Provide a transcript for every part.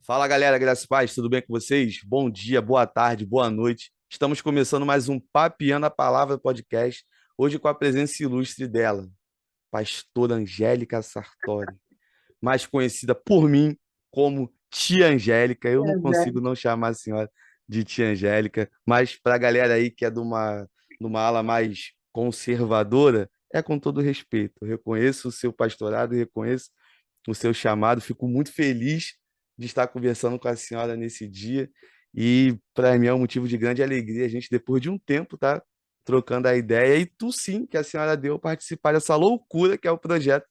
Fala galera, graças e paz, tudo bem com vocês? Bom dia, boa tarde, boa noite. Estamos começando mais um Papiando a Palavra podcast, hoje com a presença ilustre dela, pastora Angélica Sartori, mais conhecida por mim como Tia Angélica. Eu não consigo não chamar a senhora de Tia Angélica, mas para a galera aí que é de uma ala mais conservadora, é com todo respeito. Eu reconheço o seu pastorado, reconheço o seu chamado. Fico muito feliz de estar conversando com a senhora nesse dia. E para mim é um motivo de grande alegria a gente, depois de um tempo, tá trocando a ideia. E tu sim, que a senhora deu participar dessa loucura que é o projeto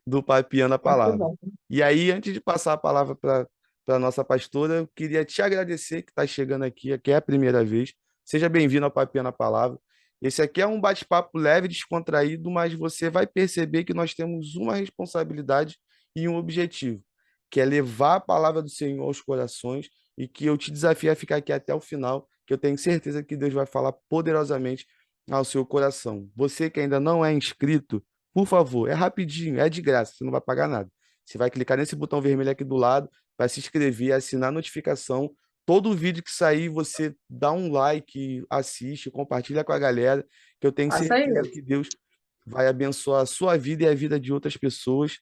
do Papiando a Muito Palavra. bom. E aí, antes de passar a palavra para a nossa pastora, eu queria te agradecer que está chegando aqui é a primeira vez. Seja bem-vindo ao Papiando a Palavra. Esse aqui é um bate-papo leve, descontraído, mas você vai perceber que nós temos uma responsabilidade e um objetivo, que é levar a palavra do Senhor aos corações e que eu te desafio a ficar aqui até o final, que eu tenho certeza que Deus vai falar poderosamente ao seu coração. Você que ainda não é inscrito, por favor, é rapidinho, é de graça, você não vai pagar nada. Você vai clicar nesse botão vermelho aqui do lado, vai se inscrever, assinar a notificação. Todo vídeo que sair, você dá um like, assiste, compartilha com a galera, que eu tenho Faça certeza isso. que Deus vai abençoar a sua vida e a vida de outras pessoas.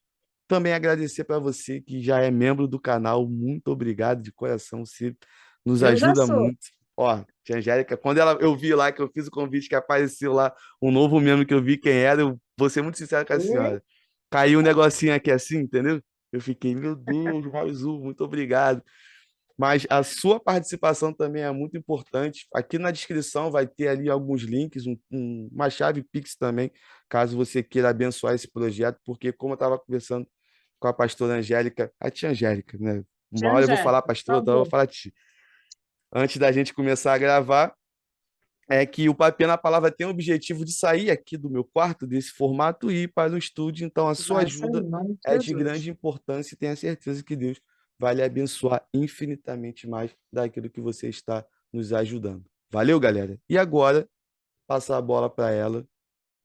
Também agradecer para você que já é membro do canal. Muito obrigado de coração, você nos Eu já ajuda sou. muito. Ó, tia Angélica, quando eu vi lá que eu fiz o convite que apareceu lá um novo membro que eu vi quem era, eu vou ser muito sincero com a E senhora. Caiu um negocinho aqui assim, entendeu? Eu fiquei, meu Deus, mais um, muito obrigado. Mas a sua participação também é muito importante. Aqui na descrição vai ter ali alguns links, uma chave Pix também, caso você queira abençoar esse projeto, porque como eu estava conversando com a pastora Angélica, a tia Angélica, né? Uma tia hora eu vou falar Angélica, por pastora, outra hora eu vou favor. falar tia. Antes da gente começar a gravar, é que o Papiando a Palavra tem o objetivo de sair aqui do meu quarto, desse formato, e ir para o estúdio. Então, a sua Vai sair, ajuda em nome de é de Jesus. grande importância e tenha certeza que Deus vai lhe abençoar infinitamente mais daquilo que você está nos ajudando. Valeu, galera? E agora, passar a bola para ela.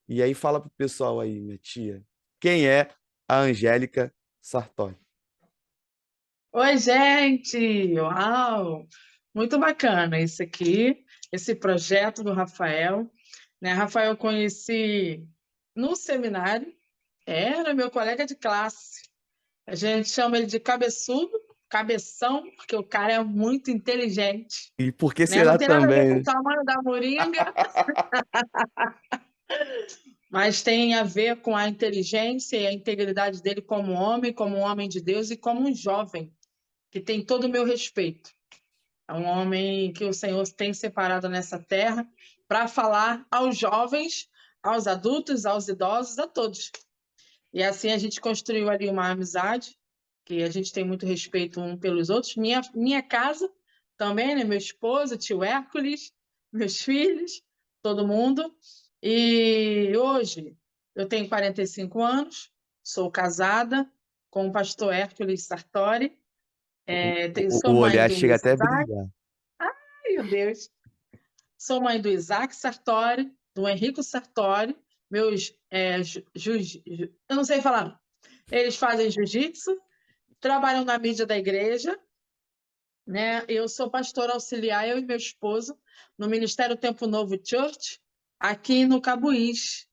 E aí, fala para o pessoal aí, minha tia, quem é a Angélica Sartori? Oi, gente! Uau! Muito bacana isso aqui, esse projeto do Rafael. Né? Rafael eu conheci no seminário, era meu colega de classe. A gente chama ele de cabeçudo, cabeção, porque o cara é muito inteligente. E por que Né? Não será tem nada a ver com o também, né? tamanho da moringa, mas tem a ver com a inteligência e a integridade dele como um homem de Deus e como um jovem, que tem todo o meu respeito. É um homem que o Senhor tem separado nessa terra para falar aos jovens, aos adultos, aos idosos, a todos. E assim a gente construiu ali uma amizade, que a gente tem muito respeito um pelos outros. Minha casa também, né? Meu esposo, tio Hércules, meus filhos, todo mundo. E hoje eu tenho 45 anos, sou casada com o pastor Hércules Sartori, O sou mãe olhar do chega até a Isaac, brilhar. ai meu Deus, sou mãe do Isaac Sartori, do Henrico Sartori, meus, eu não sei falar, eles fazem jiu-jitsu, trabalham na mídia da igreja, né? Eu sou pastora auxiliar, eu e meu esposo, no Ministério Tempo Novo Church, aqui no Cabuís,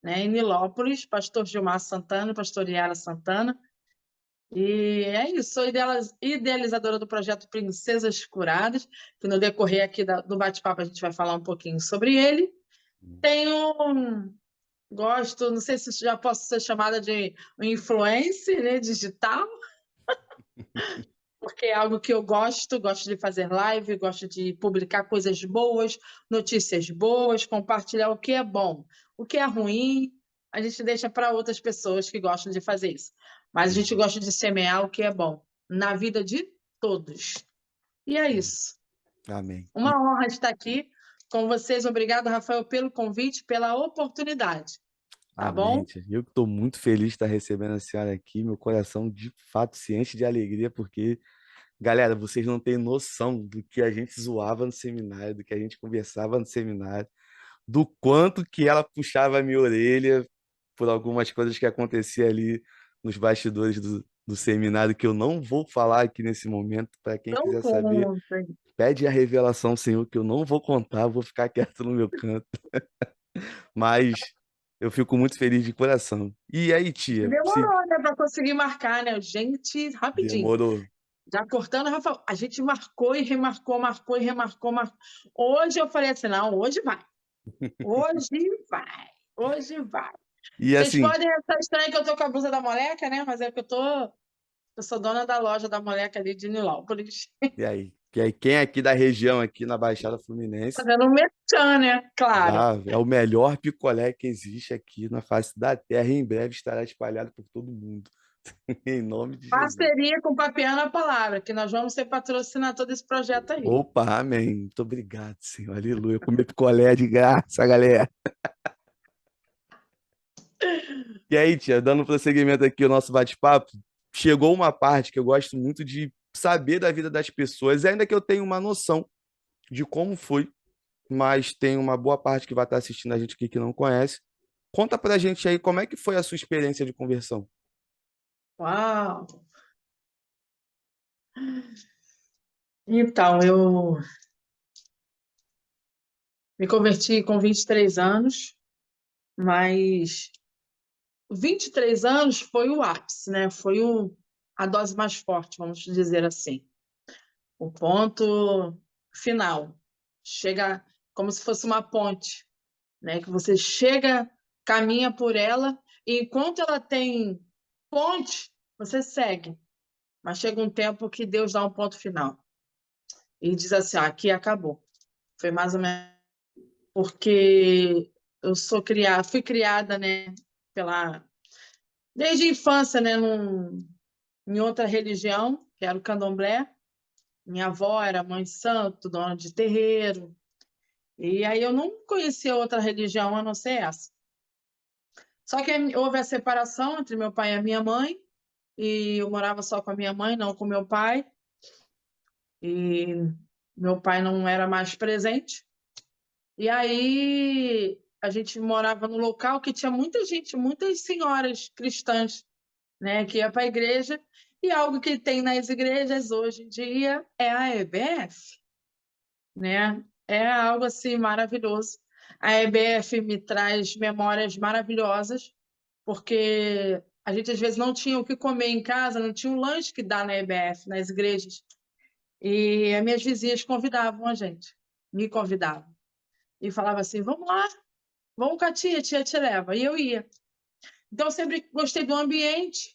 né? Em Nilópolis, pastor Gilmar Santana, pastor Yara Santana. E é isso, sou idealizadora do projeto Princesas Curadas, que no decorrer aqui do bate-papo a gente vai falar um pouquinho sobre ele. Gosto, não sei se já posso ser chamada de influencer, né, digital, porque é algo que eu gosto de fazer live, gosto de publicar coisas boas, notícias boas, compartilhar o que é bom. O que é ruim, a gente deixa para outras pessoas que gostam de fazer isso. Mas a gente gosta de semear o que é bom na vida de todos. E é isso. Amém. Uma honra estar aqui com vocês. Obrigado, Rafael, pelo convite, pela oportunidade. Tá Amém, bom? tia. Eu que estou muito feliz de estar recebendo a senhora aqui, meu coração de fato se enche de alegria, porque, galera, vocês não têm noção do que a gente zoava no seminário, do que a gente conversava no seminário, do quanto que ela puxava a minha orelha por algumas coisas que acontecia ali nos bastidores do seminário que eu não vou falar aqui nesse momento. Para quem Não quiser saber, conta. pede a revelação, Senhor, que eu não vou contar, vou ficar quieto no meu canto. Mas eu fico muito feliz de coração. E aí, tia? Se Demorou, né, para conseguir marcar, né? Gente, rapidinho. demorou. Já cortando, Rafael, a gente marcou e remarcou, marcou e remarcou, marcou. Hoje eu falei assim, não, hoje vai. Hoje vai. Hoje vai. E Vocês assim, podem achar estranho que eu tô com a blusa da Moleca, né? Mas é que eu sou dona da loja da Moleca ali de Nilópolis. e aí? E aí, quem é aqui da região, aqui na Baixada Fluminense, Fazendo um merchan, né? Claro. já é o melhor picolé que existe aqui na face da terra. E em breve estará espalhado por todo mundo. Em nome de Jesus. Parceria com o Papiano a Palavra, que nós vamos ser patrocinador desse projeto aí. Opa, amém. Muito obrigado, Senhor. Aleluia. Comer picolé de graça, galera. E aí, tia, dando prosseguimento aqui ao nosso bate-papo, chegou uma parte que eu gosto muito de saber da vida das pessoas, ainda que eu tenha uma noção de como foi, mas tem uma boa parte que vai estar assistindo a gente aqui que não conhece. Conta pra gente aí como é que foi a sua experiência de conversão. Uau! Então, eu me converti com 23 anos, mas 23 anos foi o ápice, né? Foi a dose mais forte, vamos dizer assim. O ponto final. Chega como se fosse uma ponte, né? Que você chega, caminha por ela, e enquanto ela tem ponte, você segue. Mas chega um tempo que Deus dá um ponto final e diz assim: ah, aqui acabou. Foi mais ou menos porque eu fui criada, né, pela desde a infância, né, em outra religião, que era o candomblé. Minha avó era mãe de santo, dona de terreiro. E aí eu não conhecia outra religião a não ser essa. Só que houve a separação entre meu pai e a minha mãe, e eu morava só com a minha mãe, não com meu pai. E meu pai não era mais presente. E aí a gente morava num local que tinha muita gente, muitas senhoras cristãs, né, que ia para a igreja. E algo que tem nas igrejas hoje em dia é a EBF, né? É algo assim maravilhoso. A EBF me traz memórias maravilhosas, porque a gente às vezes não tinha o que comer em casa, não tinha um lanche que dá na EBF, nas igrejas. E as minhas vizinhas convidavam a gente, me convidavam. E falava assim: vamos lá, vamos com a tia te leva. E eu ia. Então, eu sempre gostei do ambiente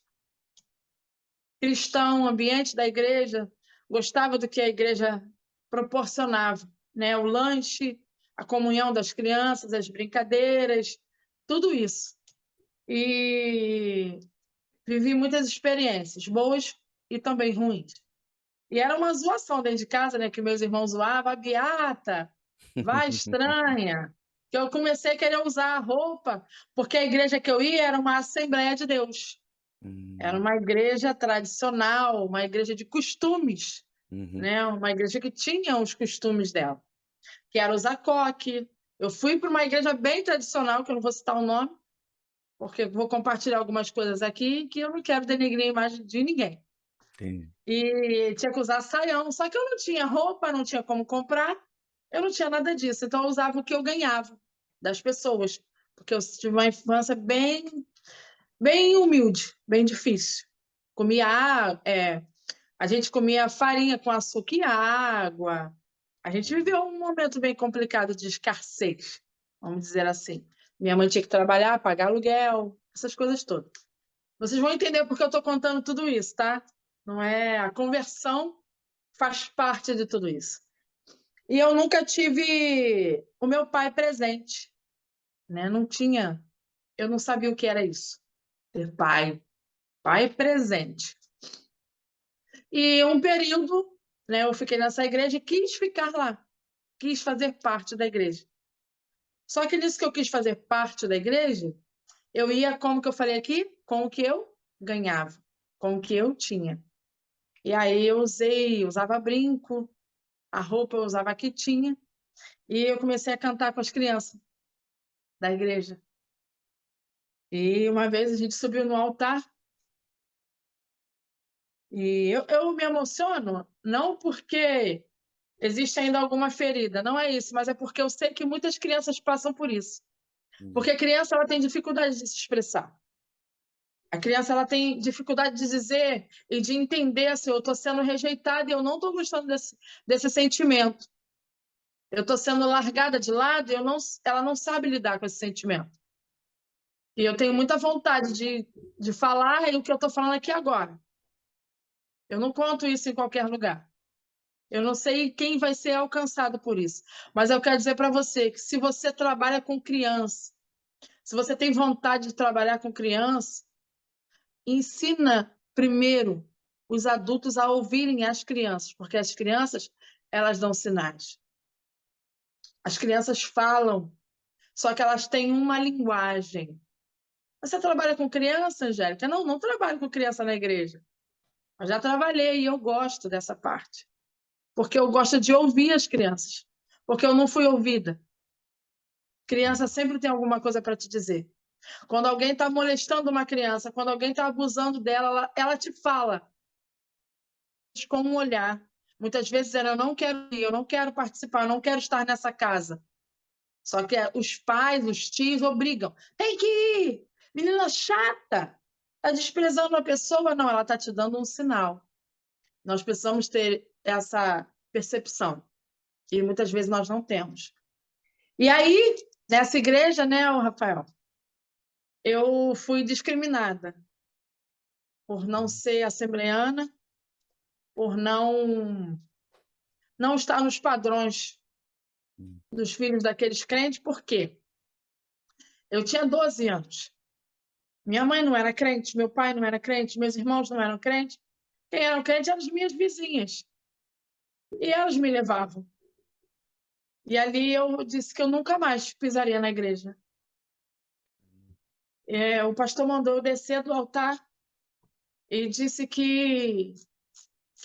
cristão, o ambiente da igreja, gostava do que a igreja proporcionava, né? O lanche, a comunhão das crianças, as brincadeiras, tudo isso. E vivi muitas experiências, boas e também ruins. E era uma zoação dentro de casa, né? Que meus irmãos zoavam, a beata, vai estranha. Que eu comecei a querer usar a roupa, porque a igreja que eu ia era uma Assembleia de Deus. Era Hum, uma igreja tradicional, uma igreja de costumes, uhum, né? Uma igreja que tinha os costumes dela, que era usar coque. Eu fui para uma igreja bem tradicional, que eu não vou citar o nome, porque vou compartilhar algumas coisas aqui que eu não quero denegrir a imagem de ninguém. entendi. E tinha que usar saião, só que eu não tinha roupa, não tinha como comprar, eu não tinha nada disso, então eu usava o que eu ganhava das pessoas, porque eu tive uma infância bem humilde, bem difícil. Comia, a gente comia farinha com açúcar e água. A gente viveu um momento bem complicado de escassez, vamos dizer assim. Minha mãe tinha que trabalhar, pagar aluguel, essas coisas todas. Vocês vão entender porque eu estou contando tudo isso, tá? Não é a conversão faz parte de tudo isso. E eu nunca tive o meu pai presente, né? Não tinha, eu não sabia o que era isso, ter pai presente. E um período, né, eu fiquei nessa igreja e quis ficar lá, quis fazer parte da igreja. Só que nisso que eu quis fazer parte da igreja, eu ia, como que eu falei aqui, com o que eu ganhava, com o que eu tinha. E aí eu usava brinco, a roupa eu usava a que tinha, e eu comecei a cantar com as crianças da igreja. E uma vez a gente subiu no altar E eu me emociono não porque existe ainda alguma ferida, não é isso, mas é porque eu sei que muitas crianças passam por isso. Porque a criança ela tem dificuldade de se expressar. A criança ela tem dificuldade de dizer e de entender assim, eu estou sendo rejeitada e eu não estou gostando desse sentimento. Eu estou sendo largada de lado e ela não sabe lidar com esse sentimento. E eu tenho muita vontade de falar o que eu estou falando aqui agora. Eu não conto isso em qualquer lugar. Eu não sei quem vai ser alcançado por isso. Mas eu quero dizer para você que se você trabalha com criança, se você tem vontade de trabalhar com criança, ensina primeiro os adultos a ouvirem as crianças, porque as crianças, elas dão sinais. As crianças falam, só que elas têm uma linguagem. Você trabalha com criança, Angélica? Não, não trabalho com criança na igreja. Eu já trabalhei e eu gosto dessa parte. Porque eu gosto de ouvir as crianças. Porque eu não fui ouvida. Criança sempre tem alguma coisa para te dizer. Quando alguém está molestando uma criança, quando alguém está abusando dela, ela te fala com um olhar. Muitas vezes eu não quero ir, eu não quero participar, eu não quero estar nessa casa. Só que os pais, os tios obrigam. Tem que ir! Menina chata! Está desprezando a pessoa? Não, ela está te dando um sinal. Nós precisamos ter essa percepção. E muitas vezes nós não temos. E aí, nessa igreja, né, Rafael, eu fui discriminada por não ser assembleana, por não estar nos padrões dos filhos daqueles crentes. Por quê? Eu tinha 12 anos. Minha mãe não era crente, meu pai não era crente, meus irmãos não eram crentes. Quem eram crentes eram as minhas vizinhas. E elas me levavam. E ali eu disse que eu nunca mais pisaria na igreja. O pastor mandou eu descer do altar e disse que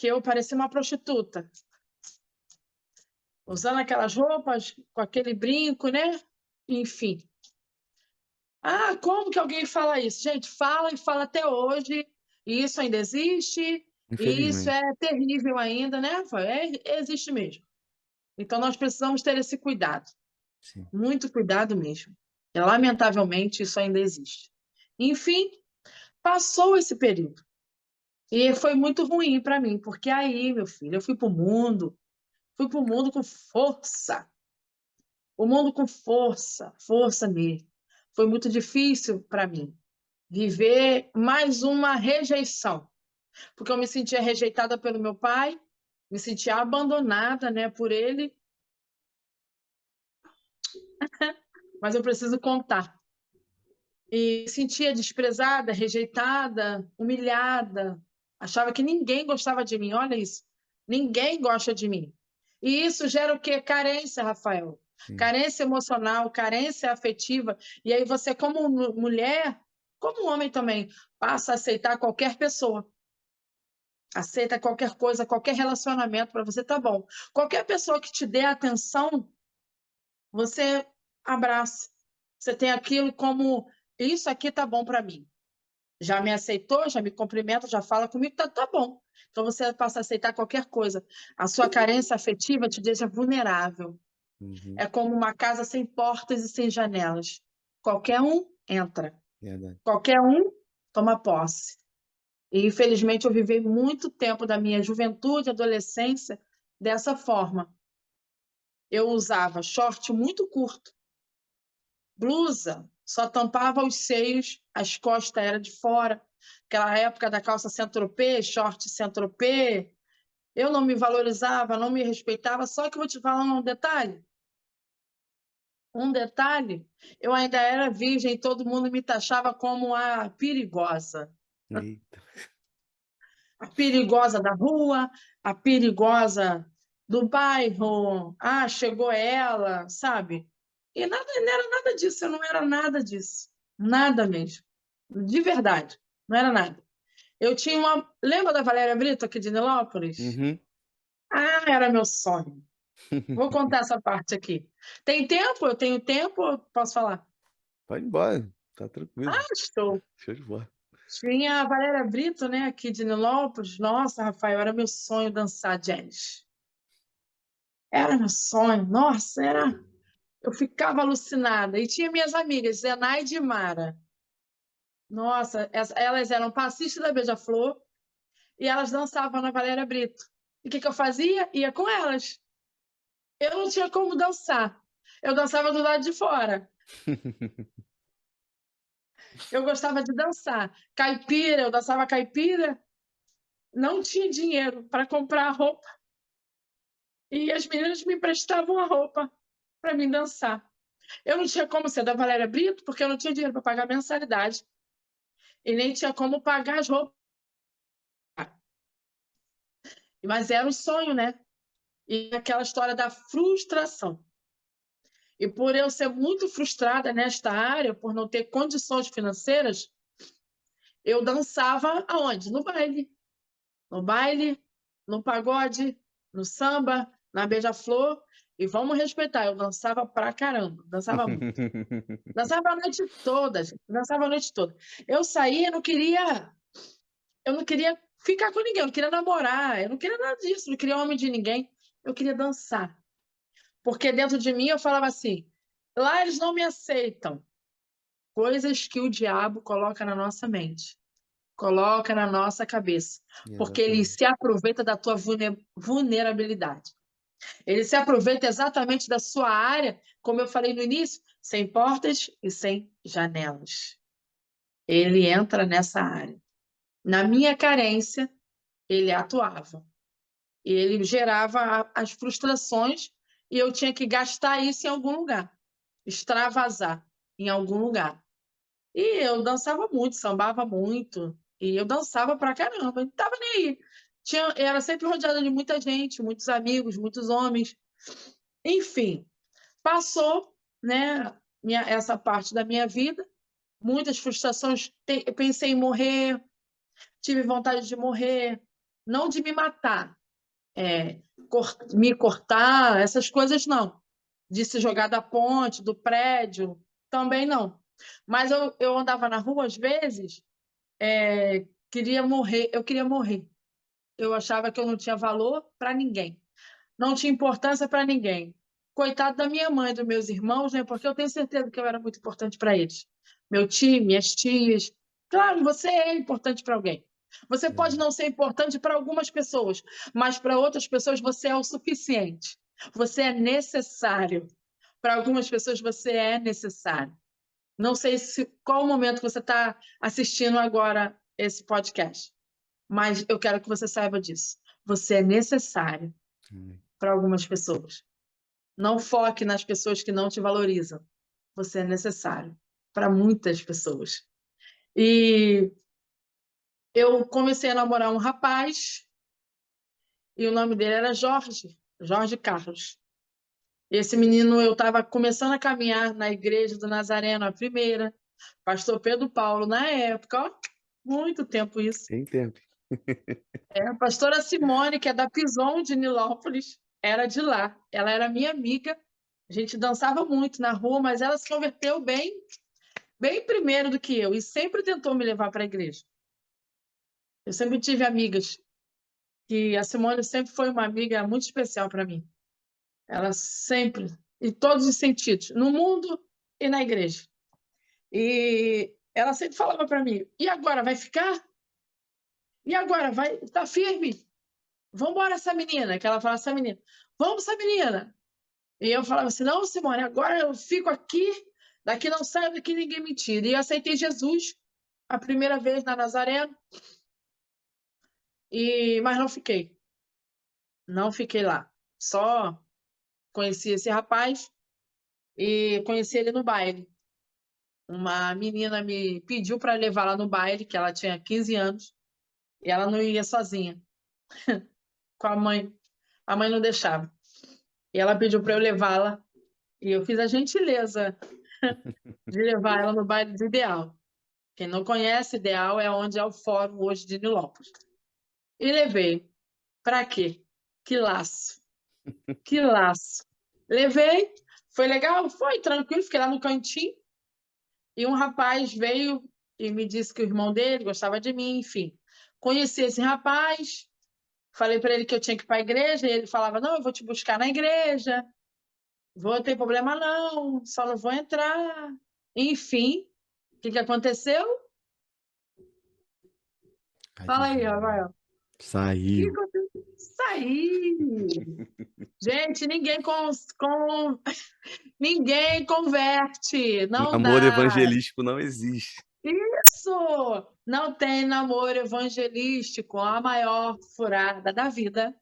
eu parecia uma prostituta, usando aquelas roupas, com aquele brinco, né? Enfim. Ah, como que alguém fala isso? Gente, fala e fala até hoje, e isso ainda existe, e isso Infelizmente. é terrível ainda, né? Existe mesmo. Então, nós precisamos ter esse cuidado, Sim. muito cuidado mesmo. E, lamentavelmente, isso ainda existe. Enfim, passou esse período. E foi muito ruim para mim, porque aí, meu filho, eu fui para o mundo com força. O mundo com força, força mesmo. Foi muito difícil para mim viver mais uma rejeição, porque eu me sentia rejeitada pelo meu pai, me sentia abandonada, né, por ele, mas eu preciso contar. E me sentia desprezada, rejeitada, humilhada, achava que ninguém gostava de mim. Olha isso, ninguém gosta de mim. E isso gera o quê? Carência, Rafael. Sim. Carência emocional, carência afetiva. E aí você, como mulher, como homem também, passa a aceitar qualquer pessoa. Aceita qualquer coisa, qualquer relacionamento para você, tá bom. Qualquer pessoa que te dê atenção, você abraça. Você tem aquilo como, isso aqui tá bom para mim. Já me aceitou, já me cumprimenta, já fala comigo, tá bom. Então você passa a aceitar qualquer coisa. A sua carência afetiva te deixa vulnerável. Uhum. É como uma casa sem portas e sem janelas. Qualquer um entra, Verdade. qualquer um toma posse. E, infelizmente, eu vivi muito tempo da minha juventude, adolescência, dessa forma. Eu usava short muito curto, blusa, só tampava os seios, as costas eram de fora. Aquela época da calça Saint-Tropez, short Saint-Tropez. Eu não me valorizava, não me respeitava. Só que eu vou te falar um detalhe. Um detalhe, eu ainda era virgem e todo mundo me taxava como a perigosa. Eita. A perigosa da rua, a perigosa do bairro. Ah, chegou ela, sabe? E nada, não era nada disso, eu não era nada disso. Nada mesmo. De verdade, não era nada. Eu tinha uma. Lembra da Valéria Brito aqui de Nilópolis? Uhum. Ah, era meu sonho. Vou contar essa parte aqui. Tem tempo? Eu tenho tempo? Posso falar? Pode ir embora. Tá tranquilo. Ah, estou. Show de bola. Tinha a Valéria Brito, né, aqui de Nilópolis. Nossa, Rafael, era meu sonho dançar jazz. Era meu sonho. Nossa, era. Eu ficava alucinada. E tinha minhas amigas, Zenaide e Mara. Nossa, elas eram passistas da Beija-Flor e elas dançavam na Valéria Brito. E o que que eu fazia? Ia com elas. Eu não tinha como dançar. Eu dançava do lado de fora. Eu gostava de dançar. Caipira, eu dançava caipira. Não tinha dinheiro para comprar roupa. E as meninas me emprestavam a roupa para mim dançar. Eu não tinha como ser da Valéria Brito, porque eu não tinha dinheiro para pagar mensalidade. E nem tinha como pagar as roupas. Mas era o sonho, né? E aquela história da frustração. E por eu ser muito frustrada nesta área, por não ter condições financeiras, eu dançava aonde? No baile. No baile, no pagode, no samba, na beija-flor. E vamos respeitar, eu dançava pra caramba, dançava muito. Dançava a noite toda, gente, dançava a noite toda. Eu saía, eu não queria ficar com ninguém, eu não queria namorar, eu não queria nada disso, não queria homem de ninguém. Eu queria dançar. Porque dentro de mim eu falava assim: lá eles não me aceitam. Coisas que o diabo coloca na nossa mente, coloca na nossa cabeça, porque ele Exatamente. se aproveita da tua vulnerabilidade. Ele se aproveita exatamente da sua área, como eu falei no início, sem portas e sem janelas. Ele entra nessa área. Na minha carência, ele atuava. E ele gerava as frustrações e eu tinha que gastar isso em algum lugar, extravasar em algum lugar. E eu dançava muito, sambava muito, e eu dançava pra caramba, não tava nem aí. Era sempre rodeada de muita gente, muitos amigos, muitos homens. Enfim, passou, né, essa parte da minha vida, muitas frustrações. Eu pensei em morrer, tive vontade de morrer, não de me matar, me cortar, essas coisas não. De se jogar da ponte, do prédio, também não. Mas eu andava na rua, às vezes, queria morrer, eu queria morrer. Eu achava que eu não tinha valor para ninguém, não tinha importância para ninguém. Coitado da minha mãe, dos meus irmãos, né? Porque eu tenho certeza que eu era muito importante para eles. Meu tio, minhas tias. Claro, você é importante para alguém. Você pode não ser importante para algumas pessoas, mas para outras pessoas você é o suficiente. Você é necessário. Para algumas pessoas você é necessário. Não sei qual o momento que você está assistindo agora esse podcast, mas eu quero que você saiba disso. Você é necessário para algumas pessoas. Não foque nas pessoas que não te valorizam. Você é necessário para muitas pessoas. E eu comecei a namorar um rapaz e o nome dele era Jorge, Jorge Carlos. Esse menino, eu estava começando a caminhar na igreja do Nazareno, a primeira, pastor Pedro Paulo, na época, ó, muito tempo isso. Tem tempo. A pastora Simone, que é da Pison de Nilópolis, era de lá. Ela era minha amiga. A gente dançava muito na rua, mas ela se converteu bem primeiro do que eu e sempre tentou me levar para a igreja. Eu sempre tive amigas e a Simone sempre foi uma amiga muito especial para mim. Ela sempre, em todos os sentidos, no mundo e na igreja. E ela sempre falava para mim: e agora, vai ficar? E agora, vai? Tá firme? Vamos embora, essa menina. Que ela falava, essa menina. Vamos, essa menina. E eu falava assim: não, Simone, agora eu fico aqui, daqui não saio, daqui ninguém me tira. E eu aceitei Jesus a primeira vez na Nazareno, mas não fiquei. Não fiquei lá. Só conheci esse rapaz e conheci ele no baile. Uma menina me pediu para levar lá no baile, que ela tinha 15 anos, e ela não ia sozinha, com a mãe. A mãe não deixava. E ela pediu para eu levá-la, e eu fiz a gentileza de levar ela no baile do Ideal. Quem não conhece, Ideal é onde é o fórum hoje de Nilópolis. E levei. Para quê? Que laço. Que laço. Levei. Foi legal? Foi tranquilo. Fiquei lá no cantinho. E um rapaz veio e me disse que o irmão dele gostava de mim, enfim. Conheci esse rapaz, falei para ele que eu tinha que ir para a igreja, e ele falava: não, eu vou te buscar na igreja, vou, não tem problema não, só não vou entrar. Enfim, o que aconteceu? Fala aí, Adivinha. Rafael. O que Saiu. aconteceu? Saí! Gente, ninguém converte, não Namoro dá. evangelístico não existe. Isso! Não tem namoro evangelístico, a maior furada da vida.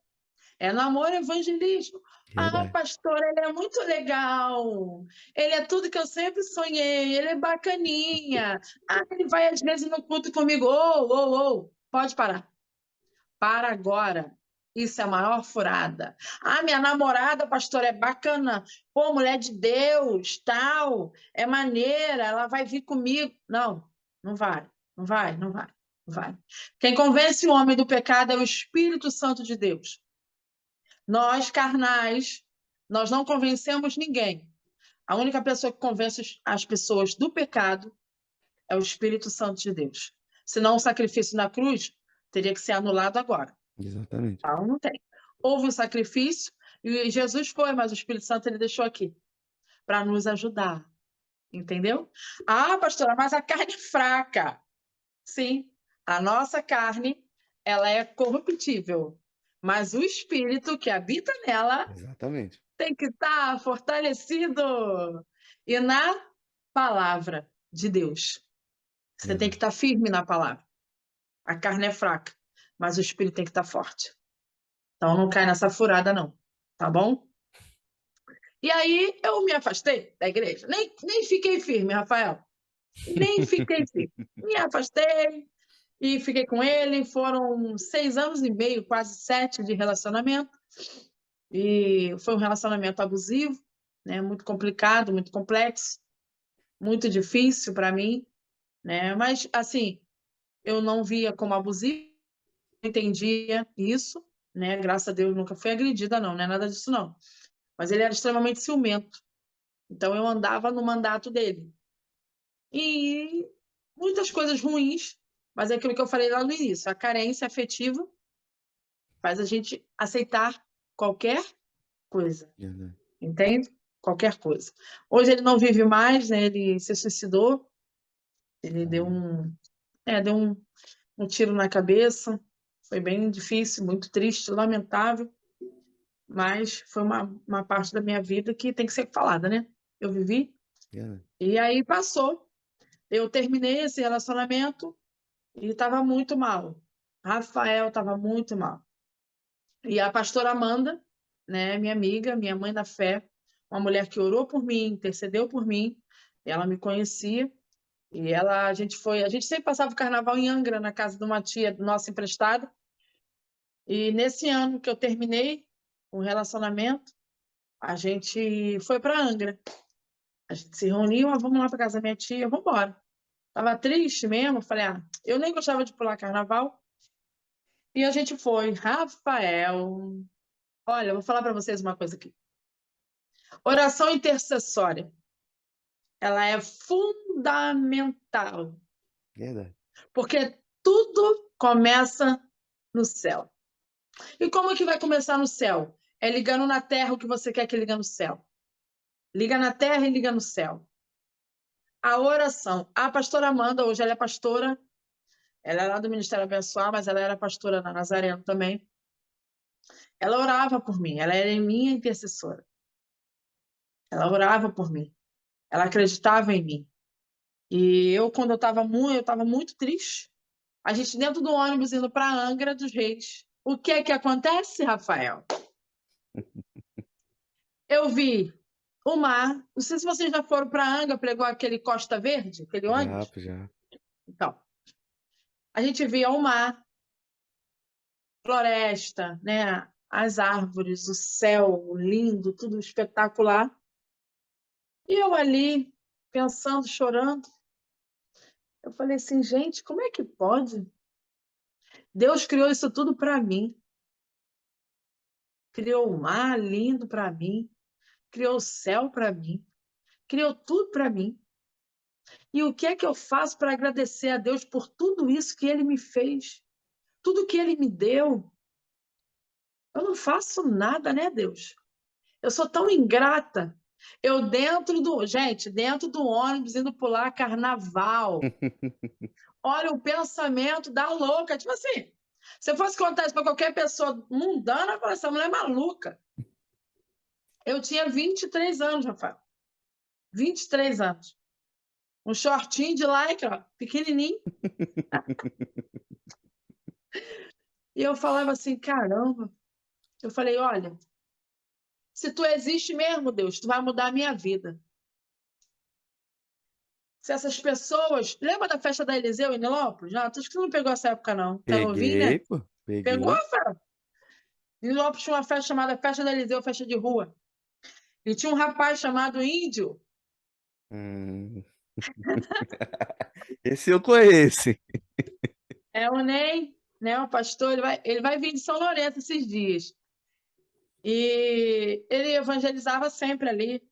É namoro evangelístico. Ah, Verdade. pastor, ele é muito legal. Ele é tudo que eu sempre sonhei. Ele é bacaninha. Ah, ele vai às vezes no culto comigo. Pode parar. Para agora. Isso é a maior furada. Ah, minha namorada, pastor, é bacana. Pô, mulher de Deus, tal. É maneira, ela vai vir comigo. Não, não vai. Não vai, não vai, não vai. Quem convence o homem do pecado é o Espírito Santo de Deus. Nós, carnais, nós não convencemos ninguém. A única pessoa que convence as pessoas do pecado é o Espírito Santo de Deus. Senão o sacrifício na cruz teria que ser anulado agora. Exatamente. Então, não tem. Houve o sacrifício e Jesus foi, mas o Espírito Santo ele deixou aqui para nos ajudar. Entendeu? Ah, pastora, mas a carne é fraca. Sim, a nossa carne, ela é corruptível, mas o espírito que habita nela Exatamente. tem que estar fortalecido e na palavra de Deus. Você tem que Verdade. estar firme na palavra. A carne é fraca, mas o espírito tem que estar forte. Então não cai nessa furada, não. Tá bom? E aí eu me afastei da igreja. Nem fiquei firme, Rafael. Nem fiquei firme. Me afastei e fiquei com ele. Foram 6 anos e meio, quase 7 de relacionamento. E foi um relacionamento abusivo, né? Muito complicado, muito complexo, muito difícil para mim, né? Mas, assim, eu não via como abusivo, entendia isso, né? Graças a Deus nunca fui agredida, não, não é nada disso, não. Mas ele era extremamente ciumento. Então eu andava no mandato dele. E muitas coisas ruins, mas é aquilo que eu falei lá no início, a carência afetiva faz a gente aceitar qualquer coisa, Verdade. entende? Qualquer coisa. Hoje ele não vive mais, né? Ele se suicidou, ele deu um tiro na cabeça, foi bem difícil, muito triste, lamentável, mas foi uma parte da minha vida que tem que ser falada, né? Eu vivi, Verdade. e aí passou. Eu terminei esse relacionamento e estava muito mal. Rafael estava muito mal. E a pastora Amanda, né, minha amiga, minha mãe da fé, uma mulher que orou por mim, intercedeu por mim, ela me conhecia, e a gente sempre passava o carnaval em Angra, na casa de uma tia nossa emprestada, e nesse ano que eu terminei o relacionamento, a gente foi para Angra. A gente se reuniu, vamos lá para casa da minha tia, vamos embora. Tava triste mesmo, falei, eu nem gostava de pular carnaval, e a gente foi. Rafael, olha, eu vou falar para vocês uma coisa aqui. Oração intercessória, ela é fundamental, Verdade. porque tudo começa no céu. E como que vai começar no céu? É ligando na terra o que você quer que liga no céu. Liga na terra e liga no céu. A oração. A pastora Amanda, hoje ela é pastora, ela é lá do Ministério Abençoar, mas ela era pastora na Nazareno também. Ela orava por mim, ela era minha intercessora. Ela orava por mim, ela acreditava em mim. E eu, quando eu estava muito triste. A gente dentro do ônibus indo para Angra dos Reis. O que é que acontece, Rafael? Eu vi o mar. Não sei se vocês já foram para Angra, pegou aquele Costa Verde, aquele Já, ônibus. já. Então, a gente via o mar, floresta, né? As árvores, o céu lindo, tudo espetacular. E eu ali, pensando, chorando, eu falei assim, gente, como é que pode? Deus criou isso tudo para mim. Criou o mar lindo para mim, criou o céu para mim, criou tudo para mim. E o que é que eu faço para agradecer a Deus por tudo isso que Ele me fez? Tudo que Ele me deu? Eu não faço nada, né, Deus? Eu sou tão ingrata. Eu dentro do ônibus, indo pular carnaval. Olha o pensamento da louca. Tipo assim, se eu fosse contar isso para qualquer pessoa mundana, eu falaria, essa mulher é maluca. Eu tinha 23 anos, Rafael. 23 anos. Um shortinho de lycra, pequenininho. E eu falava assim, caramba. Eu falei, olha, se tu existe mesmo, Deus, tu vai mudar a minha vida. Se essas pessoas... Lembra da festa da Eliseu em Nilópolis? Não, acho que tu não pegou essa época, não. Tá novinho, né? Peguei, pô. Pegou, Peguei. Rafael? Em Nilópolis tinha uma festa chamada Festa da Eliseu, festa de rua. E tinha um rapaz chamado Índio. Hum. Esse eu conheço. É o Ney, né? O pastor, ele vai vir de São Lourenço esses dias. E ele evangelizava sempre ali.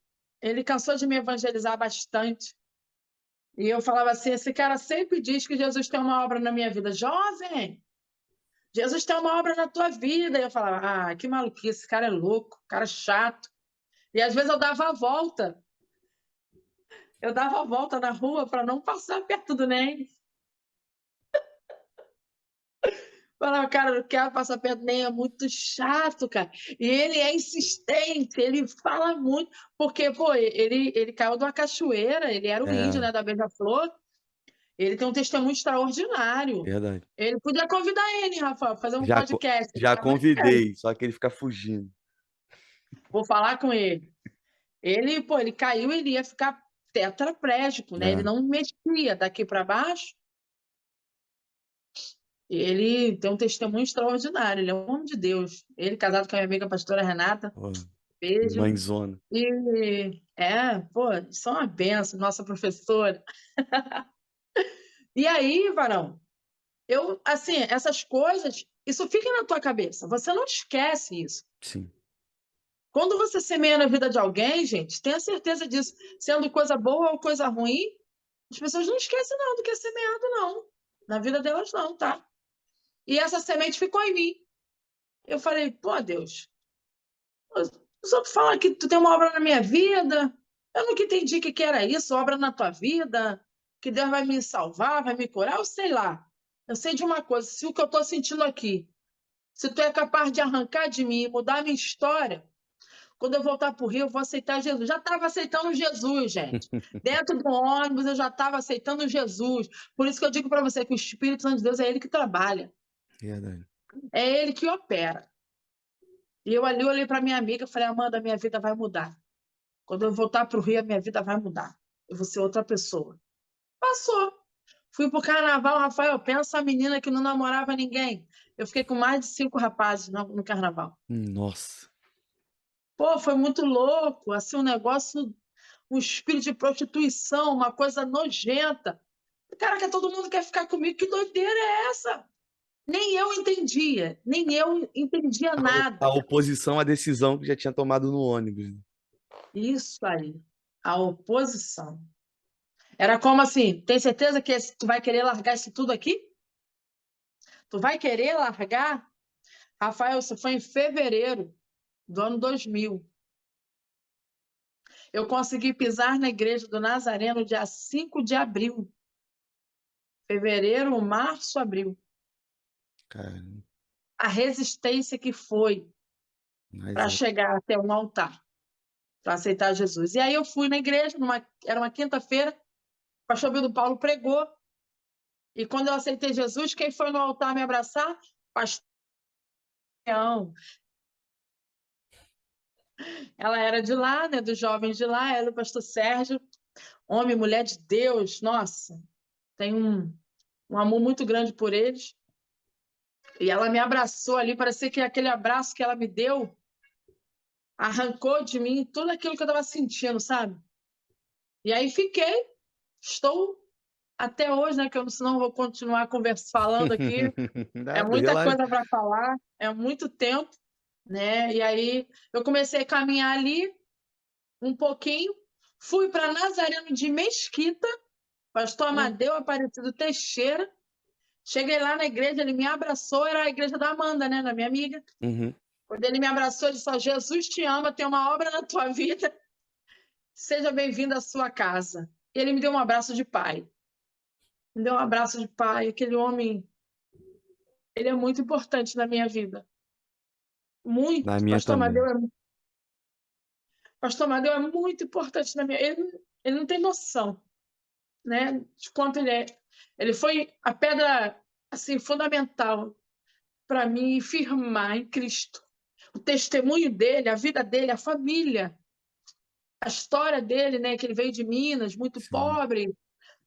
Ele cansou de me evangelizar bastante. E eu falava assim: esse cara sempre diz que Jesus tem uma obra na minha vida. Jovem, Jesus tem uma obra na tua vida. E eu falava: ah, que maluquice, esse cara é louco, cara chato. E às vezes eu dava a volta. Eu dava a volta na rua para não passar perto do Ney. Falava, cara, não quero passar perto, nem é muito chato, cara. E ele é insistente, ele fala muito, porque, pô, ele caiu de uma cachoeira, ele era o índio, É, né, da Beija-Flor. Ele tem um testemunho extraordinário. verdade. Ele podia convidar ele, Rafael, fazer um Já, podcast. já Mas não quero. convidei, só que ele fica fugindo. Vou falar com ele. Ele, pô, ele caiu, ele ia ficar tetraplégico, né? Ele É, não mexia daqui para baixo. Ele tem um testemunho extraordinário. Ele é um homem de Deus. Ele casado com a minha amiga pastora Renata. pô, Beijo. mãezona. Pô, só uma benção, nossa professora. E aí, Varão, assim, essas coisas, isso fica na tua cabeça. Você não esquece isso. Sim. Quando você semeia na vida de alguém, gente, tenha certeza disso. Sendo coisa boa ou coisa ruim, as pessoas não esquecem não do que é semeado, não. Na vida delas, não, tá? E essa semente ficou em mim. Eu falei, pô, Deus, os outros falam que tu tem uma obra na minha vida. Eu nunca entendi o que era isso, obra na tua vida, que Deus vai me salvar, vai me curar, eu sei lá. Eu sei de uma coisa, se o que eu estou sentindo aqui, se tu é capaz de arrancar de mim, mudar a minha história, quando eu voltar para o Rio, eu vou aceitar Jesus. Já estava aceitando Jesus, gente. Dentro do ônibus, eu já estava aceitando Jesus. Por isso que eu digo para você que o Espírito Santo de Deus é ele que trabalha, Verdade. é ele que opera. E eu ali olhei para minha amiga e falei, Amanda, minha vida vai mudar. Quando eu voltar para o Rio, a minha vida vai mudar. Eu vou ser outra pessoa. Passou. Fui pro carnaval, Rafael, pensa a menina que não namorava ninguém. Eu fiquei com mais de 5 rapazes no carnaval. Nossa. Pô, foi muito louco, assim, um negócio, um espírito de prostituição, uma coisa nojenta. Caraca, todo mundo quer ficar comigo, que doideira é essa? Nem eu entendia A nada. oposição à decisão que já tinha tomado no ônibus. Isso aí, a oposição. Era como assim, tem certeza que tu vai querer largar isso tudo aqui? Tu vai querer largar? Rafael, isso foi em fevereiro do ano 2000. Eu consegui pisar na igreja do Nazareno dia 5 de abril. Fevereiro, março, abril. Cara, A resistência que foi mas para é. chegar até um altar, para aceitar Jesus. E aí eu fui na igreja, era uma quinta-feira, o pastor Bildo Paulo pregou. E quando eu aceitei Jesus, quem foi no altar me abraçar? Pastor. Ela era de lá, né, dos jovens de lá, ela e o pastor Sérgio, homem e mulher de Deus, nossa, tem um amor muito grande por eles. E ela me abraçou ali, parecia que aquele abraço que ela me deu arrancou de mim tudo aquilo que eu estava sentindo, sabe? E aí estou até hoje, né, que eu senão vou continuar falando aqui. É Nada, muita relaxa. coisa para falar, é muito tempo, né? E aí eu comecei a caminhar ali um pouquinho, fui para Nazareno de Mesquita, Pastor Hum. Amadeu Aparecido Teixeira. Cheguei lá na igreja, ele me abraçou, era a igreja da Amanda, né, da minha amiga. Uhum. Quando ele me abraçou, ele disse: Jesus te ama, tem uma obra na tua vida, seja bem-vindo à sua casa. E ele me deu um abraço de pai. Me deu um abraço de pai. Aquele homem, ele é muito importante na minha vida. Na Muito. minha também. Pastor Amadeu é muito importante na minha vida. Ele não tem noção, né, de quanto ele é. Ele foi a pedra assim fundamental para mim firmar em Cristo. O testemunho dele, a vida dele, a família, a história dele, né, que ele veio de Minas, muito Sim. pobre,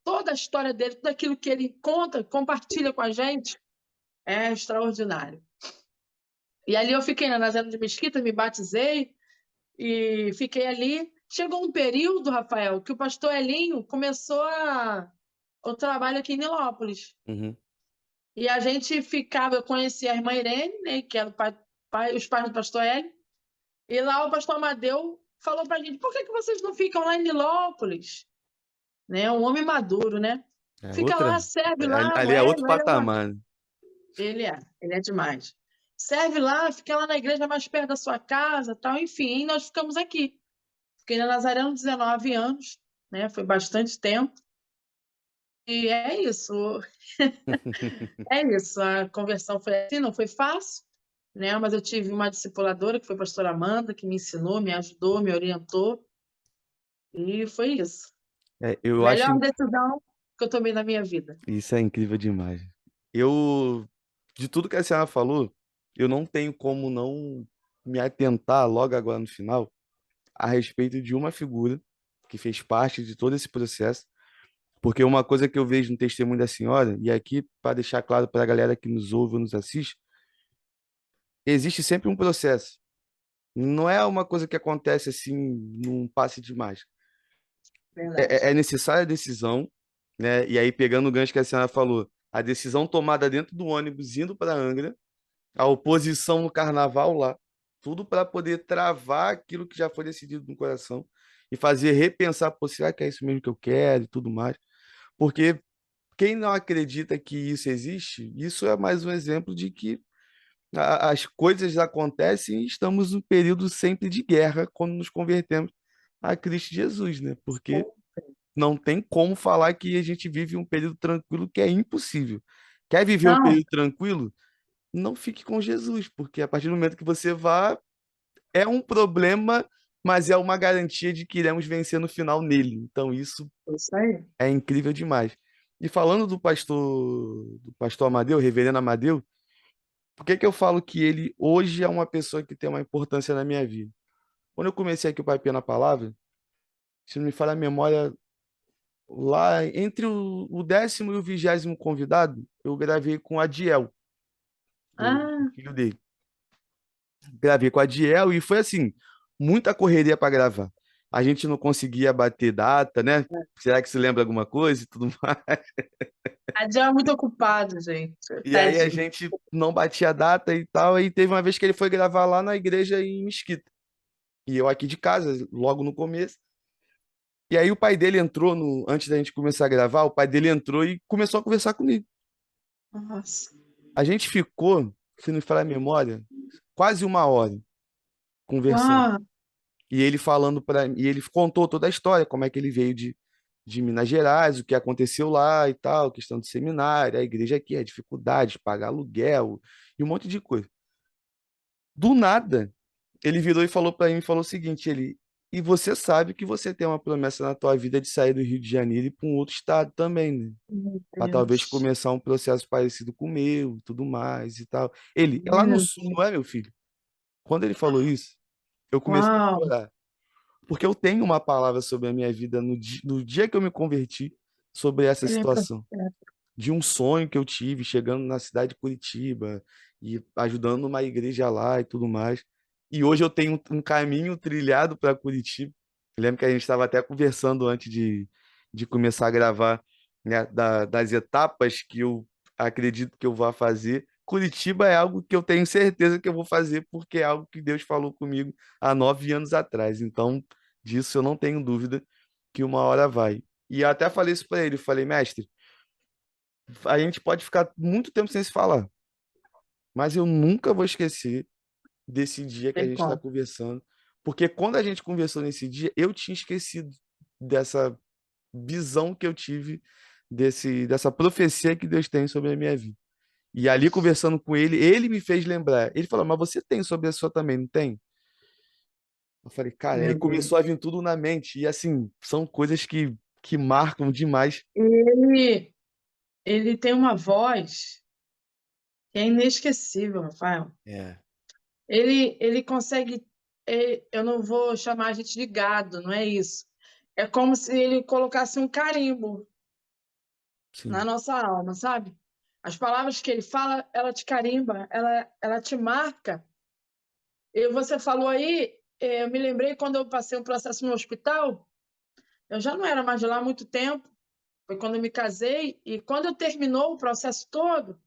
toda a história dele, tudo aquilo que ele conta, compartilha com a gente, é extraordinário. E ali eu fiquei na Nazaré de Mesquita, me batizei e fiquei ali. Chegou um período, Rafael, que o pastor Elinho começou o trabalho aqui em Nilópolis. Uhum. E a gente ficava, eu conhecia a irmã Irene, né, que era os pais do pastor Hélio, e lá o pastor Amadeu falou pra gente: por que vocês não ficam lá em Nilópolis? Né, um homem maduro, né? É Fica lá, outra. serve lá, o Ali é outro Hélio, patamar, né? ele é demais. Serve lá, fica lá na igreja mais perto da sua casa, tal, enfim, nós ficamos aqui. Fiquei na Nazareno 19 anos, né? Foi bastante tempo. E é isso. É isso. A conversão foi assim, não foi fácil, né? Mas eu tive uma discipuladora, que foi a pastora Amanda, que me ensinou, me ajudou, me orientou, e foi isso. Eu acho Melhor decisão que eu tomei na minha vida. isso é incrível demais. Eu, de tudo que a senhora falou, eu não tenho como não me atentar logo agora no final a respeito de uma figura que fez parte de todo esse processo, porque uma coisa que eu vejo no testemunho da senhora, e aqui para deixar claro para a galera que nos ouve ou nos assiste, existe sempre um processo. Não é uma coisa que acontece assim num passe de mágica. Verdade. É necessária a decisão, né? E aí, pegando o gancho que a senhora falou, a decisão tomada dentro do ônibus indo para Angra, a oposição no carnaval lá, tudo para poder travar aquilo que já foi decidido no coração e fazer repensar, pô, será que é isso mesmo que eu quero e tudo mais? Porque quem não acredita que isso existe, isso é mais um exemplo de que as coisas acontecem e estamos num período sempre de guerra quando nos convertemos a Cristo Jesus, né? Porque não tem como falar que a gente vive um período tranquilo, que é impossível. Quer viver um Não, período tranquilo? Não fique com Jesus, porque a partir do momento que você vá, é um problema, mas é uma garantia de que iremos vencer no final nele. Então isso é isso aí. é incrível demais. E falando do pastor Amadeu, reverendo Amadeu, por que que eu falo que ele hoje é uma pessoa que tem uma importância na minha vida? Quando eu comecei aqui o Pai Pia na Palavra, se não me falha a memória, lá entre o 10º e o 20º convidado, eu gravei com a Adiel, o Ah, filho dele. Gravei com a Adiel e foi assim, muita correria para gravar. A gente não conseguia bater data, né? Será que se lembra alguma coisa e tudo mais? a Dia é muito ocupado, gente. E aí a Tadinho. gente não batia data e tal. E teve uma vez que ele foi gravar lá na igreja em Mesquita. E eu aqui de casa, logo no começo. E aí o pai dele entrou antes da gente começar a gravar, o pai dele entrou e começou a conversar comigo. Nossa. A gente ficou, se não me falar a memória, quase uma hora conversando. Ah, E ele falando para e ele contou toda a história, como é que ele veio de Minas Gerais, o que aconteceu lá e tal, questão de seminário, a igreja aqui, a dificuldade de pagar aluguel e um monte de coisa. Do nada, ele virou e falou para mim, falou o seguinte, e você sabe que você tem uma promessa na tua vida de sair do Rio de Janeiro e ir para um outro estado também, né? meu Para talvez Deus. começar um processo parecido com o meu, e tudo mais e tal. Ele, é lá no Meu sul, não é, meu filho? Quando ele falou isso, eu comecei a Uau. chorar. Porque eu tenho uma palavra sobre a minha vida no dia que eu me converti, sobre essa Ele é situação. profeta. De um sonho que eu tive chegando na cidade de Curitiba e ajudando uma igreja lá e tudo mais. E hoje eu tenho um caminho trilhado para Curitiba. Eu lembro que a gente estava até conversando antes de começar a gravar, né, das etapas que eu acredito que eu vou fazer. Curitiba é algo que eu tenho certeza que eu vou fazer, porque é algo que Deus falou comigo há 9 anos atrás. Então, disso eu não tenho dúvida que uma hora vai. E eu até falei isso para ele, falei, mestre, a gente pode ficar muito tempo sem se falar, mas eu nunca vou esquecer desse dia que a Tem gente está como. conversando, porque quando a gente conversou nesse dia, eu tinha esquecido dessa visão que eu tive dessa profecia que Deus tem sobre a minha vida. E ali conversando com ele, ele me fez lembrar. Ele falou: "Mas você tem sobre a sua também, não tem?" Eu falei: "Cara", aí Meu começou a Deus. vir tudo na mente. E assim, são coisas que marcam demais. Ele, ele tem uma voz que é inesquecível, Rafael. É, Ele consegue. Eu não vou chamar a gente de gado, não é isso. É como se ele colocasse um carimbo na sim. nossa alma, sabe? As palavras que ele fala, ela te carimba, ela te marca. E você falou aí, eu me lembrei quando eu passei um processo no hospital, eu já não era mais de lá há muito tempo, foi quando eu me casei, e quando terminou o processo todo,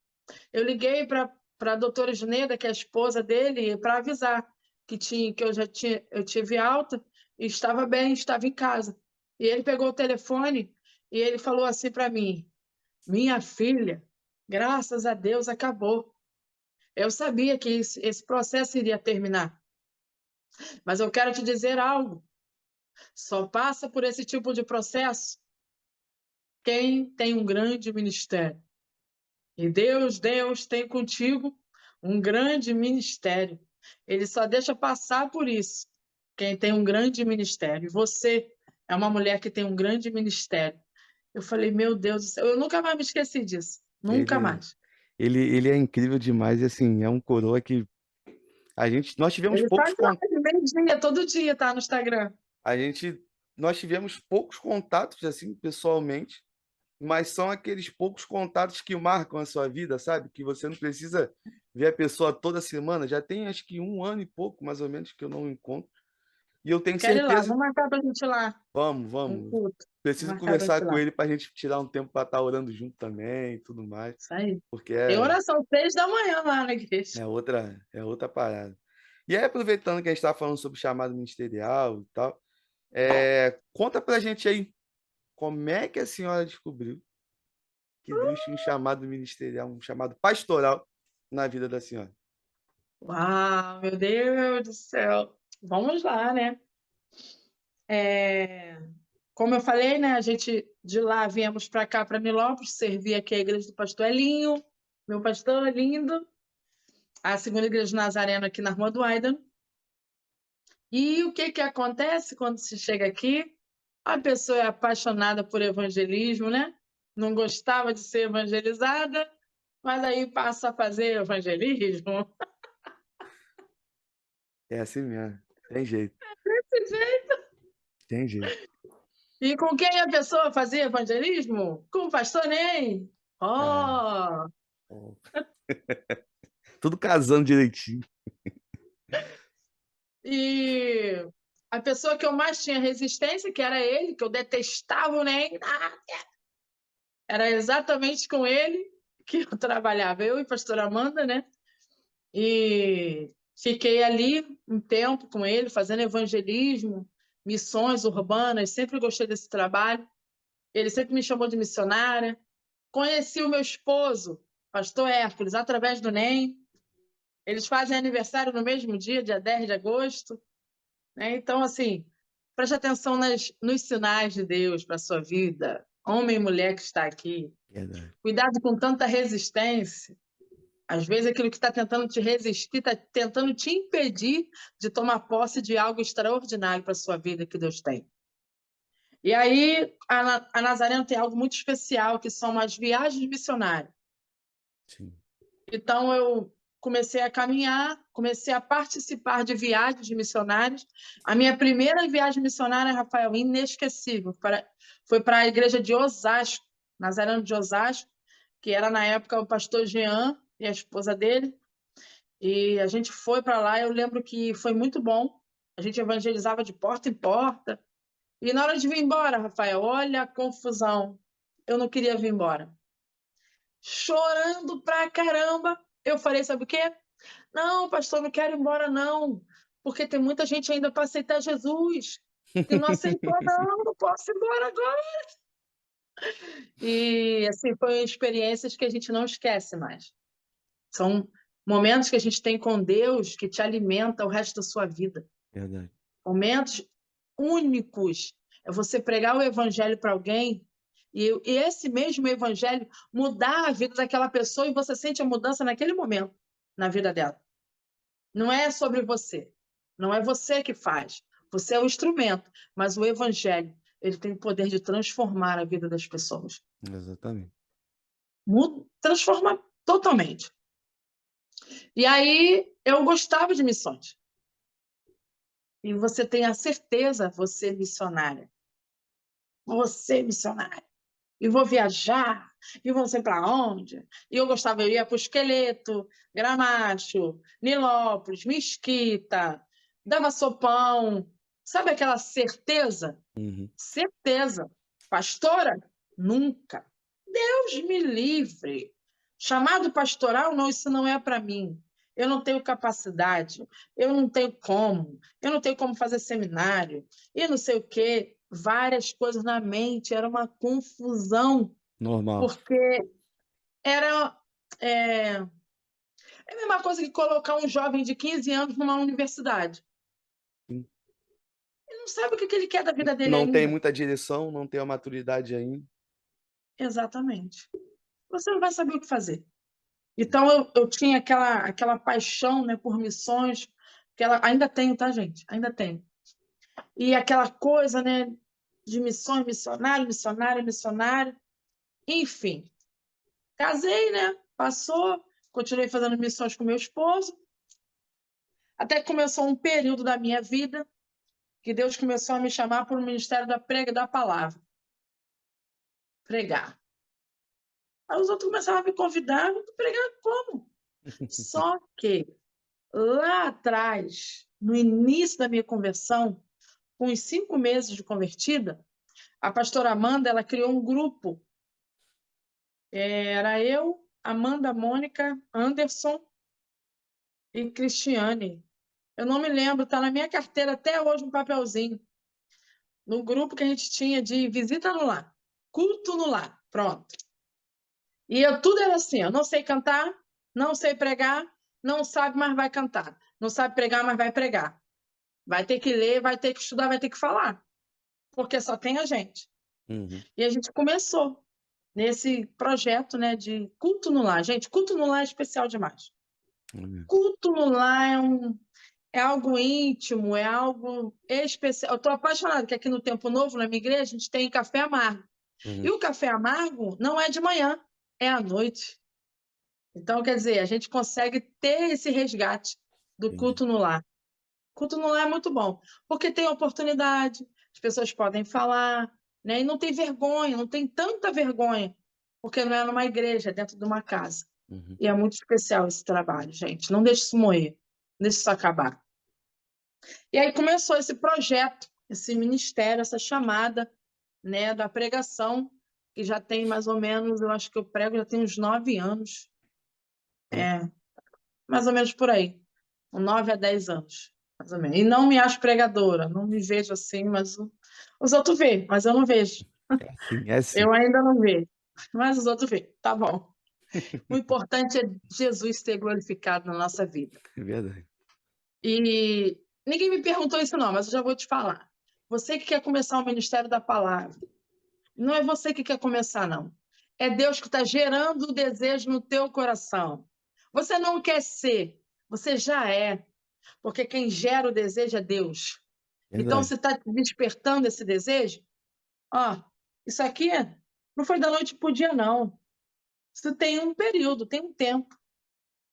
eu liguei para a doutora Juneda, que é a esposa dele, para avisar que eu já tinha, eu tive alta e estava bem, estava em casa. E ele pegou o telefone e ele falou assim para mim: minha filha, graças a Deus acabou. Eu sabia que esse processo iria terminar, mas eu quero te dizer algo: só passa por esse tipo de processo quem tem um grande ministério. E Deus tem contigo um grande ministério. Ele só deixa passar por isso quem tem um grande ministério. E você é uma mulher que tem um grande ministério. Eu falei, meu Deus do céu, eu nunca mais me esqueci disso. Nunca Ele, mais. ele é incrível demais. E assim, é um coroa que nós tivemos Ele poucos faz live meio-dia, todo dia, tá no Instagram. a gente, nós tivemos poucos contatos assim pessoalmente, mas são aqueles poucos contatos que marcam a sua vida, sabe? Que você não precisa ver a pessoa toda semana. Já tem acho que um ano e pouco, mais ou menos, que eu não encontro. E eu tenho Quero ir lá, certeza. vamos marcar pra gente ir lá. Vamos, Um vamos. culto. Vamos Preciso marcar pra gente conversar ir com lá. ele para a gente tirar um tempo para estar orando junto também e tudo mais. Isso aí. Porque Tem oração 6 da manhã lá na igreja. é outra parada. E aí, aproveitando que a gente está falando sobre chamado ministerial e tal, conta pra gente aí, como é que a senhora descobriu que Deus tinha um chamado ministerial, um chamado pastoral na vida da senhora? Uau, meu Deus do céu. Vamos lá, né? É, como eu falei, né? A gente de lá viemos para cá, para Nilópolis, servir aqui a igreja do pastor Elinho, meu pastor lindo, a segunda igreja Nazareno aqui na Rua do Aidan. E o que que acontece quando se chega aqui? A pessoa é apaixonada por evangelismo, né? Não gostava de ser evangelizada, mas aí passa a fazer evangelismo. É assim mesmo. Tem jeito, Desse jeito. tem jeito. E com quem a pessoa fazia evangelismo? Com o pastor Ney. Ah, Oh! ó. Tudo casando direitinho. E a pessoa que eu mais tinha resistência, que era ele, que eu detestava o Ney, era exatamente com ele que eu trabalhava, eu e a pastora Amanda, né? E fiquei ali um tempo com ele, fazendo evangelismo, missões urbanas, sempre gostei desse trabalho. Ele sempre me chamou de missionária. Conheci o meu esposo, pastor Hércules, através do NEM. Eles fazem aniversário no mesmo dia, dia 10 de agosto. Né? Então, assim, preste atenção nos sinais de Deus para a sua vida, homem e mulher que está aqui. Verdade. Cuidado com tanta resistência. Às vezes, aquilo que está tentando te resistir está tentando te impedir de tomar posse de algo extraordinário para a sua vida que Deus tem. E aí, a Nazareno tem algo muito especial, que são as viagens missionárias. Sim. Então, eu comecei a caminhar, comecei a participar de viagens de missionários. A minha primeira viagem missionária, Rafael, inesquecível, foi para a igreja de Osasco, Nazareno de Osasco, que era na época o pastor Jean e a esposa dele. E a gente foi para lá, eu lembro que foi muito bom. A gente evangelizava de porta em porta. E na hora de vir embora, Rafael, olha a confusão. Eu não queria vir embora. Chorando pra caramba. Eu falei, sabe o quê? Não, pastor, não quero ir embora, não. Porque tem muita gente ainda para aceitar Jesus. E não aceitou, não, não posso ir embora agora. E, assim, foram experiências que a gente não esquece mais. São momentos que a gente tem com Deus que te alimenta o resto da sua vida. Verdade. Momentos únicos. É você pregar o evangelho para alguém e esse mesmo evangelho mudar a vida daquela pessoa e você sente a mudança naquele momento na vida dela. Não é sobre você. Não é você que faz. Você é o instrumento, mas o evangelho, ele tem o poder de transformar a vida das pessoas. Exatamente. Transforma totalmente. E aí eu gostava de missões. E você tem a certeza, você missionária. Você missionária. E vou viajar, e vou sei para onde. E eu gostava, eu ia para o Esqueleto, Gramacho, Nilópolis, Mesquita, dava sopão. Sabe aquela certeza? Uhum. Certeza. Pastora? Nunca. Deus me livre. Chamado pastoral, não, isso não é para mim. Eu não tenho capacidade, eu não tenho como, eu não tenho como fazer seminário, e não sei o quê. Várias coisas na mente, era uma confusão, Normal. porque era é a mesma coisa que colocar um jovem de 15 anos numa universidade. Sim. Ele não sabe o que ele quer da vida dele Não tem ainda. muita direção, não tem a maturidade ainda. Exatamente. Você não vai saber o que fazer. Então, eu tinha aquela paixão, né, por missões, que ela ainda tenho, tá, gente? Ainda tenho. E aquela coisa, né, de missões, missionário, missionário, missionário. Enfim, casei, né? Passou, continuei fazendo missões com meu esposo, até que começou um período da minha vida que Deus começou a me chamar para o ministério da prega da palavra. Pregar. Aí os outros começavam a me convidar, pregar como? Só que lá atrás, no início da minha conversão, com os 5 meses de convertida, a pastora Amanda, ela criou um grupo. Era eu, Amanda, Mônica, Anderson e Cristiane. Eu não me lembro, está na minha carteira até hoje um papelzinho. No grupo que a gente tinha de visita no lar, culto no lar, pronto. E tudo era assim, eu não sei cantar, não sei pregar, não sabe, mas vai cantar. Não sabe pregar, mas vai pregar. Vai ter que ler, vai ter que estudar, vai ter que falar, porque só tem a gente. Uhum. E a gente começou nesse projeto, né, de culto no lar. Gente, culto no lar é especial demais. Uhum. Culto no lar é algo íntimo, é algo especial. Eu estou apaixonada que aqui no Tempo Novo, na minha igreja, a gente tem café amargo. E Uhum. o café amargo não é de manhã, é à noite. Então, quer dizer, a gente consegue ter esse resgate do Entendi. culto no lar. Culto no lar é muito bom, porque tem oportunidade, as pessoas podem falar, né? E não tem vergonha, não tem tanta vergonha, porque não é numa igreja, é dentro de uma casa. Uhum. E é muito especial esse trabalho, gente. Não deixe isso morrer, não deixe isso acabar. E aí começou esse projeto, esse ministério, essa chamada, né, da pregação, que já tem mais ou menos, eu acho que eu prego já tem uns 9 anos. Mais ou menos por aí. 9 a 10 anos, mais ou menos. E não me acho pregadora, não me vejo assim, mas os outros veem, mas eu não vejo. É sim, é sim. Eu ainda não vejo, mas os outros veem. Tá bom. O importante é Jesus ser glorificado na nossa vida. É verdade. E ninguém me perguntou isso não, mas eu já vou te falar. Você que quer começar o ministério da palavra, não é você que quer começar, não. É Deus que está gerando o desejo no teu coração. Você não quer ser, você já é. Porque quem gera o desejo é Deus. Então, Verdade. se está despertando esse desejo, ó, isso aqui não foi da noite para o dia, não. Isso tem um período, tem um tempo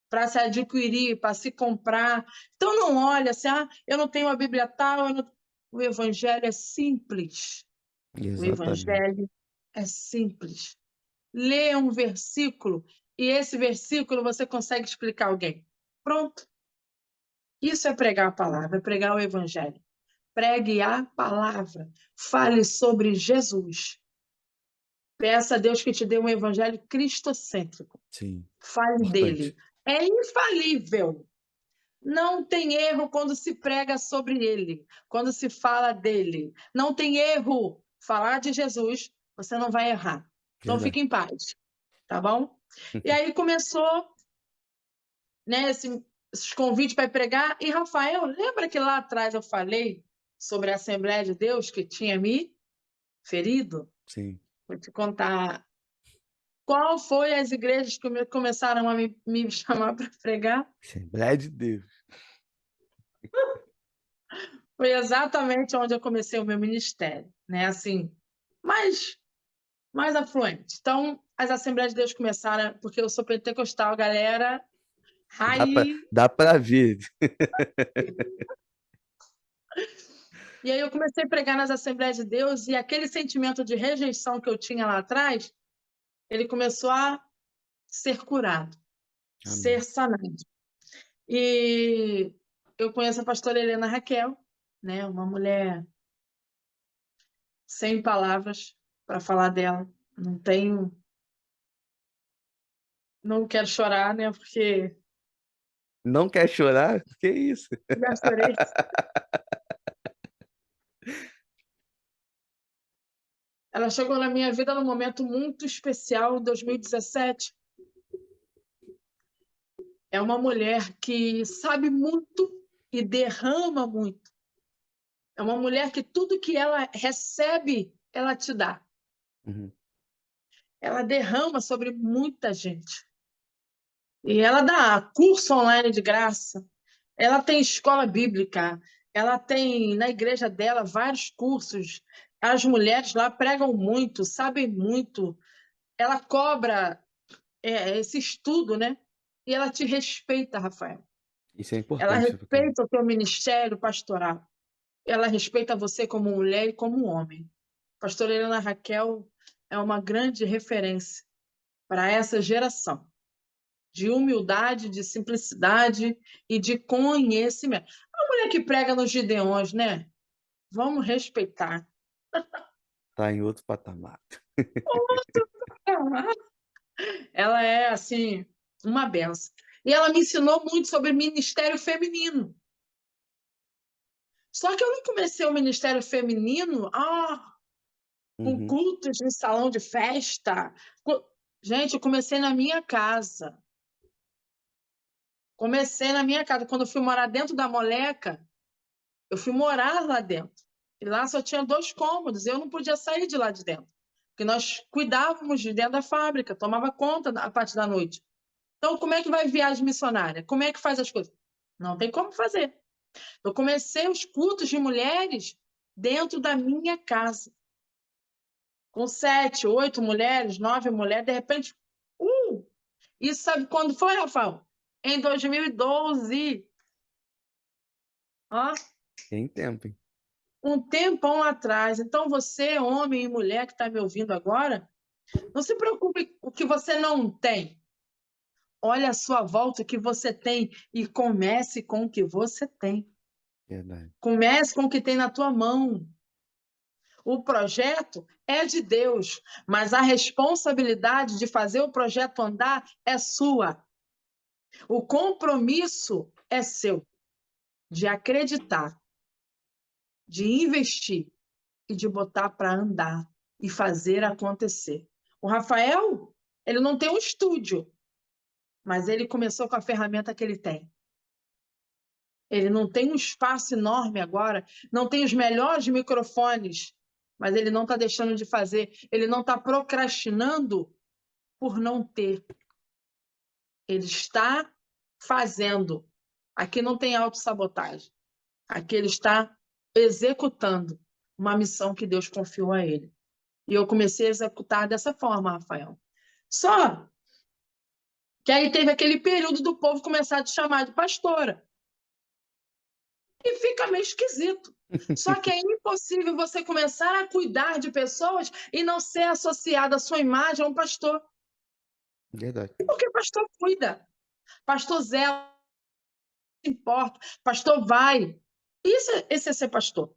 para se adquirir, para se comprar. Então, não olha assim, eu não tenho a Bíblia tal, o Evangelho é simples. O Exatamente. Evangelho é simples. Lê um versículo e esse versículo você consegue explicar a alguém. Pronto. Isso é pregar a palavra, é pregar o Evangelho. Pregue a palavra. Fale sobre Jesus. Peça a Deus que te dê um evangelho cristocêntrico. Sim. Fale Importante. dele. É infalível. Não tem erro quando se prega sobre ele, quando se fala dele. Não tem erro. Falar de Jesus você não vai errar. Então Verdade. fique em paz, tá bom? E aí começou, né, esses convites para pregar. E, Rafael, lembra que lá atrás eu falei sobre a Assembleia de Deus que tinha me ferido? Sim. Vou te contar. Qual foi as igrejas que começaram a me chamar para pregar? Assembleia de Deus. Foi exatamente onde eu comecei o meu ministério, né? Assim, mais afluente. Então, as Assembleias de Deus começaram, porque eu sou pentecostal, galera, raiz. Dá pra ver. E aí eu comecei a pregar nas Assembleias de Deus e aquele sentimento de rejeição que eu tinha lá atrás, ele começou a ser curado, Amém. ser sanado. E eu conheço a pastora Helena Raquel, né? Uma mulher sem palavras para falar dela. Não tenho, não quero chorar, né? Porque Não quer chorar? Que isso? já chorei. Ela chegou na minha vida num momento muito especial, em 2017. É uma mulher que sabe muito e derrama muito. É uma mulher que tudo que ela recebe, ela te dá. Uhum. Ela derrama sobre muita gente. E ela dá curso online de graça. Ela tem escola bíblica. Ela tem na igreja dela vários cursos. As mulheres lá pregam muito, sabem muito. Ela cobra esse estudo, né? E ela te respeita, Rafael. Isso é Ela importante, cara. respeita o teu ministério pastoral. Ela respeita você como mulher e como homem. Pastora Helena Raquel é uma grande referência para essa geração de humildade, de simplicidade e de conhecimento. A mulher que prega nos Gideões, né? Vamos respeitar. Tá em outro patamar. Ela é, assim, uma benção. E ela me ensinou muito sobre ministério feminino. Só que eu não comecei o ministério feminino com Uhum. cultos em salão de festa. Gente, eu comecei na minha casa. Comecei na minha casa. Quando eu fui morar dentro da Moleca, eu fui morar lá dentro. E lá só tinha 2 cômodos. Eu não podia sair de lá de dentro. Porque nós cuidávamos de dentro da fábrica, tomava conta da parte da noite. Então, como é que vai viagem missionária? Como é que faz as coisas? Não tem como fazer. Eu comecei os cultos de mulheres dentro da minha casa. Com 7, 8 mulheres, 9 mulheres, de repente, isso sabe quando foi, Rafael? Em 2012. Ó, Tem tempo, hein? um tempão atrás. Então, você, homem e mulher que está me ouvindo agora, não se preocupe com o que você não tem. Olha à sua volta o que você tem e comece com o que você tem. Verdade. Comece com o que tem na tua mão. O projeto é de Deus, mas a responsabilidade de fazer o projeto andar é sua. O compromisso é seu, de acreditar, de investir e de botar para andar e fazer acontecer. O Rafael, ele não tem um estúdio, mas ele começou com a ferramenta que ele tem. Ele não tem um espaço enorme agora, não tem os melhores microfones, mas ele não está deixando de fazer, ele não está procrastinando por não ter. Ele está fazendo. Aqui não tem autossabotagem. Aqui ele está executando uma missão que Deus confiou a ele. E eu comecei a executar dessa forma, Rafael. Só que aí teve aquele período do povo começar a te chamar de pastora. E fica meio esquisito. Só que é impossível você começar a cuidar de pessoas e não ser associado à sua imagem a um pastor. Verdade. Porque pastor cuida, pastor zela, importa, pastor vai. Esse é ser pastor.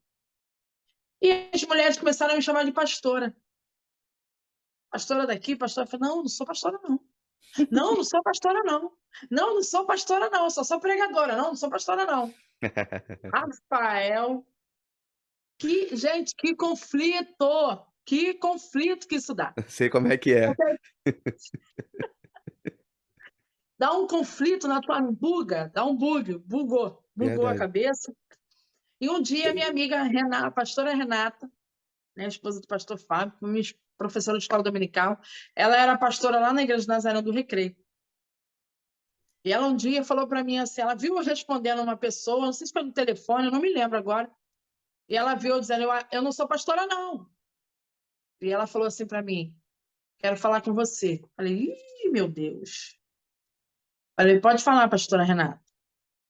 E as mulheres começaram a me chamar de pastora. Pastora daqui, pastora. Eu falei, não sou pastora, não. Não sou pastora, não. Não sou pastora, não. Eu só sou pregadora. Não sou pastora, não. Rafael, gente, que conflito! Que conflito que isso dá. Sei como é que é. Dá um conflito na tua buga, dá um bugou a Verdade. cabeça. E um dia minha amiga Renata, a pastora Renata, né, a esposa do pastor Fábio, minha professora de escola dominical, ela era pastora lá na igreja de Nazaré do Recreio. E ela um dia falou para mim assim, ela viu eu respondendo uma pessoa, não sei se foi no telefone, eu não me lembro agora. E ela viu eu dizendo, eu não sou pastora não. E ela falou assim para mim, quero falar com você. Falei, ih, meu Deus. Falei, pode falar, pastora Renata.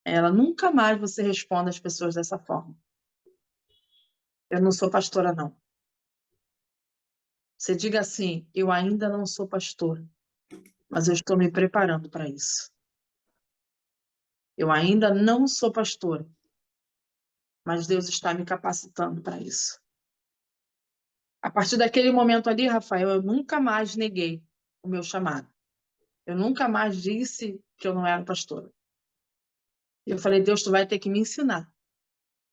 Ela, nunca mais você responde às pessoas dessa forma. Eu não sou pastora, não. Você diga assim, eu ainda não sou pastora, mas eu estou me preparando para isso. Eu ainda não sou pastora, mas Deus está me capacitando para isso. A partir daquele momento ali, Rafael, eu nunca mais neguei o meu chamado. Eu nunca mais disse que eu não era pastora. Eu falei, Deus, tu vai ter que me ensinar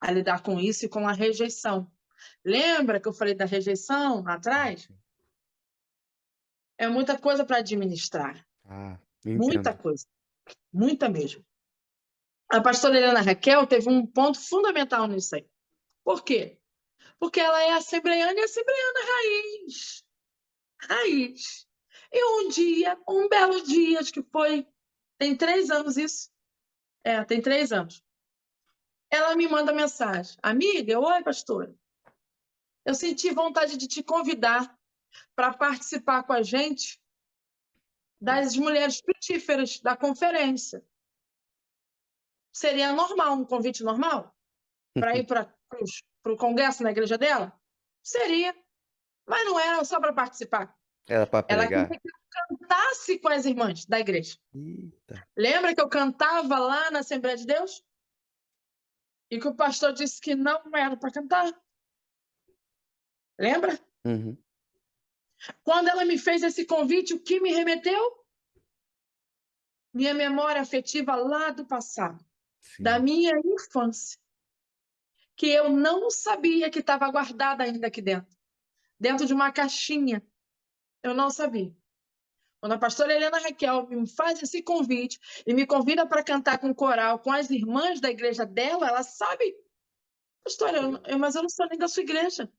a lidar com isso e com a rejeição. Lembra que eu falei da rejeição lá atrás? É muita coisa para administrar. Ah, Muita entendo. coisa. Muita mesmo. A pastora Helena Raquel teve um ponto fundamental nisso aí. Por quê? Porque ela é assembleiana e assembleiana raiz. Raiz. E um dia, um belo dia, acho que foi. Tem 3 anos isso. Tem 3 anos. Ela me manda mensagem. Amiga, oi, pastora. Eu senti vontade de te convidar para participar com a gente das mulheres frutíferas da conferência. Seria normal, um convite normal? Para ir para o congresso na igreja dela? Seria. Mas não era só para participar. Era para Ela queria pregar. que eu cantasse com as irmãs da igreja. Eita. Lembra que eu cantava lá na Assembleia de Deus? E que o pastor disse que não era para cantar? Lembra? Uhum. Quando ela me fez esse convite, o que me remeteu? Minha memória afetiva lá do passado, da Sim. minha infância, que eu não sabia que estava guardada ainda aqui dentro de uma caixinha. Eu não sabia. Quando a pastora Helena Raquel me faz esse convite e me convida para cantar com coral com as irmãs da igreja dela, ela sabe, pastora, mas eu não sou nem da sua igreja.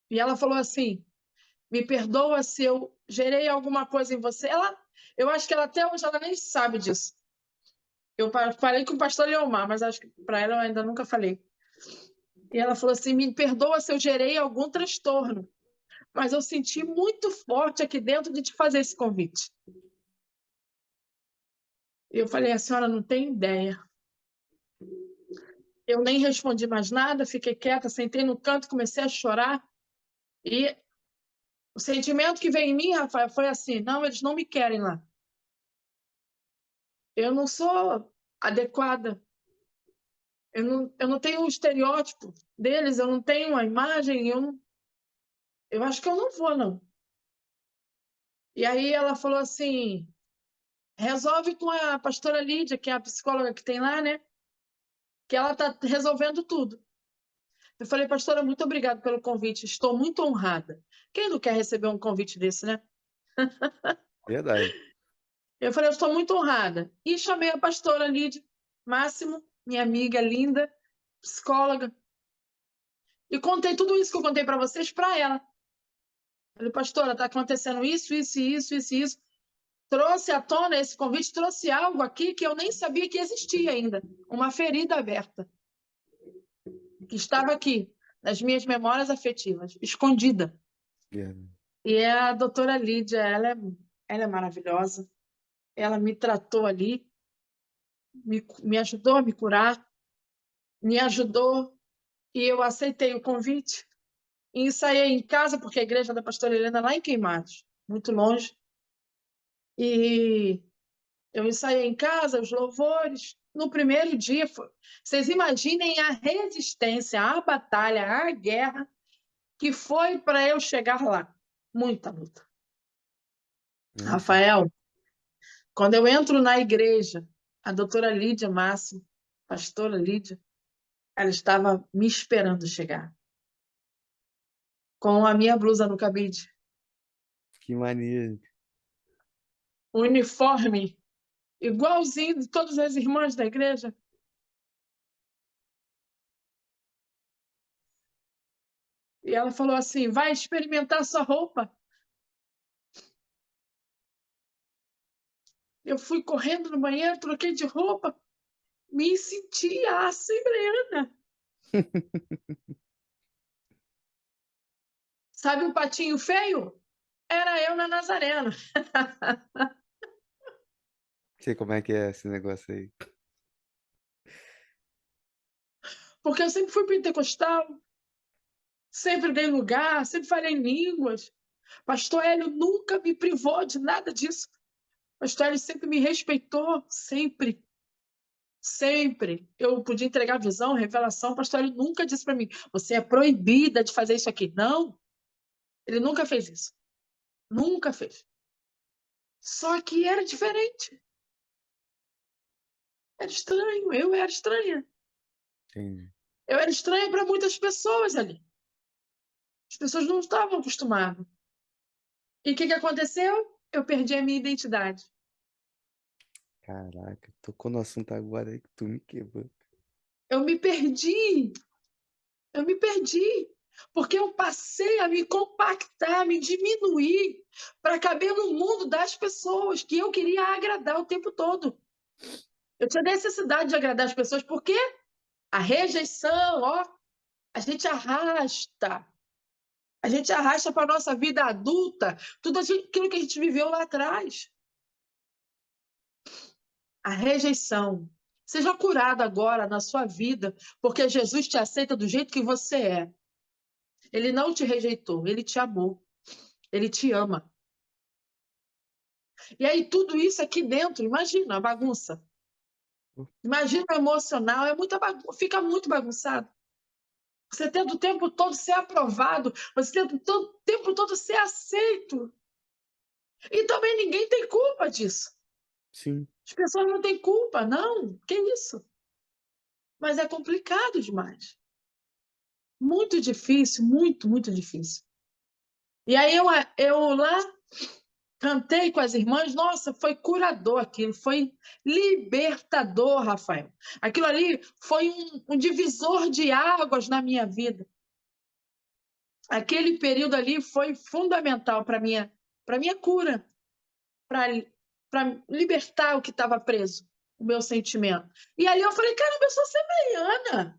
E ela falou assim, me perdoa se eu gerei alguma coisa em você. Eu acho que ela até hoje ela nem sabe disso. Eu falei com o pastor Leomar, mas acho que para ela eu ainda nunca falei. E ela falou assim, me perdoa se eu gerei algum transtorno, mas eu senti muito forte aqui dentro de te fazer esse convite. E eu falei, a senhora não tem ideia. Eu nem respondi mais nada, fiquei quieta, sentei no canto, comecei a chorar. E o sentimento que veio em mim, Rafael, foi assim: não, eles não me querem lá. Eu não sou adequada. Eu não tenho um estereótipo deles, eu não tenho uma imagem, eu acho que eu não vou, não. E aí ela falou assim: resolve com a pastora Lídia, que é a psicóloga que tem lá, né? Que ela está resolvendo tudo. Eu falei, pastora, muito obrigada pelo convite, estou muito honrada. Quem não quer receber um convite desse, né? Verdade. Eu falei, eu estou muito honrada. E chamei a pastora Lídia Máximo, minha amiga linda, psicóloga, e contei tudo isso que eu contei para vocês para ela. Falei, pastora, está acontecendo isso, isso, isso, isso, isso. Trouxe à tona esse convite, trouxe algo aqui que eu nem sabia que existia ainda. Uma ferida aberta, que estava aqui, nas minhas memórias afetivas, escondida. Verdade. E é a doutora Lídia, ela é maravilhosa. Ela me tratou ali, me ajudou a me curar, me ajudou e eu aceitei o convite e ensaiei em casa, porque a igreja da pastora Helena é lá em Queimados, muito longe. E eu ensaiei em casa os louvores. No primeiro dia, vocês imaginem a resistência, a batalha, a guerra que foi para eu chegar lá. Muita luta. Imagina. Rafael, quando eu entro na igreja, a doutora Lídia Máximo, pastora Lídia, ela estava me esperando chegar. com a minha blusa no cabide. Que maneiro. O uniforme igualzinho de todas as irmãs da igreja. E ela falou assim: vai experimentar sua roupa. Eu fui correndo no banheiro, troquei de roupa, me senti a assembleana. Sabe um patinho feio? Era eu na Nazarena. Sei como é que é esse negócio aí. Porque eu sempre fui pentecostal, sempre dei lugar, sempre falei em línguas. Pastor Hélio nunca me privou de nada disso. Pastor Hélio sempre me respeitou, sempre. Sempre. Eu podia entregar visão, revelação. O pastor Hélio nunca disse para mim: você é proibida de fazer isso aqui. Não, ele nunca fez isso. Nunca fez. Só que era diferente. Era estranho. Eu era estranha. Entendi. Eu era estranha para muitas pessoas ali. As pessoas não estavam acostumadas. E o que aconteceu? Eu perdi a minha identidade. Caraca, tocou no assunto agora aí que tu me quebrou. Eu me perdi. Eu me perdi. Porque eu passei a me compactar, me diminuir para caber no mundo das pessoas que eu queria agradar o tempo todo. Eu tinha necessidade de agradar as pessoas, porque a rejeição, ó, a gente arrasta. A gente arrasta para a nossa vida adulta tudo aquilo que a gente viveu lá atrás. A rejeição. Seja curado agora na sua vida, porque Jesus te aceita do jeito que você é. Ele não te rejeitou, ele te amou, ele te ama. E aí, tudo isso aqui dentro, imagina a bagunça. Imagina o emocional, fica muito bagunçado. Você tenta o tempo todo ser aprovado, você tenta o tempo todo ser aceito. E também ninguém tem culpa disso. Sim, As pessoas não têm culpa, não. Que isso? Mas é complicado demais. Muito difícil, muito, muito difícil. E aí eu lá cantei com as irmãs, nossa, foi curador aquilo, foi libertador, Rafael. Aquilo ali foi um divisor de águas na minha vida. Aquele período ali foi fundamental para minha cura, para libertar o que estava preso, o meu sentimento. E ali eu falei, caramba, eu sou semeiana.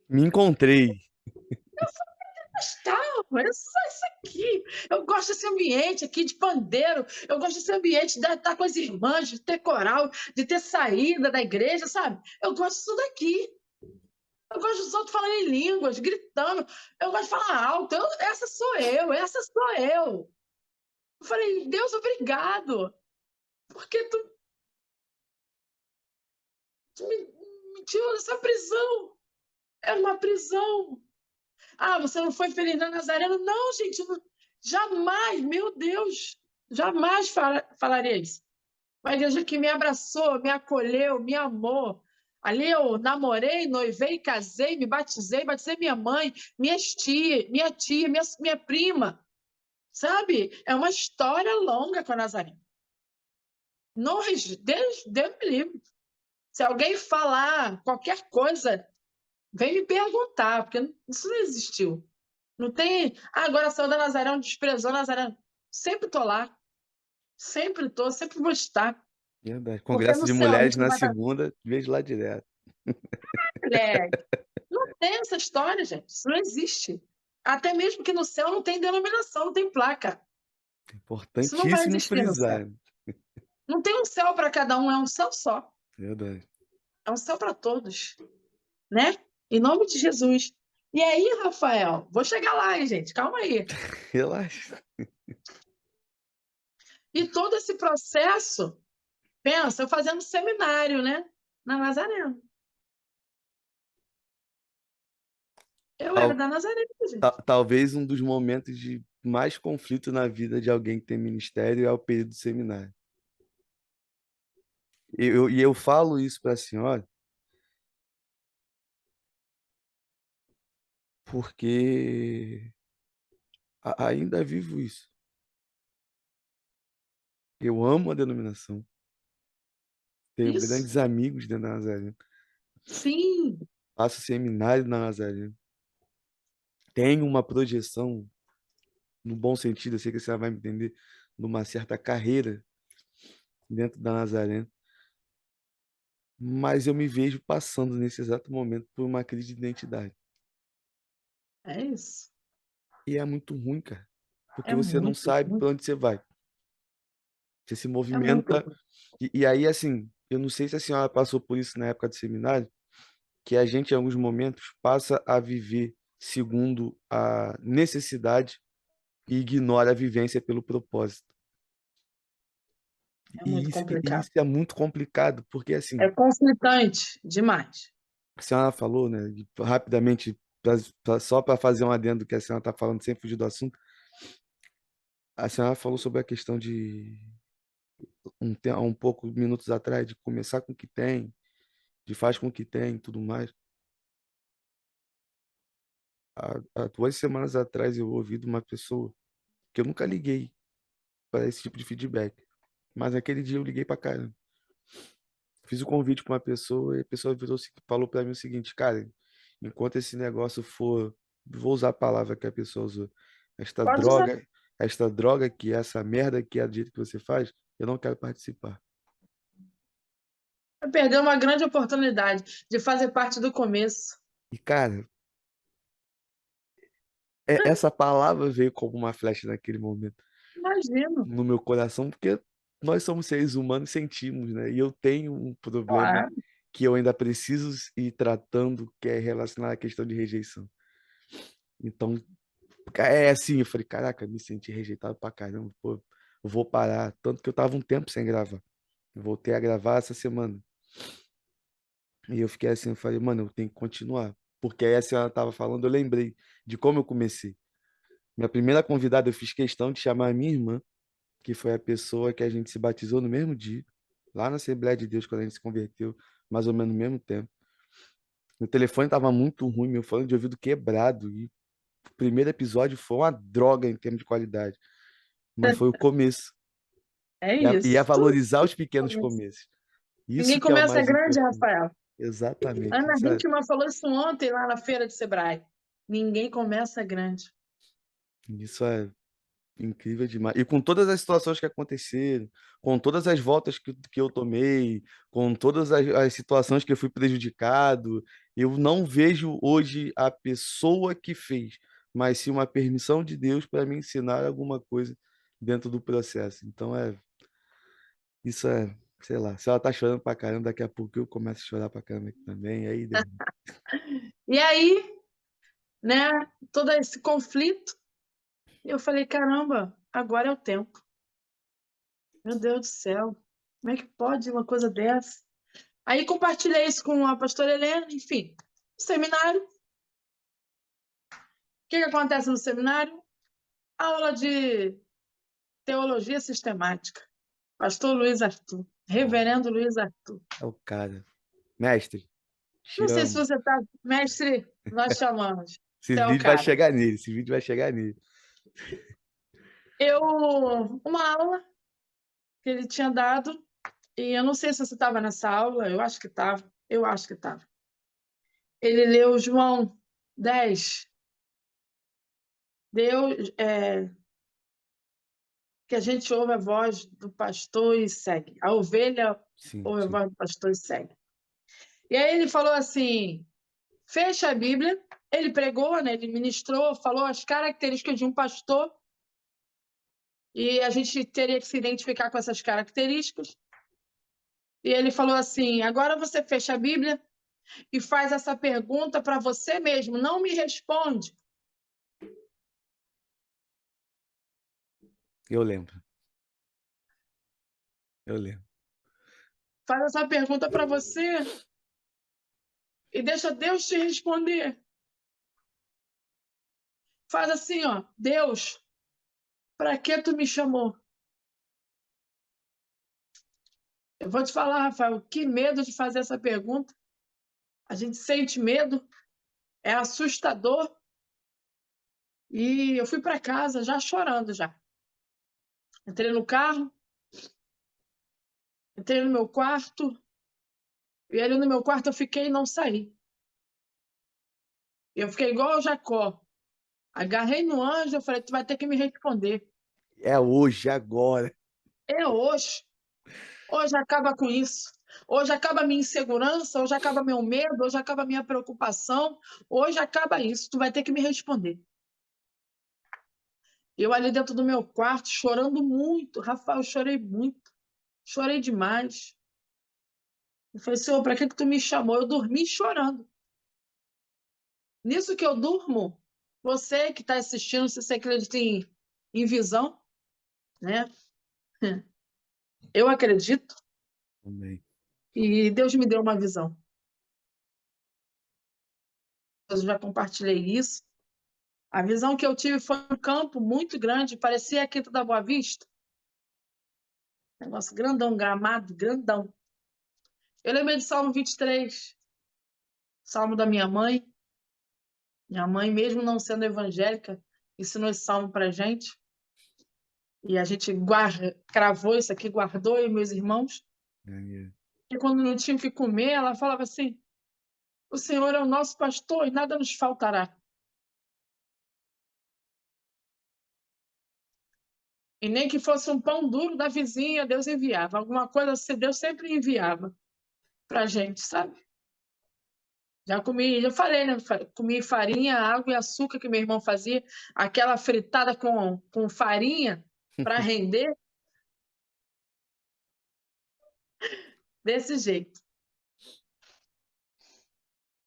me encontrei. Calma, é só isso aqui. Eu gosto desse ambiente aqui de pandeiro. Eu gosto desse ambiente de estar com as irmãs, de ter coral, de ter saída da igreja, sabe? Eu gosto disso daqui. Eu gosto dos outros falando em línguas, gritando. Eu gosto de falar alto. Essa sou eu, essa sou eu. Eu falei, Deus, obrigado. Porque tu me tirou dessa prisão. É uma prisão. Ah, você não foi feliz na Nazareno? Não, gente, jamais, meu Deus, jamais falaria isso. Uma igreja que me abraçou, me acolheu, me amou. Ali eu namorei, noivei, casei, me batizei minha mãe, minha tia, minha prima. Sabe? É uma história longa com a Nazareno. Não, Deus me livre. Se alguém falar qualquer coisa, vem me perguntar, porque isso não existiu. Não tem. Ah, agora saiu da Nazaré, desprezou a Nazaré. Sempre tô lá. Sempre tô, sempre vou estar. Verdade. Porque Congresso no de céu a Mulheres gente não na vai estar. segunda, vejo lá direto. Mulher. Não tem essa história, gente. Isso não existe. Até mesmo que no céu não tem denominação, não tem placa. Isso não vai Importantíssimo existir no céu. frisar. Não tem um céu para cada um, é um céu só. Verdade. É um céu para todos. Né? Em nome de Jesus. E aí, Rafael, vou chegar lá, hein, gente? Calma aí. Relaxa. E todo esse processo, pensa, eu fazendo seminário, né? Na Nazaré. Eu era Tal- da Nazaré, gente. talvez um dos momentos de mais conflito na vida de alguém que tem ministério é o período do seminário. E eu falo isso para a senhora porque ainda vivo isso. Eu amo a denominação, tenho Isso. grandes amigos dentro da Nazaré, Sim, faço seminário na Nazaré, tenho uma projeção, no bom sentido, eu sei que você vai me entender, numa certa carreira dentro da Nazaré, mas eu me vejo passando nesse exato momento por uma crise de identidade. é isso. E é muito ruim, cara, porque É você não muito sabe ruim. para onde você vai. Você se É muito movimenta. ruim. E aí, assim, eu não sei se a senhora passou por isso na época do seminário, que a gente, em alguns momentos, passa a viver segundo a necessidade e ignora a vivência pelo propósito. É E muito isso complicado. é muito complicado, porque, É assim, conflitante demais. a senhora falou, né, rapidamente, só para fazer um adendo que a senhora está falando, sem fugir do assunto, a senhora falou sobre a questão de, há um pouco, minutos atrás, de começar com o que tem, de faz com o que tem e tudo mais. Há 2 semanas atrás eu ouvi de uma pessoa que eu nunca liguei para esse tipo de feedback. Mas naquele dia eu liguei para caramba. Fiz o convite para uma pessoa e a pessoa falou para mim o seguinte, cara, enquanto esse negócio for, vou usar a palavra que a pessoa usou, esta Pode usar. droga, esta droga que é essa merda que é do jeito que você faz, eu não quero participar. Perdeu uma grande oportunidade de fazer parte do começo. E cara, essa palavra veio como uma flecha naquele momento Imagino. no meu coração, porque nós somos seres humanos e sentimos, né? E eu tenho um problema Claro. que eu ainda preciso ir tratando, que é relacionado à questão de rejeição. Então, é assim, eu falei, caraca, me senti rejeitado pra caramba, pô, eu vou parar. Tanto que eu tava um tempo sem gravar. Eu voltei a gravar essa semana. E eu fiquei assim, eu falei, mano, eu tenho que continuar. Porque aí a senhora tava falando, eu lembrei de como eu comecei. Minha primeira convidada, eu fiz questão de chamar a minha irmã, que foi a pessoa que a gente se batizou no mesmo dia, lá na Assembleia de Deus, quando a gente se converteu, mais ou menos no mesmo tempo. Meu telefone estava muito ruim, meu fone de ouvido quebrado, e o primeiro episódio foi uma droga em termos de qualidade, mas foi o começo. É E é isso. Tudo valorizar os pequenos começa. começos. Isso Ninguém que é o começa mais grande, importante. Rafael. Exatamente. Ana Hickman falou isso ontem lá na feira de Sebrae. Ninguém começa grande. Isso é incrível demais. E com todas as situações que aconteceram, com todas as voltas que eu tomei, com todas as situações que eu fui prejudicado, eu não vejo hoje a pessoa que fez, mas sim uma permissão de Deus para me ensinar alguma coisa dentro do processo. Então isso é, sei lá, se ela tá chorando pra caramba, daqui a pouco eu começo a chorar pra caramba aqui também, aí deu. E aí, né, todo esse conflito, eu falei, caramba, agora é o tempo. Meu Deus do céu, como é que pode uma coisa dessa? Aí compartilhei isso com a pastora Helena, enfim, seminário. O que que acontece no seminário? Aula de teologia sistemática. Pastor Luiz Arthur, Ó, reverendo Luiz Arthur. é o cara. Mestre, te Não sei se amo. você está, mestre, nós chamamos. Esse Você é o vídeo vai cara. chegar nele, esse vídeo vai chegar nele. Eu, uma aula que ele tinha dado, e eu não sei se você estava nessa aula, eu acho que estava, eu acho que estava. Ele leu João 10, Deus, que a gente ouve a voz do pastor e segue. A ovelha Sim, ouve a sim. voz do pastor e segue. E aí ele falou assim, fecha a Bíblia, ele pregou, né, ele ministrou, falou as características de um pastor, e a gente teria que se identificar com essas características. E ele falou assim, agora você fecha a Bíblia e faz essa pergunta para você mesmo, não me responde. Eu lembro, eu lembro. Faz essa pergunta para você e deixa Deus te responder. Faz assim, ó, Deus, para que tu me chamou? Eu vou te falar, Rafael, que medo de fazer essa pergunta. A gente sente medo, é assustador, E eu fui para casa já chorando já. Entrei no carro, entrei no meu quarto, e ali no meu quarto eu fiquei e não saí. Eu fiquei igual o Jacó. Agarrei no anjo, eu falei, tu vai ter que me responder. É hoje, agora. É hoje. Hoje acaba com isso. Hoje acaba a minha insegurança, hoje acaba meu medo, hoje acaba a minha preocupação, hoje acaba isso. Tu vai ter que me responder. Eu ali dentro do meu quarto, chorando muito. Rafael, eu chorei muito. Chorei demais. Eu falei, Senhor, para que tu me chamou? Eu dormi chorando. Nisso que eu durmo, você que está assistindo, se você acredita em visão, né? Eu acredito Amém. e Deus me deu uma visão. Eu já compartilhei isso. A visão que eu tive foi um campo muito grande, parecia a Quinta da Boa Vista. Negócio grandão, gramado, grandão. Eu lembrei do Salmo 23, Salmo da minha mãe. Minha mãe, mesmo não sendo evangélica, ensinou esse salmo para gente. E a gente cravou isso aqui, guardou, eu e meus irmãos. É. E quando não tinha o que comer, ela falava assim: o Senhor é o nosso pastor e nada nos faltará. E nem que fosse um pão duro da vizinha, Deus enviava. Alguma coisa assim, Deus sempre enviava para a gente, sabe? Já comi, já falei, né? Comi farinha, água e açúcar que meu irmão fazia, aquela fritada com farinha para render, desse jeito.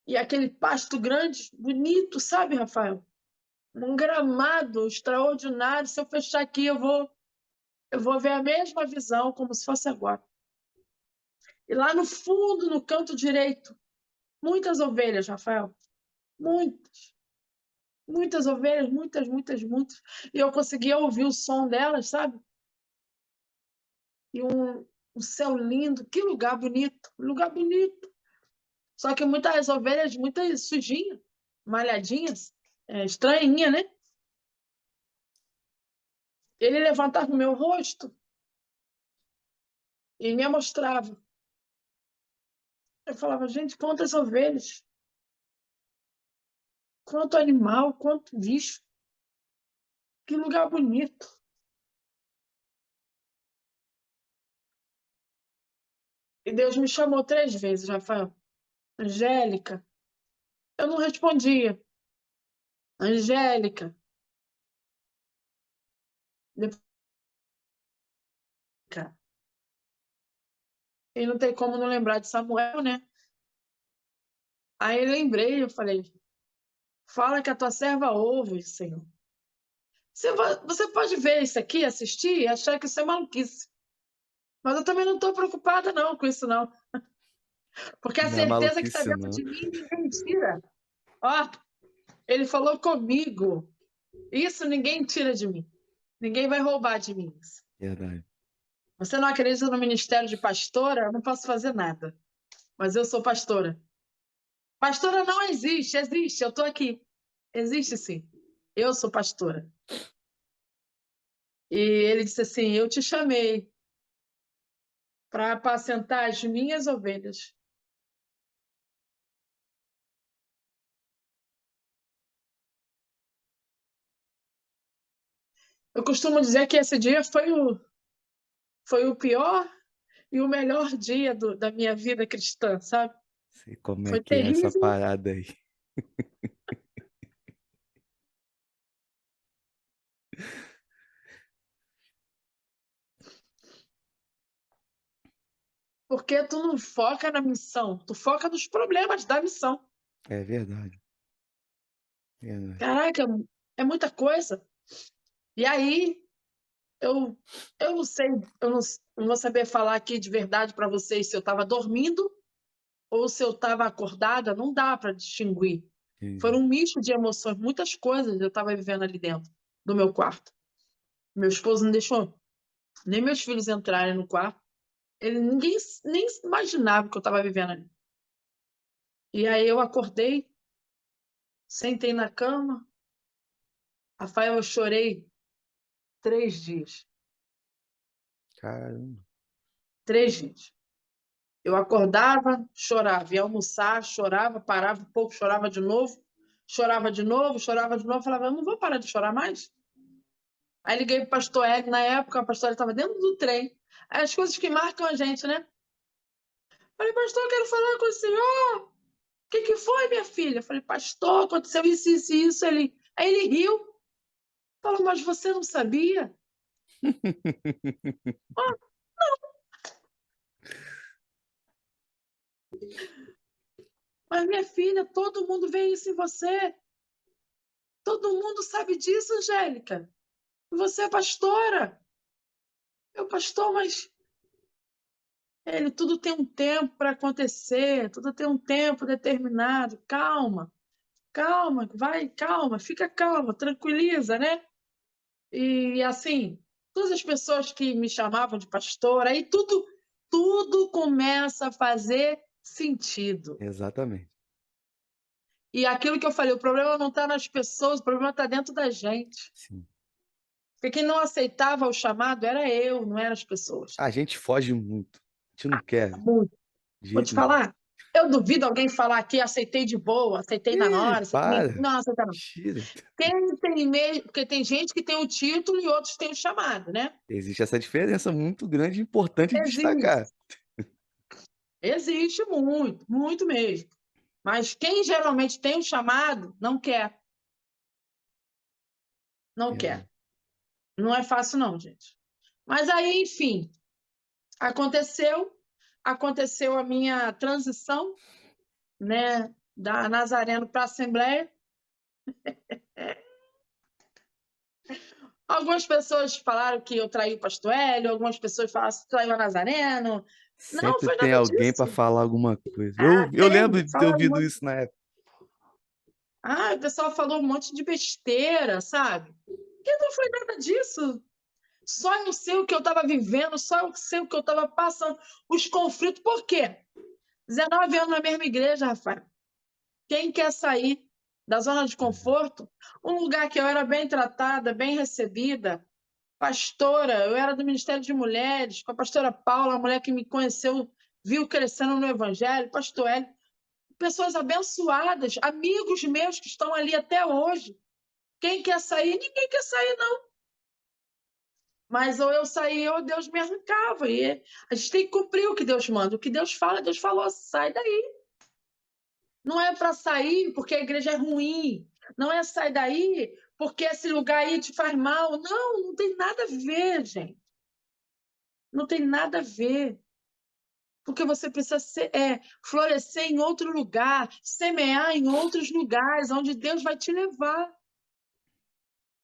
E aquele pasto grande, bonito, sabe, Rafael? Um gramado extraordinário. Se eu fechar aqui, eu vou ver a mesma visão, como se fosse agora. E lá no fundo, no canto direito, muitas ovelhas, Rafael. Muitas. Muitas ovelhas, muitas, muitas, muitas. E eu conseguia ouvir o som delas, sabe? E um céu lindo. Que lugar bonito. Lugar bonito. Só que muitas ovelhas, muitas sujinhas, malhadinhas, estranhinha, né? Ele levantava o meu rosto e me mostrava. Eu falava, gente, quantas ovelhas, quanto animal, quanto bicho, que lugar bonito. E Deus me chamou 3 vezes, Rafael. Angélica. Eu não respondia. Angélica. Depois, cara. E não tem como não lembrar de Samuel, né? Aí eu lembrei, eu falei, fala que a tua serva ouve, Senhor. Você pode ver isso aqui, assistir e achar que isso é maluquice. Mas eu também não estou preocupada não com isso, não. Porque a Não é certeza que está maluquice, dentro não. de mim ninguém tira. Ó, ele falou comigo. Isso ninguém tira de mim. Ninguém vai roubar de mim. Verdade. Você não acredita no ministério de pastora? Eu não posso fazer nada. Mas eu sou pastora. Pastora não existe, existe. Eu estou aqui. Existe sim. Eu sou pastora. E ele disse assim: eu te chamei para apacentar as minhas ovelhas. Eu costumo dizer que esse dia foi o pior e o melhor dia da minha vida cristã, sabe? Sei como é Foi que é essa terrível, parada aí. porque tu não foca na missão, tu foca nos problemas da missão. É verdade. Verdade. Caraca, é muita coisa. E aí, eu, eu não sei, eu não vou saber falar aqui de verdade para vocês se eu estava dormindo ou se eu estava acordada, não dá para distinguir. Foram Entendi. um misto de emoções, muitas coisas eu estava vivendo ali dentro do meu quarto. Meu esposo não deixou nem meus filhos entrarem no quarto. Ninguém nem imaginava o que eu estava vivendo ali. E aí eu acordei, sentei na cama, Rafael, eu chorei 3 dias. Caramba. 3 dias. Eu acordava, chorava, ia almoçar, chorava, parava um pouco, chorava de novo, chorava de novo, chorava de novo, falava, eu não vou parar de chorar mais. Aí liguei pro pastor Hélio, na época, o pastor Hélio estava dentro do trem. Aí as coisas que marcam a gente, né? Falei, pastor, eu quero falar com o senhor. O que foi, minha filha? Eu falei, pastor, aconteceu isso, isso, isso. Aí ele riu. Falou, mas você não sabia? Mas, minha filha, todo mundo vê isso em você. Todo mundo sabe disso, Angélica. Você é pastora. Eu, pastor, mas ele, tudo tem um tempo para acontecer, tudo tem um tempo determinado. Calma, calma, vai, calma, fica calma, tranquiliza, né? E assim, todas as pessoas que me chamavam de pastora, aí tudo começa a fazer sentido. Exatamente. E aquilo que eu falei, o problema não está nas pessoas, o problema está dentro da gente. Sim. Porque quem não aceitava o chamado era eu, não eram as pessoas. A gente foge muito. A gente não quer, Muito. de Vou te jeito nenhum. falar, eu duvido alguém falar aqui, aceitei de boa, aceitei na Ih, hora, aceitei... para. Não, aceita não. Tira. Quem tem meio... Porque tem gente que tem o título e outros têm o chamado, né? Existe essa diferença muito grande e importante de destacar. Existe. Existe muito, muito mesmo. Mas quem geralmente tem o chamado, não quer. Não Verdade. quer. Não é fácil, não, gente. Mas aí, enfim, aconteceu. Aconteceu a minha transição, né, da Nazareno para a Assembleia. Algumas pessoas falaram que eu traí o pastor Hélio, algumas pessoas falaram que traiu a Nazareno. Não, Sempre foi tem nada alguém para disso. falar alguma coisa. Ah, Eu lembro tem. de ter Falaram um ouvido monte. isso na época. Ah, o pessoal falou um monte de besteira, sabe? E não foi nada disso. Só eu sei o que eu estava vivendo, só eu sei o que eu estava passando. Os conflitos, por quê? 19 anos na mesma igreja, Rafael. Quem quer sair da zona de conforto? Um lugar que eu era bem tratada, bem recebida, pastora, eu era do Ministério de Mulheres, com a pastora Paula, a mulher que me conheceu, viu crescendo no Evangelho, pastor Hélio, pessoas abençoadas, amigos meus que estão ali até hoje. Quem quer sair? Ninguém quer sair, não. Mas ou eu saía ou Deus me arrancava. E a gente tem que cumprir o que Deus manda. O que Deus fala, Deus falou, sai daí. Não é para sair porque a igreja é ruim. Não é sair daí porque esse lugar aí te faz mal. Não, não tem nada a ver, gente. Não tem nada a ver. Porque você precisa florescer em outro lugar, semear em outros lugares, onde Deus vai te levar.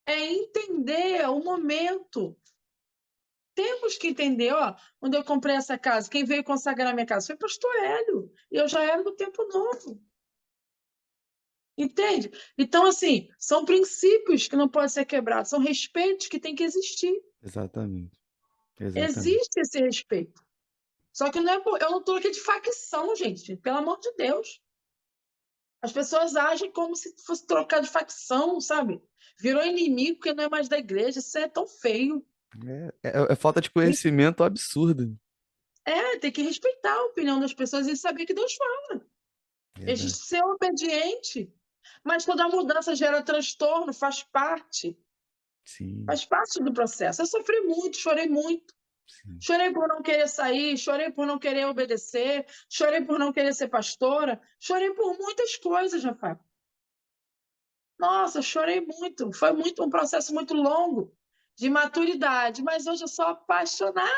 É entender o momento. Temos que entender, ó, quando eu comprei essa casa, quem veio consagrar a minha casa foi pastor Hélio, e eu já era do Tempo Novo. Entende? Então, assim, são princípios que não podem ser quebrados, são respeitos que têm que existir. Exatamente. Exatamente. Existe esse respeito. Só que não é eu não estou aqui de facção, gente, pelo amor de Deus. As pessoas agem como se fosse trocar de facção, sabe? Virou inimigo porque não é mais da igreja. Isso é tão feio. É falta de conhecimento absurdo. Tem que respeitar a opinião das pessoas e saber que Deus fala. A gente Verdade. ser obediente. Mas toda mudança gera transtorno, faz parte. Sim, Faz parte do processo. Eu sofri muito, chorei muito. sim. Chorei por não querer sair, chorei por não querer obedecer, chorei por não querer ser pastora, chorei por muitas coisas, Rafael. Nossa, chorei muito. Foi um processo muito longo de maturidade, mas hoje eu sou apaixonada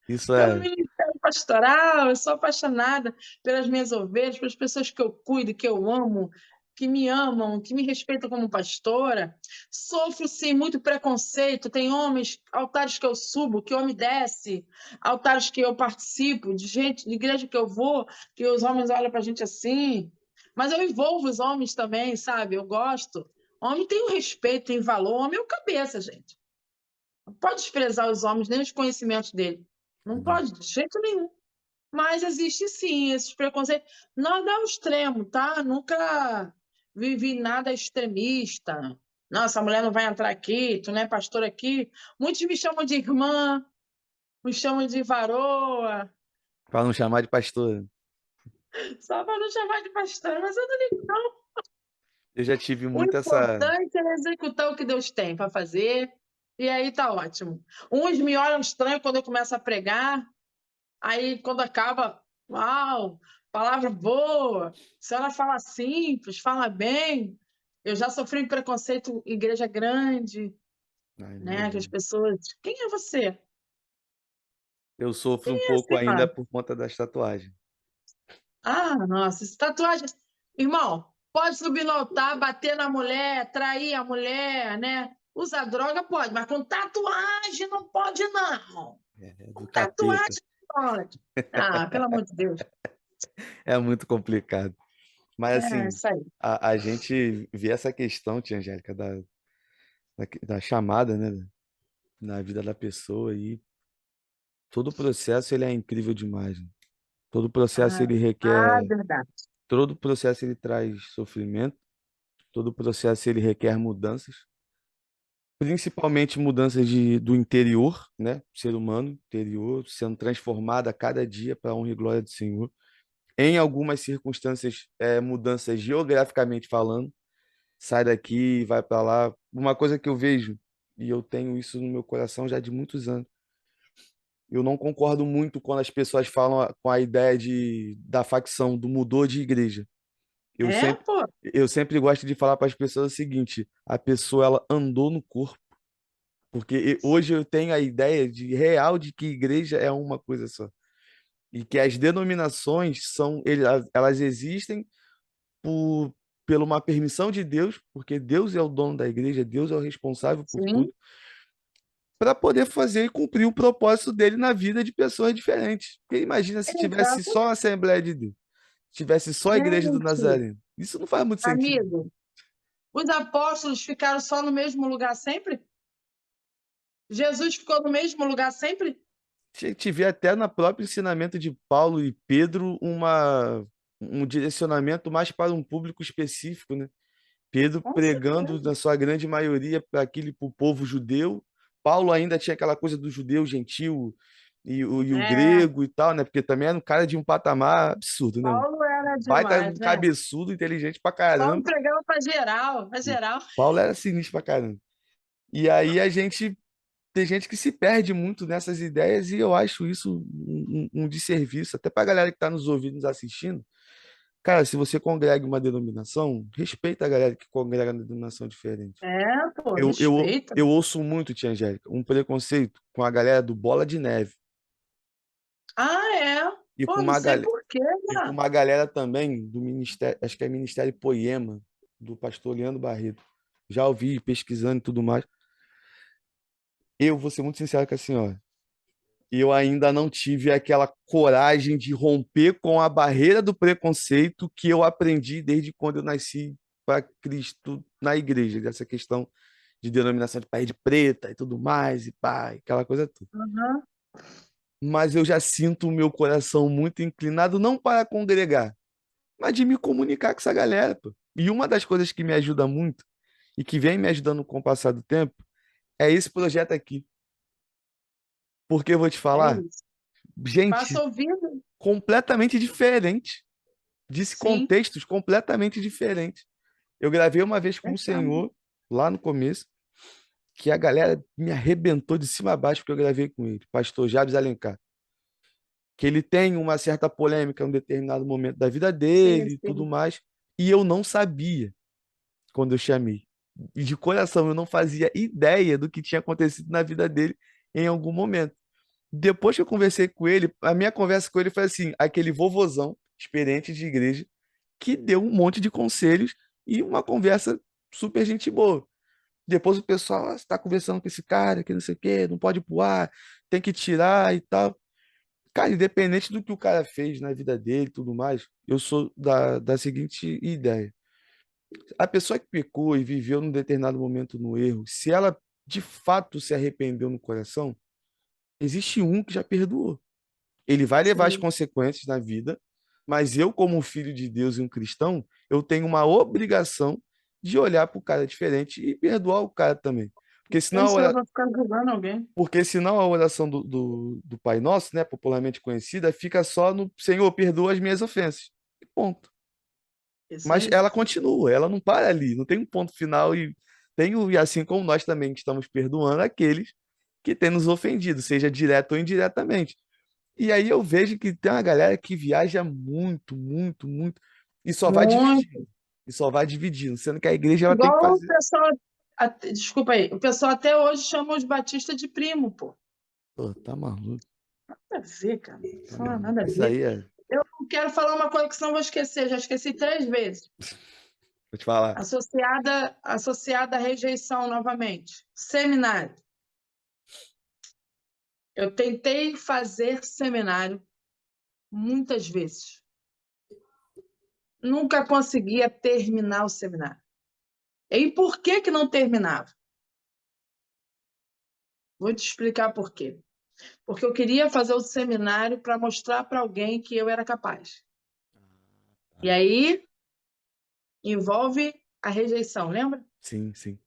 Isso pelo é. ministério pastoral, eu sou apaixonada pelas minhas ovelhas, pelas pessoas que eu cuido, que eu amo, que me amam, que me respeitam como pastora. Sofro, sim, muito preconceito. Tem homens, altares que eu subo, que homem desce, altares que eu participo, de gente, de igreja que eu vou, que os homens olham para a gente assim. Mas eu envolvo os homens também, sabe? Eu gosto. Homem tem o respeito, tem valor. Homem é o cabeça, gente. Não pode desprezar os homens, nem os conhecimentos dele. Não pode, de jeito nenhum. Mas existe sim esses preconceitos. Nada ao extremo, tá? Nunca. vivi nada extremista. Nossa, a mulher não vai entrar aqui, tu não é pastor aqui. Muitos me chamam de irmã, me chamam de varoa, Para não chamar de pastor. só para não chamar de pastor, mas eu não ligo, não. Eu já tive O muito essa. importante é executar o que Deus tem para fazer, e aí tá ótimo. Uns me olham estranho quando eu começo a pregar, aí quando acaba, uau, palavra boa, a senhora fala simples, fala bem. Eu já sofri um preconceito em igreja grande, Ai, né? Que as imagino. pessoas, quem é você? Eu sofro Quem um é pouco você, ainda pai? por conta das tatuagens. Ah, nossa, essa tatuagem. Irmão, pode subir no altar, bater na mulher, trair a mulher, né? Usar droga pode, mas com tatuagem não pode, não. É Com do capeta. tatuagem não pode. Ah, pelo amor de Deus. É muito complicado. Mas É assim, isso aí. a gente vê essa questão, tia Angélica, da chamada, né? Na vida da pessoa e todo o processo ele é incrível demais, né? Todo o processo Ah, ele ah, requer, verdade. todo o processo ele traz sofrimento, todo o processo ele requer mudanças, principalmente mudanças do interior, né? Ser humano, interior, sendo transformado a cada dia para a honra e glória do Senhor. Em algumas circunstâncias, mudanças geograficamente falando, sai daqui e vai para lá. Uma coisa que eu vejo, e eu tenho isso no meu coração já de muitos anos, eu não concordo muito quando as pessoas falam com a ideia da facção, do mudou de igreja. Eu É, sempre, pô. eu sempre gosto de falar para as pessoas o seguinte: a pessoa ela andou no corpo, porque hoje eu tenho a ideia de real de que igreja é uma coisa só e que as denominações elas existem por pela uma permissão de Deus, porque Deus é o dono da igreja, Deus é o responsável por Sim, tudo, para poder fazer e cumprir o propósito dele na vida de pessoas diferentes. Porque imagina se tivesse exato. só a Assembleia de Deus, tivesse só a Igreja do Gente, Nazareno. Isso não faz muito sentido. amigo, os apóstolos ficaram só no mesmo lugar sempre? Jesus ficou no mesmo lugar sempre? A gente vê até no próprio ensinamento de Paulo e Pedro um direcionamento mais para um público específico, né? Pedro Com pregando, certeza. na sua grande maioria, para o povo judeu. Paulo ainda tinha aquela coisa do judeu gentil e o É, grego e tal, né? Porque também era um cara de um patamar absurdo, né? Um Paulo era baita, um demais, né? cabeçudo, inteligente pra Paulo caramba. pregava para geral, para geral. Paulo era sinistro pra caramba. E aí tem gente que se perde muito nessas ideias e eu acho isso um desserviço, até pra galera que tá nos ouvindo, nos assistindo. Cara, se você congrega uma denominação, respeita a galera que congrega uma denominação diferente. É, pô, Eu, respeita. eu ouço muito, tia Angélica, um preconceito com a galera do Bola de Neve Ah, é? e com Pô, não uma, sei gal- por quê, e com né? uma galera também do Ministério, acho que é Ministério Poema, do pastor Leandro Barreto. Já ouvi pesquisando e tudo mais. Eu vou ser muito sincero com a senhora. Eu ainda não tive aquela coragem de romper com a barreira do preconceito que eu aprendi desde quando eu nasci para Cristo na igreja, dessa questão de denominação de parede preta e tudo mais, e pá, aquela coisa toda. Uhum. Mas eu já sinto o meu coração muito inclinado não para congregar, mas de me comunicar com essa galera, pô. E uma das coisas que me ajuda muito e que vem me ajudando com o passar do tempo é esse projeto aqui. Porque eu vou te É falar, isso. Passa gente, ouvindo? completamente diferente, disse Sim, contextos completamente diferentes. Eu gravei uma vez com o verdade. Senhor, lá no começo, que a galera me arrebentou de cima a baixo porque eu gravei com ele, pastor Jabes Alencar. Que ele tem uma certa polêmica em um determinado momento da vida Sim, dele e tudo sim. mais, e eu não sabia quando eu chamei. E de coração, eu não fazia ideia do que tinha acontecido na vida dele em algum momento. Depois que eu conversei com ele, a minha conversa com ele foi assim, aquele vovozão, experiente de igreja, que deu um monte de conselhos e uma conversa super gente boa. Depois o pessoal, você está conversando com esse cara, que não sei o quê, não pode voar, tem que tirar e tal. Cara, independente do que o cara fez na vida dele e tudo mais, eu sou da seguinte ideia. A pessoa que pecou e viveu num determinado momento no erro, se ela de fato se arrependeu no coração, existe um que já perdoou. Ele vai levar as Sim. consequências na vida, Mas eu, como um filho de Deus e um cristão, eu tenho uma obrigação de olhar para o cara diferente e perdoar o cara também. Porque senão Nem a se eu ora- vou ficar julgando alguém. Porque senão a oração do Pai Nosso, né, popularmente conhecida, fica só no Senhor, perdoa as minhas ofensas. E ponto. Isso Mas aí. ela continua, ela não para ali, não tem um ponto final e assim como nós também estamos perdoando aqueles que têm nos ofendido, seja direto ou indiretamente. E aí eu vejo que tem uma galera que viaja muito, muito, muito e só vai Muito. dividindo. E só vai dividindo, sendo que a igreja ela tem que Igual o fazer. pessoal. Desculpa aí. O pessoal até hoje chama os batistas de primo, pô. Pô, tá maluco, Nada a ver, cara. tá Não, maluco. nada a Isso ver. aí é. Eu não quero falar uma coisa que senão eu vou esquecer. Já esqueci 3 vezes. Vou te falar. Associada à rejeição novamente. Seminário. Eu tentei fazer seminário muitas vezes. Nunca conseguia terminar o seminário. E por que que não terminava? Vou te explicar por quê. Porque eu queria fazer o seminário para mostrar para alguém que eu era capaz. E Tá. aí envolve a rejeição, lembra? Sim, sim,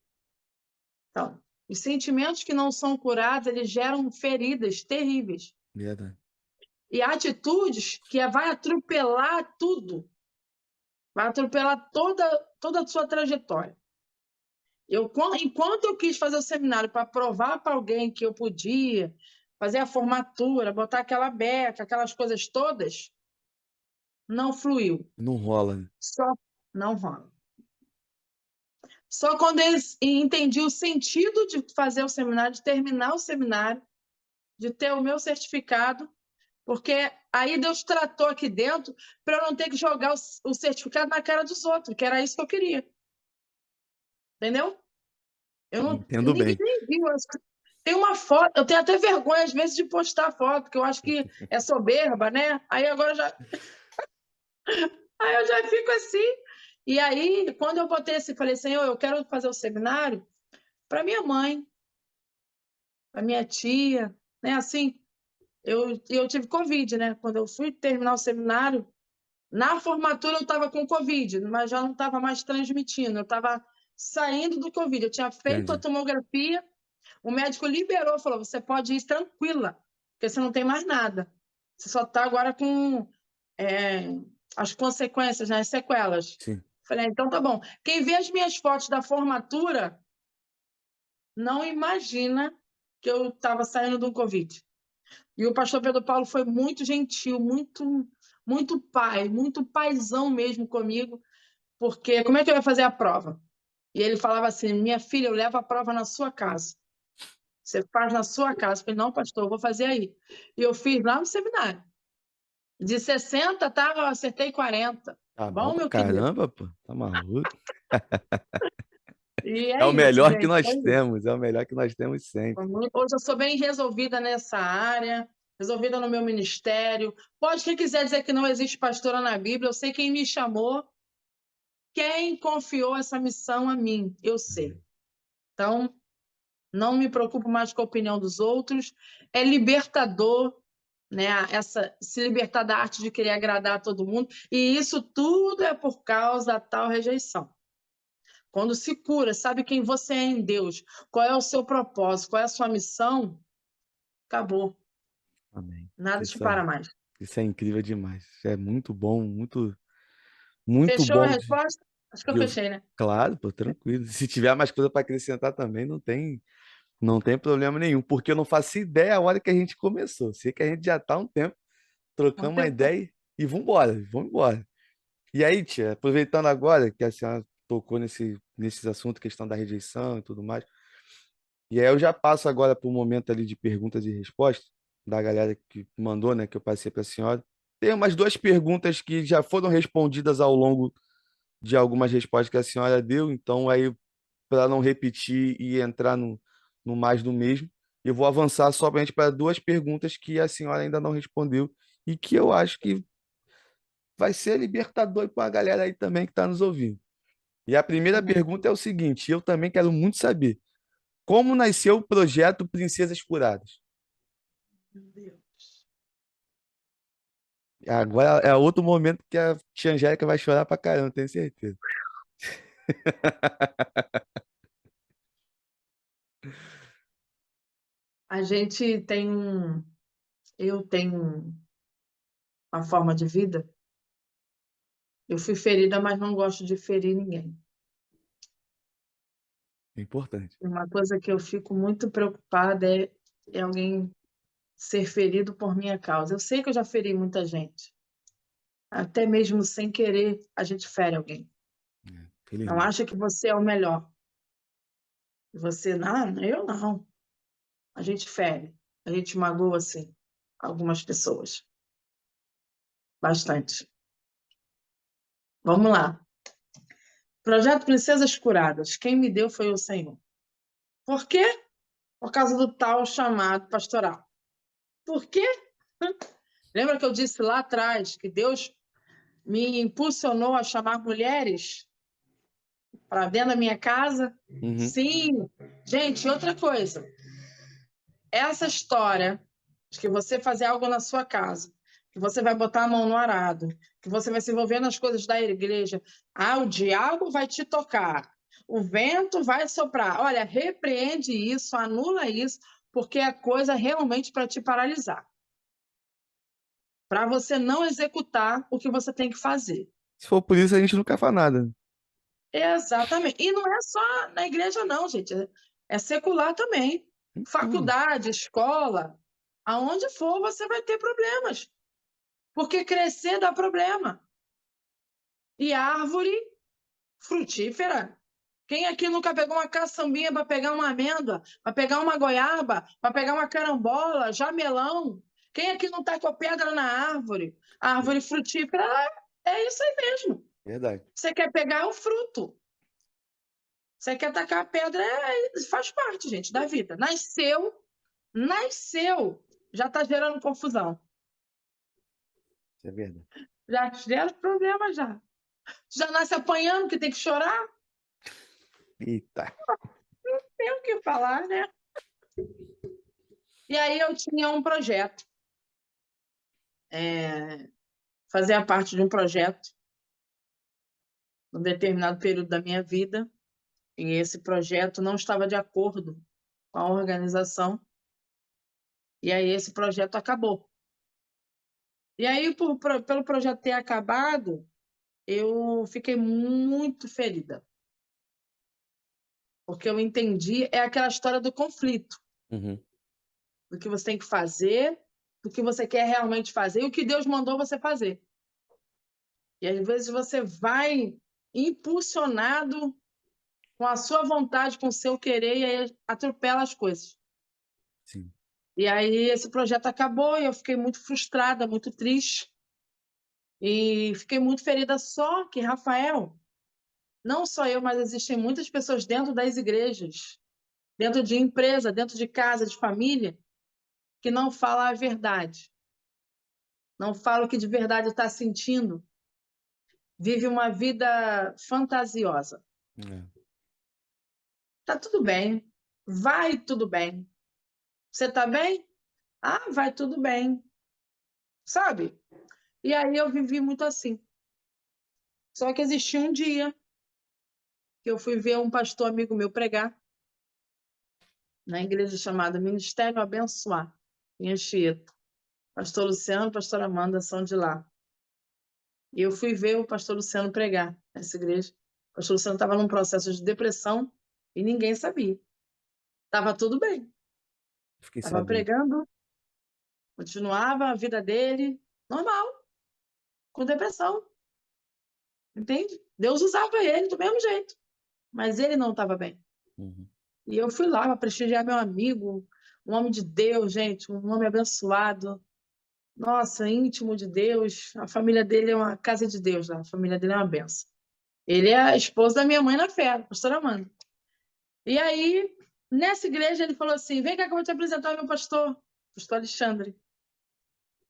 Então, os sentimentos que não são curados, eles geram feridas terríveis. verdade. E atitudes que vai atropelar tudo, vai atropelar toda a sua trajetória. Enquanto eu quis fazer o seminário para provar para alguém que eu podia fazer a formatura, botar aquela beca, aquelas coisas todas, não fluiu. Não rola, né? Só não rola. Só quando eu entendi o sentido de fazer o seminário, de terminar o seminário, de ter o meu certificado, porque aí Deus tratou aqui dentro para eu não ter que jogar o certificado na cara dos outros, que era isso que eu queria. Entendeu? Eu não, Entendo ninguém bem. nem viu. Tem uma foto, eu tenho até vergonha às vezes de postar foto, porque eu acho que é soberba, né? Aí eu já fico assim. E aí, quando eu botei assim, falei, Senhor, eu quero fazer o seminário para minha mãe, para minha tia, né? Assim, eu tive Covid, né? Quando eu fui terminar o seminário, na formatura eu estava com Covid, mas já não estava mais transmitindo, eu estava saindo do Covid. Eu tinha feito a Entendi. tomografia, o médico liberou, falou: você pode ir tranquila, porque você não tem mais nada. Você só está agora com é, as consequências, né, as sequelas. Sim. Falei, então tá bom. Quem vê as minhas fotos da formatura não imagina que eu estava saindo do Covid. E o pastor Pedro Paulo foi muito gentil, muito pai, muito paizão mesmo comigo, porque como é que eu ia fazer a prova? E ele falava assim: minha filha, eu levo a prova na sua casa. Você faz na sua casa. Eu falei, não, pastor, eu vou fazer aí. E eu fiz lá no seminário. De 60, tá, eu acertei 40. Tá bom Bom, pra meu querido? caramba, pô. Tá maluco. E É é o isso, melhor que gente. nós temos, é o melhor que nós temos sempre. Hoje eu sou bem resolvida nessa área, resolvida no meu ministério. Pode quem quiser dizer que não existe pastora na Bíblia, eu sei quem me chamou, quem confiou essa missão a mim, eu sei. Então, não me preocupo mais com a opinião dos outros. É libertador, né? Se libertar da arte de querer agradar a todo mundo. E isso tudo é por causa da tal rejeição. Quando se cura, sabe quem você é em Deus, qual é o seu propósito, qual é a sua missão, acabou. Amém. Nada te Isso para é, mais. isso é incrível demais. Isso é muito bom, muito, muito Fechou a bom resposta? Acho que eu de ouvir. fechei, né? Claro, pô, tranquilo. Se tiver mais coisa para acrescentar também, não tem problema nenhum, porque eu não faço ideia a hora que a gente começou. Sei que a gente já tá há um tempo Um trocando uma tempo. ideia e vamos embora. E aí, tia, aproveitando agora que a senhora tocou nesses assuntos, questão da rejeição e tudo mais, e aí eu já passo agora para o momento ali de perguntas e respostas da galera que mandou, né, que eu passei para a senhora. Tem umas duas perguntas que já foram respondidas ao longo de algumas respostas que a senhora deu, então aí, para não repetir e entrar no mais do mesmo, eu vou avançar somente para duas perguntas que a senhora ainda não respondeu e que eu acho que vai ser libertador para a galera aí também que está nos ouvindo. E a primeira Amém. pergunta é o seguinte, eu também quero muito saber, como nasceu o projeto Princesas Curadas? Meu Deus. Agora é outro momento que a tia Angélica vai chorar pra caramba, tenho certeza. A gente tem eu tenho uma forma de vida. Eu fui ferida, mas não gosto de ferir ninguém. É importante. Uma coisa que eu fico muito preocupada é alguém ser ferido por minha causa. Eu sei que eu já feri muita gente. Até mesmo sem querer, a gente fere alguém. Não Felizmente. acha que você é o melhor. Você, não, eu não. A gente fere. A gente magoa, assim, algumas pessoas. Bastante. Vamos lá. Projeto Princesas Curadas. Quem me deu foi o Senhor. Por quê? Por causa do tal chamado pastoral. Por quê? Lembra que eu disse lá atrás que Deus me impulsionou a chamar mulheres para dentro da minha casa? Uhum. Sim. Gente, outra coisa. Essa história de que você fazer algo na sua casa, que você vai botar a mão no arado, que você vai se envolver nas coisas da igreja, o diabo vai te tocar, o vento vai soprar. Olha, repreende isso, anula isso, porque é coisa realmente para te paralisar, para você não executar o que você tem que fazer. Se for por isso, a gente nunca faz nada. Exatamente. E não é só na igreja, não, gente. É secular também. Em tudo. Faculdade, escola, aonde for, você vai ter problemas. Porque crescer dá problema. E árvore frutífera. Quem aqui nunca pegou uma caçambinha para pegar uma amêndoa, para pegar uma goiaba, para pegar uma carambola, jamelão? Quem aqui não tacou pedra na árvore? A árvore frutífera é isso aí mesmo. Verdade. Você quer pegar o fruto. Você quer tacar a pedra, faz parte, gente, da vida. Nasceu, já está gerando confusão. Isso é verdade. Já gera problema já. Já nasce apanhando, que tem que chorar. Eita. Tem o que falar, né? E aí eu tinha um projeto. Fazia parte de um projeto num determinado período da minha vida. E esse projeto não estava de acordo com a organização. E aí esse projeto acabou. E aí, pelo projeto ter acabado, eu fiquei muito ferida. Porque eu entendi, é aquela história do conflito, Uhum. do que você tem que fazer, do que você quer realmente fazer e o que Deus mandou você fazer. E às vezes você vai impulsionado com a sua vontade, com o seu querer, e aí atropela as coisas. Sim. E aí esse projeto acabou e eu fiquei muito frustrada, muito triste. E fiquei muito ferida. Só que, Rafael, não só eu, mas existem muitas pessoas dentro das igrejas, dentro de empresa, dentro de casa, de família, que não falam a verdade. Não falam o que de verdade está sentindo. Vive uma vida fantasiosa. É. Tá tudo bem. Vai tudo bem. Você tá bem? Vai tudo bem. Sabe? E aí eu vivi muito assim. Só que existia um dia que eu fui ver um pastor amigo meu pregar na igreja chamada Ministério Abençoar, em Anchieta. Pastor Luciano e pastora Amanda são de lá. E eu fui ver o pastor Luciano pregar nessa igreja. O pastor Luciano estava num processo de depressão e ninguém sabia. Estava tudo bem. Fiquei Estava sabendo. pregando, continuava a vida dele, normal, com depressão. Entende? Deus usava ele do mesmo jeito, mas ele não estava bem. Uhum. E eu fui lá para prestigiar meu amigo, um homem de Deus, gente, um homem abençoado. Nossa, íntimo de Deus. A família dele é uma casa de Deus lá. A família dele é uma benção. Ele é a esposa da minha mãe na fé, a pastora Amanda. E aí, nessa igreja, ele falou assim: vem cá que eu vou te apresentar o meu pastor Alexandre.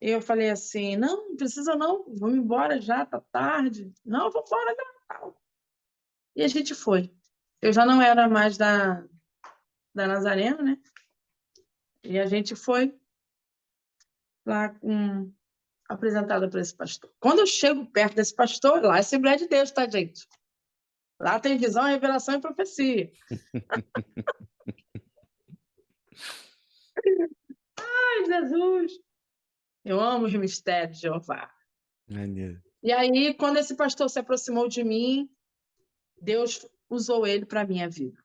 E eu falei assim: não precisa não, vamos embora já, tá tarde. Não, vamos embora já. E a gente foi. Eu já não era mais da Nazarena, né? E a gente foi lá com apresentada para esse pastor. Quando eu chego perto desse pastor, lá é Assembleia de Deus, tá, gente? Lá tem visão, revelação e profecia. Ai, Jesus! Eu amo os mistérios de Jeová. Maneiro. E aí, quando esse pastor se aproximou de mim, Deus usou ele para a minha vida.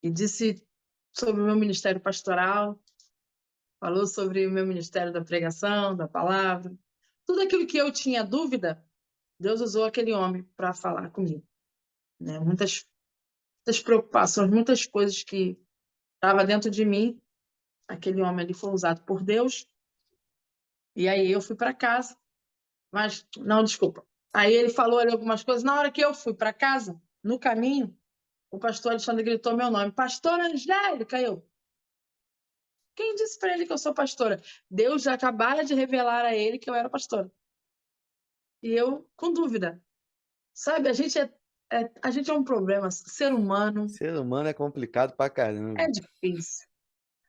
E disse sobre o meu ministério pastoral, falou sobre o meu ministério da pregação, da palavra. Tudo aquilo que eu tinha dúvida, Deus usou aquele homem para falar comigo. Né? Muitas preocupações, muitas coisas que estavam dentro de mim, aquele homem ali foi usado por Deus. E aí eu fui para casa, mas não, desculpa. Aí ele falou ali algumas coisas. Na hora que eu fui para casa, no caminho, o pastor Alexandre gritou meu nome: Pastor Angélica! Eu, quem disse para ele que eu sou pastora? Deus já acabara de revelar a ele que eu era pastora. E eu, com dúvida. Sabe, a gente é um problema. Ser humano Ser humano é complicado pra caramba. é difícil.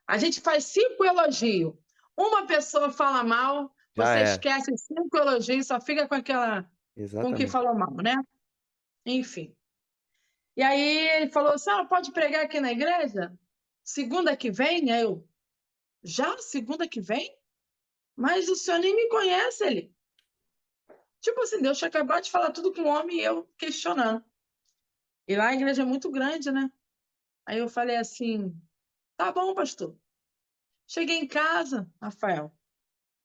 A gente faz 5 elogios. Uma pessoa fala mal, Já você é. esquece 5 elogios, só fica com o que Exatamente. falou mal, né? Enfim. E aí ele falou assim: pode pregar aqui na igreja? Segunda que vem? Aí eu, já? Segunda que vem? Mas o senhor nem me conhece, ele. Tipo assim, Deus tinha acabado de falar tudo com o homem e eu questionando. E lá a igreja é muito grande, né? Aí eu falei assim: tá bom, pastor. Cheguei em casa, Rafael.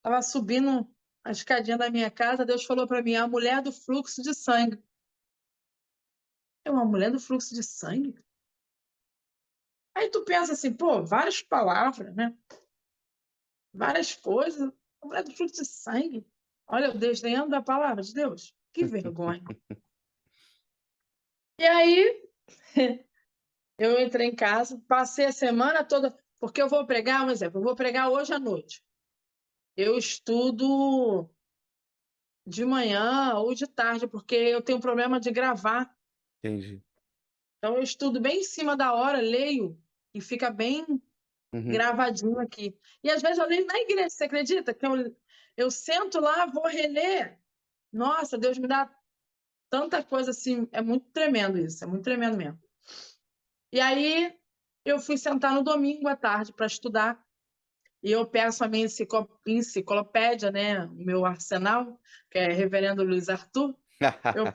Tava subindo a escadinha da minha casa, Deus falou para mim: a mulher do fluxo de sangue. É uma mulher do fluxo de sangue? Aí tu pensa assim, pô, várias palavras, né? Várias coisas. A mulher do fluxo de sangue. Olha, eu desdenhando da palavra de Deus. Que vergonha. E aí, eu entrei em casa, passei a semana toda, porque eu vou pregar, um exemplo, eu vou pregar hoje à noite. Eu estudo de manhã ou de tarde, porque eu tenho problema de gravar. Entendi. Então, eu estudo bem em cima da hora, leio, e fica bem Uhum. gravadinho aqui. E às vezes eu leio na igreja, você acredita? Que eu sento lá, vou reler. Nossa, Deus me dá tanta coisa assim, é muito tremendo isso, é muito tremendo mesmo. E aí eu fui sentar no domingo à tarde para estudar, e eu peço a minha enciclopédia, né, o meu arsenal, que é Reverendo Luiz Arthur, eu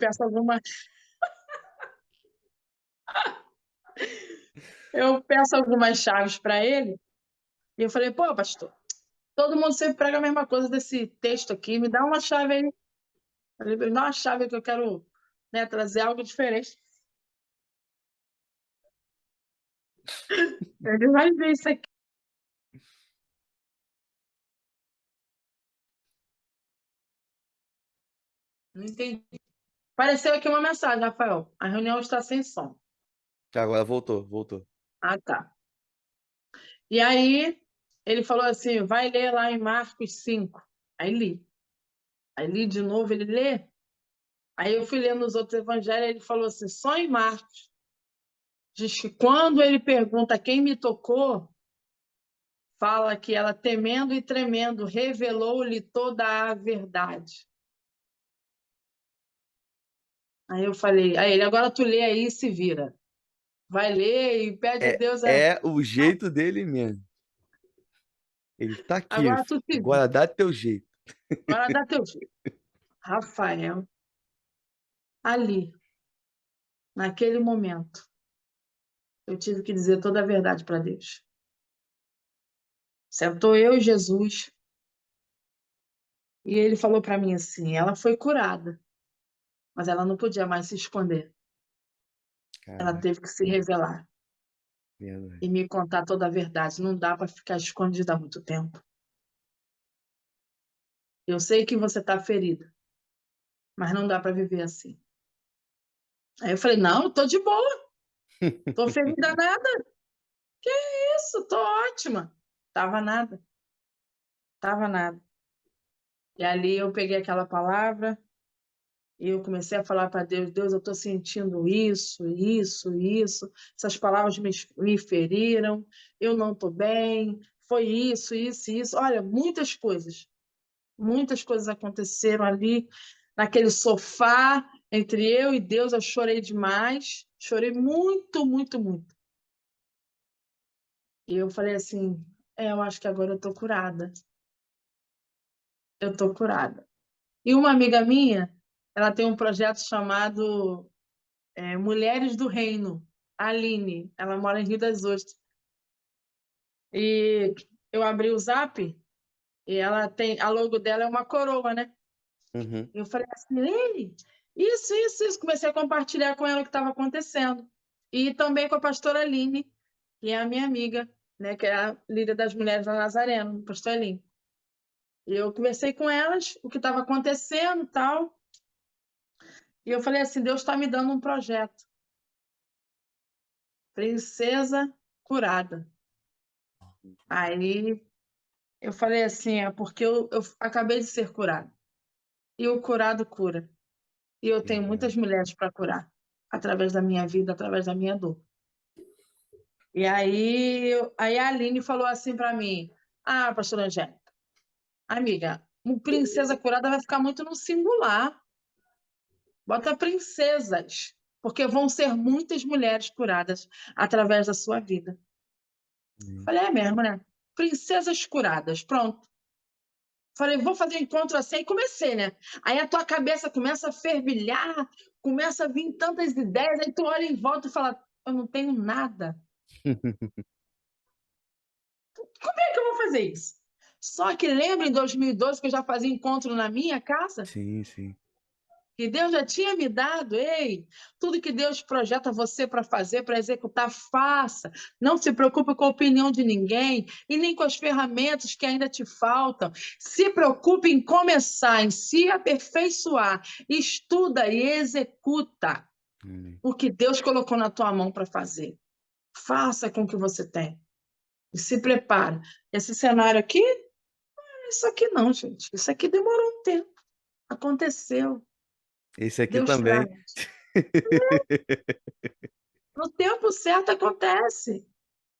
peço algumas chaves para ele, e eu falei, pô, pastor, todo mundo sempre prega a mesma coisa desse texto aqui, me dá uma chave aí. Me dá uma chave que eu quero, né, trazer algo diferente. Ele vai ver isso aqui. Não entendi. Apareceu aqui uma mensagem, Rafael. A reunião está sem som. Agora voltou. Ah, tá. E aí, ele falou assim: vai ler lá em Marcos 5. Aí li. Aí li de novo, ele lê. Aí eu fui lendo os outros evangelhos, ele falou assim: só em Marcos. Diz que quando ele pergunta quem me tocou, fala que ela, temendo e tremendo, revelou-lhe toda a verdade. Aí eu falei, aí ele, agora tu lê aí e se vira. Vai ler e pede a Deus. É o jeito dele mesmo. Ele tá aqui, Agora filho. tu se vira. Agora dá teu jeito. Agora dá teu jeito. Rafael, ali, naquele momento, eu tive que dizer toda a verdade para Deus. Sentou eu e Jesus, e ele falou para mim assim: ela foi curada, mas ela não podia mais se esconder. Ela Caraca, teve que se revelar verdade. e me contar toda a verdade. Não dá para ficar escondida há muito tempo. Eu sei que você está ferida, mas não dá para viver assim. Aí eu falei: não, estou de boa, estou ferida nada. Que isso, estou ótima. Tava nada, tava nada. E ali eu peguei aquela palavra e eu comecei a falar para Deus: Deus, eu estou sentindo isso, isso, isso. Essas palavras me feriram, eu não estou bem, foi isso, isso, isso. Olha, muitas coisas. Muitas coisas aconteceram ali, naquele sofá, entre eu e Deus, eu chorei demais, chorei muito, muito, muito. E eu falei assim, eu acho que agora eu tô curada, eu tô curada. E uma amiga minha, ela tem um projeto chamado Mulheres do Reino, a Aline, ela mora em Rio das Ostras. E eu abri o Zap e ela tem, a logo dela é uma coroa, né? Uhum. Eu falei assim, Lene, isso. Comecei a compartilhar com ela o que estava acontecendo. E também com a pastora Aline, que é a minha amiga, né, que é a líder das mulheres da Nazareno, pastor Aline. E eu conversei com elas, o que estava acontecendo e tal. E eu falei assim, Deus está me dando um projeto. Princesa curada. Aí eu falei assim, é porque eu acabei de ser curada. E o curado cura. E eu tenho muitas Verdade. mulheres para curar, através da minha vida, através da minha dor. E aí a Aline falou assim para mim: Ah, pastora Angélica, amiga, uma princesa curada vai ficar muito no singular. Bota princesas, porque vão ser muitas mulheres curadas através da sua vida. Amém. Falei, é mesmo, né? Princesas curadas, pronto. Falei, vou fazer um encontro assim, e comecei, né? Aí a tua cabeça começa a fervilhar, começa a vir tantas ideias, aí tu olha em volta e fala, eu não tenho nada. Como é que eu vou fazer isso? Só que lembra em 2012 que eu já fazia encontro na minha casa? Sim, sim. Que Deus já tinha me dado, ei, tudo que Deus projeta você para fazer, para executar, faça. Não se preocupe com a opinião de ninguém e nem com as ferramentas que ainda te faltam. Se preocupe em começar, em se aperfeiçoar. Estuda e executa Amém. o que Deus colocou na tua mão para fazer. Faça com o que você tem. E se prepare. Esse cenário aqui, isso aqui não, gente. Isso aqui demorou um tempo. Aconteceu. Esse aqui Deus também. traz. No tempo certo acontece,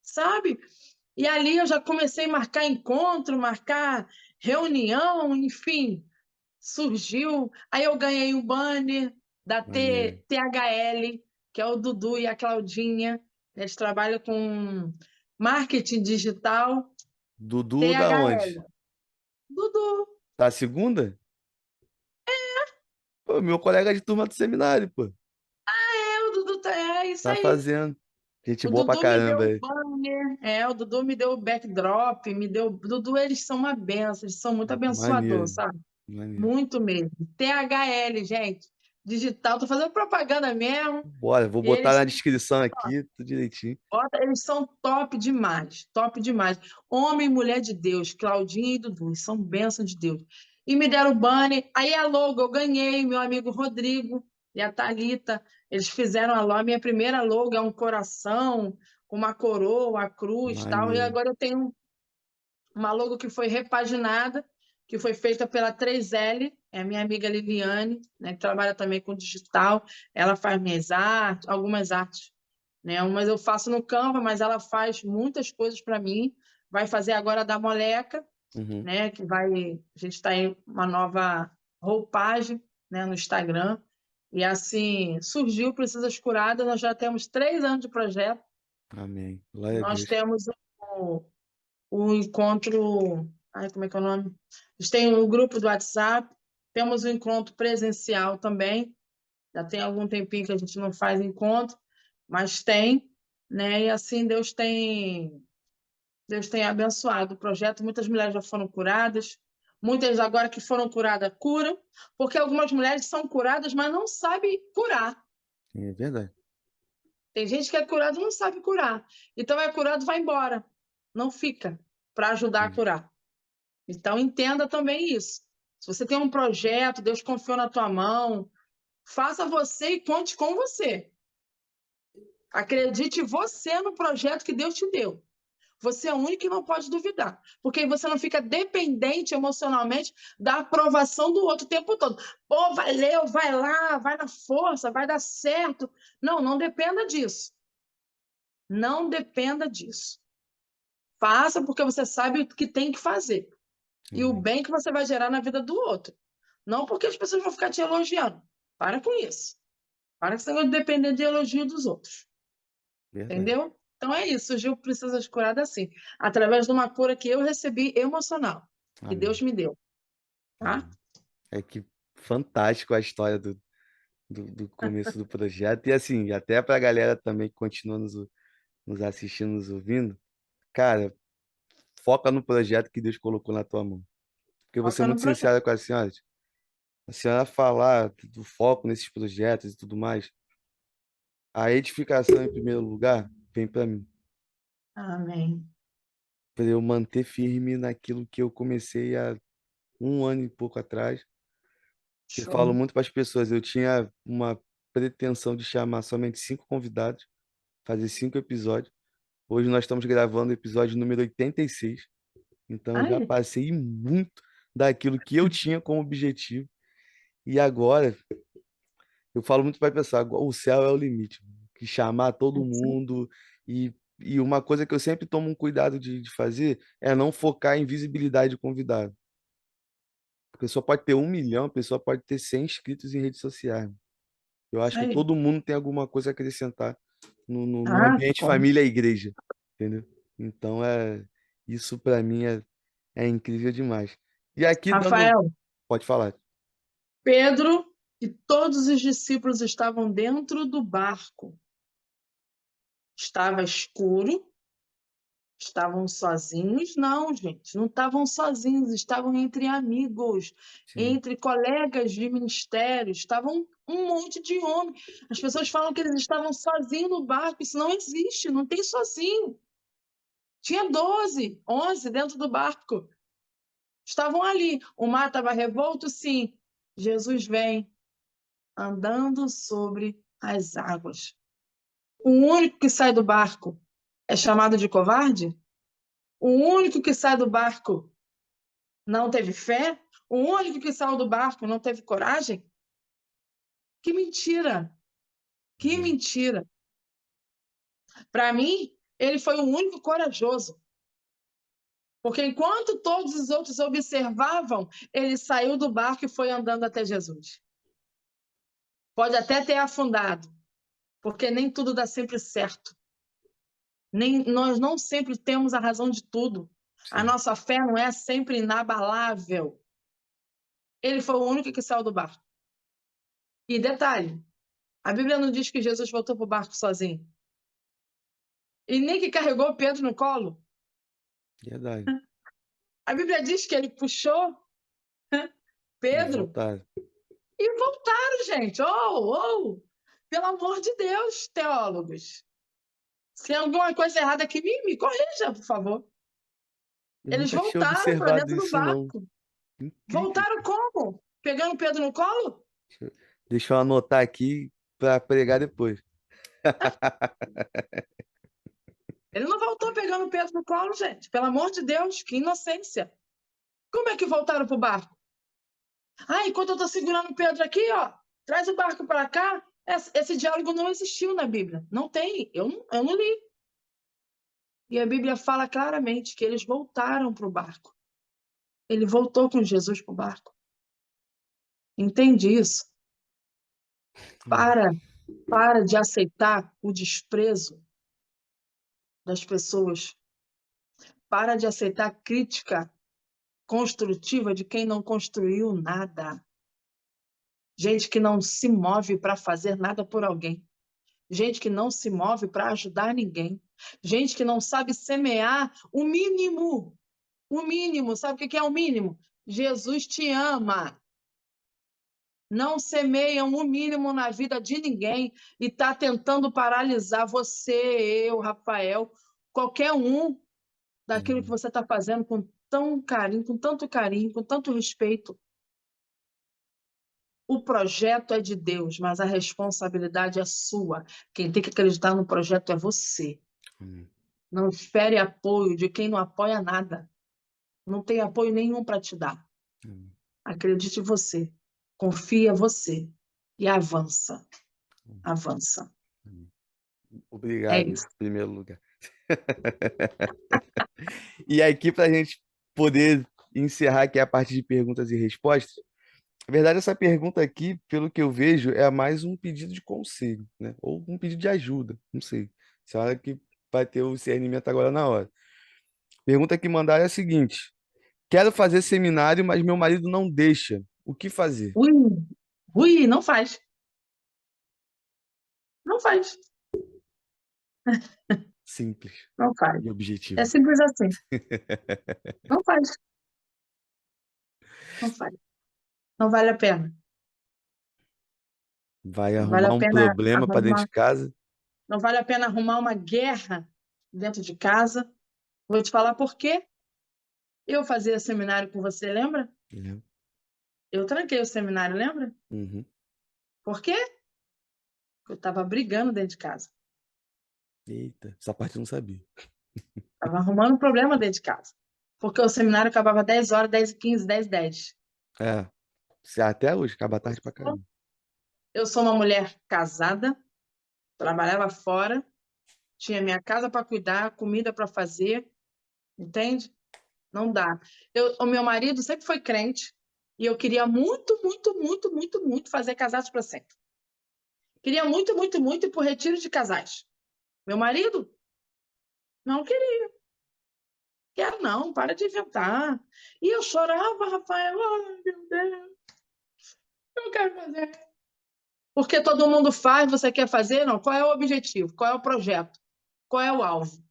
sabe? E ali eu já comecei a marcar encontro, marcar reunião, enfim, surgiu. Aí eu ganhei o banner da Maneiro. THL, que é o Dudu e a Claudinha. Eles trabalham com marketing digital. Dudu da onde? THL. Dudu, Tá a segunda? Pô, meu colega de turma do seminário, pô. o Dudu é isso Tá aí. fazendo. Gente O boa pra Dudu me deu caramba o aí. banner, o Dudu me deu o backdrop, me deu. Dudu, eles são uma benção, eles são muito abençoadores, Maneiro. sabe? Maneiro. Muito mesmo. THL, gente, digital, tô fazendo propaganda mesmo. Bora, vou botar Eles, na descrição aqui, tudo direitinho. eles são top demais. Homem e mulher de Deus, Claudinha e Dudu, eles são bênção de Deus. E me deram o banner, aí a logo eu ganhei, meu amigo Rodrigo e a Thalita, eles fizeram a logo, a minha primeira logo é um coração, com uma coroa, a cruz e tal, e Maneiro. agora eu tenho uma logo que foi repaginada, que foi feita pela 3L, é a minha amiga Liliane, né, que trabalha também com digital. Ela faz minhas artes, algumas artes, né? Umas eu faço no Canva, mas ela faz muitas coisas para mim. Vai fazer agora da Moleca, Uhum. né? Que vai, a gente está em uma nova roupagem, né, no Instagram. E assim surgiu Precisas Curadas. Nós já temos 3 anos de projeto. Amém. Glória a Nós Deus. temos o encontro. Ai, como é que é o nome? A gente tem um grupo do WhatsApp, temos um encontro presencial também. Já tem algum tempinho que a gente não faz encontro, mas tem, né? E assim Deus tem abençoado o projeto. Muitas mulheres já foram curadas, muitas agora que foram curadas curam, porque algumas mulheres são curadas, mas não sabem curar. É verdade. Tem gente que é curado e não sabe curar. Então é curado, vai embora, não fica para ajudar a curar. Então, entenda também isso. Se você tem um projeto, Deus confiou na tua mão, faça você e conte com você. Acredite você no projeto que Deus te deu. Você é o único que não pode duvidar, porque aí você não fica dependente emocionalmente da aprovação do outro o tempo todo. Pô, valeu, vai lá, vai na força, vai dar certo. Não, não dependa disso. Não dependa disso. Faça porque você sabe o que tem que fazer. E o bem que você vai gerar na vida do outro. Não porque as pessoas vão ficar te elogiando. Para com isso. Para com esse negócio de depender de elogio dos outros. Verdade. Entendeu? Então é isso. O Gil precisa de curada assim. Através de uma cura que eu recebi emocional. Que Amém. Deus me deu. Tá? Amém. É que fantástico a história do começo do projeto. E assim, até para a galera também que continua nos assistindo, nos ouvindo, cara, foca no projeto que Deus colocou na tua mão. Porque eu vou ser Foca no muito projeto. sincero com a senhora. A senhora falar do foco nesses projetos e tudo mais, a edificação em primeiro lugar vem para mim, Amém. para eu manter firme naquilo que eu comecei há um ano e pouco atrás. Que eu falo Show. muito para as pessoas, eu tinha uma pretensão de chamar somente 5 convidados, fazer 5 episódios. Hoje nós estamos gravando o episódio número 86, então eu já Ai, passei muito daquilo que eu tinha como objetivo. E agora, eu falo muito para a pessoa, o céu é o limite, que chamar todo assim, mundo e uma coisa que eu sempre tomo um cuidado de fazer é não focar em visibilidade de convidado. A pessoa pode ter 1 milhão, a pessoa pode ter 100 inscritos em redes sociais. Eu isso acho que aí. todo mundo tem alguma coisa a acrescentar no Ah, ambiente família e igreja, entendeu? Então isso para mim é incrível demais. E aqui dando, Rafael, pode falar. Pedro e todos os discípulos estavam dentro do barco. Estava escuro, estavam sozinhos? Não, gente, não estavam sozinhos, estavam entre amigos, Sim, entre colegas de ministério, estavam um monte de homens. As pessoas falam que eles estavam sozinhos no barco, isso não existe, não tem sozinho. Tinha 12, 11 dentro do barco. Estavam ali. O mar estava revolto, sim. Jesus vem andando sobre as águas. O único que sai do barco é chamado de covarde? O único que sai do barco não teve fé? O único que saiu do barco não teve coragem? Que mentira! Que amém. mentira! Para mim, ele foi o único corajoso. Porque enquanto todos os outros observavam, ele saiu do barco e foi andando até Jesus. Pode até ter afundado, porque nem tudo dá sempre certo. Nós não sempre temos a razão de tudo. A Sim, nossa fé não é sempre inabalável. Ele foi o único que saiu do barco. E detalhe, a Bíblia não diz que Jesus voltou para o barco sozinho. E nem que carregou Pedro no colo. verdade. A Bíblia diz que ele puxou E Pedro voltar. e voltaram, gente. Oh, oh! Pelo amor de Deus, teólogos. Se tem alguma coisa errada aqui, me corrija, por favor. Eu Eles nunca tinha voltaram para observado dentro do isso, não. barco. Incrível. Voltaram como? Pegando Pedro no colo? Deixa eu anotar aqui para pregar depois. Ele não voltou pegando Pedro no colo, gente. Pelo amor de Deus, que inocência. Como é que voltaram para o barco? Ah, enquanto eu estou segurando Pedro aqui, ó, traz o barco para cá. Esse diálogo não existiu na Bíblia. Não tem. Eu não li. E a Bíblia fala claramente que eles voltaram para o barco. Ele voltou com Jesus para o barco. Entende isso? Para, para de aceitar o desprezo das pessoas. Para de aceitar crítica construtiva de quem não construiu nada. Gente que não se move para fazer nada por alguém. Gente que não se move para ajudar ninguém. Gente que não sabe semear o mínimo. O mínimo, sabe o que é o mínimo? Jesus te ama. Não semeiam o mínimo na vida de ninguém e está tentando paralisar você, eu, Rafael, qualquer um daquilo que Hum, você está fazendo com tão carinho, com tanto respeito. O projeto é de Deus, mas a responsabilidade é sua. Quem tem que acreditar no projeto é você. hum, Não espere apoio de quem não apoia nada. Não tem apoio nenhum para te dar. hum, Acredite em você. Confia em você. E avança. hum, Avança. hum. É Obrigado, em isso. primeiro lugar. E aqui para a gente poder encerrar aqui a parte de perguntas e respostas. Na verdade, essa pergunta aqui, pelo que eu vejo, é mais um pedido de conselho, né? Ou um pedido de ajuda, não sei. Você olha que vai ter o discernimento agora na hora. Pergunta que mandaram é a seguinte: quero fazer seminário, mas meu marido não deixa. O que fazer? Ui, ui, não faz. Não faz. Simples Não faz. e É objetivo. simples assim. Não faz. Não faz. Não vale a pena. Vai Não vale arrumar a um pena problema para dentro arrumar. de casa? Não vale a pena arrumar uma guerra dentro de casa. Vou te falar por quê. Eu fazia seminário com você, lembra? Lembro. Eu tranquei o seminário, lembra? Uhum. Por quê? Porque eu estava brigando dentro de casa. Eita, essa parte eu não sabia. Estava arrumando um problema dentro de casa. Porque o seminário acabava 10 horas, 10h15, 10h10. É, até hoje, acaba tarde pra caramba. Eu sou uma mulher casada, trabalhava fora, tinha minha casa para cuidar, comida para fazer, entende? Não dá. O meu marido sempre foi crente e eu queria muito, muito, muito, muito, muito fazer Casados para Sempre. Queria muito, muito, muito ir para o retiro de casais. Meu marido não queria. Quero não, para de inventar. E eu chorava, Rafael, ai meu Deus, eu não quero fazer. Porque todo mundo faz, você quer fazer? Não. Qual é o objetivo? Qual é o projeto? Qual é o alvo?